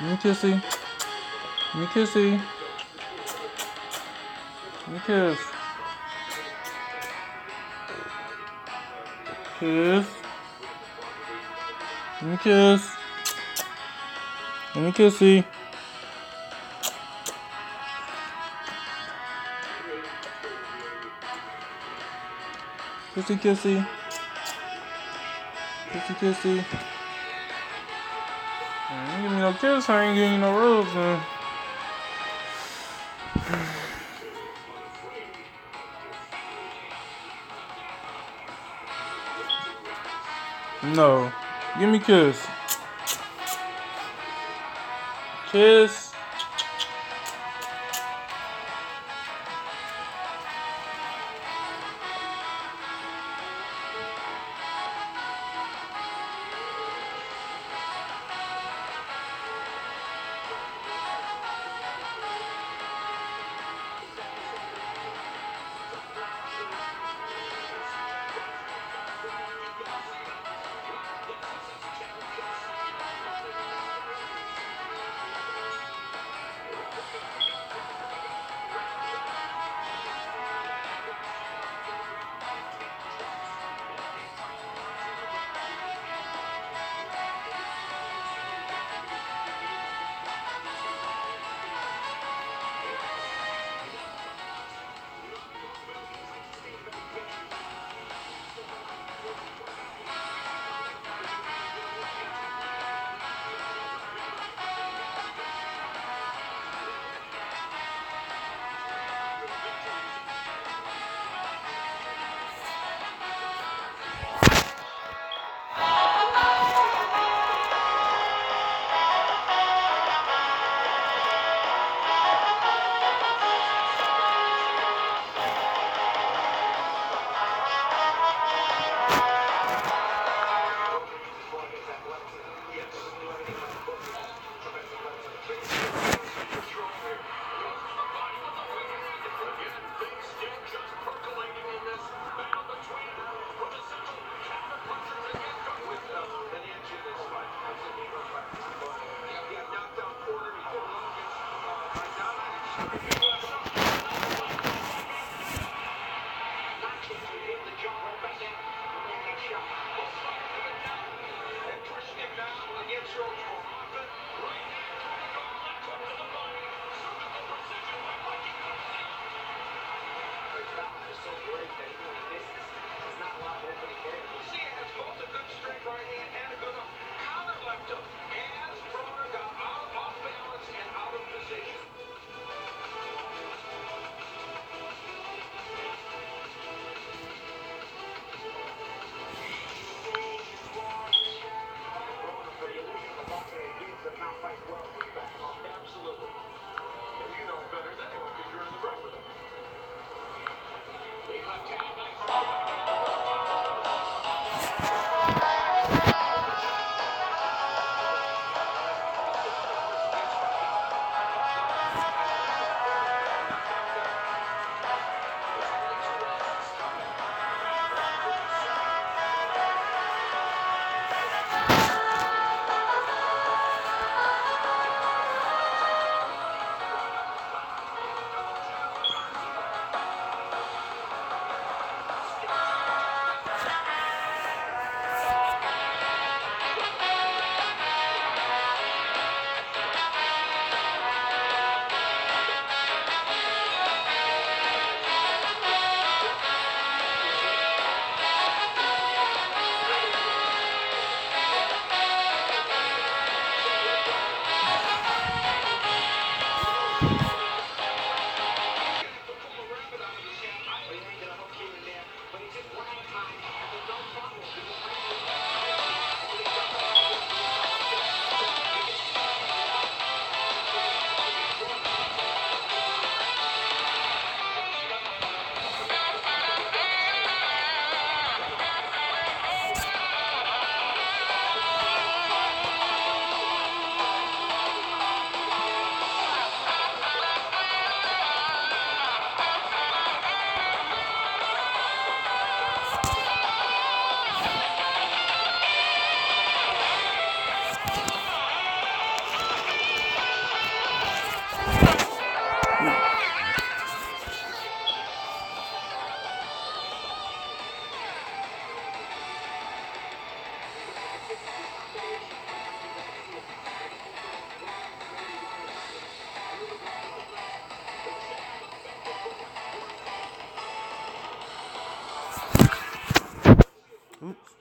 Let me kissy. Let me kissy. Let me kiss. Kiss. Let me kiss. Let me kissy. Kissy kissy. Kissy kissy. You ain't give me no kiss, I ain't giving you no rose, man. No. Give me a kiss. Kiss. Oops.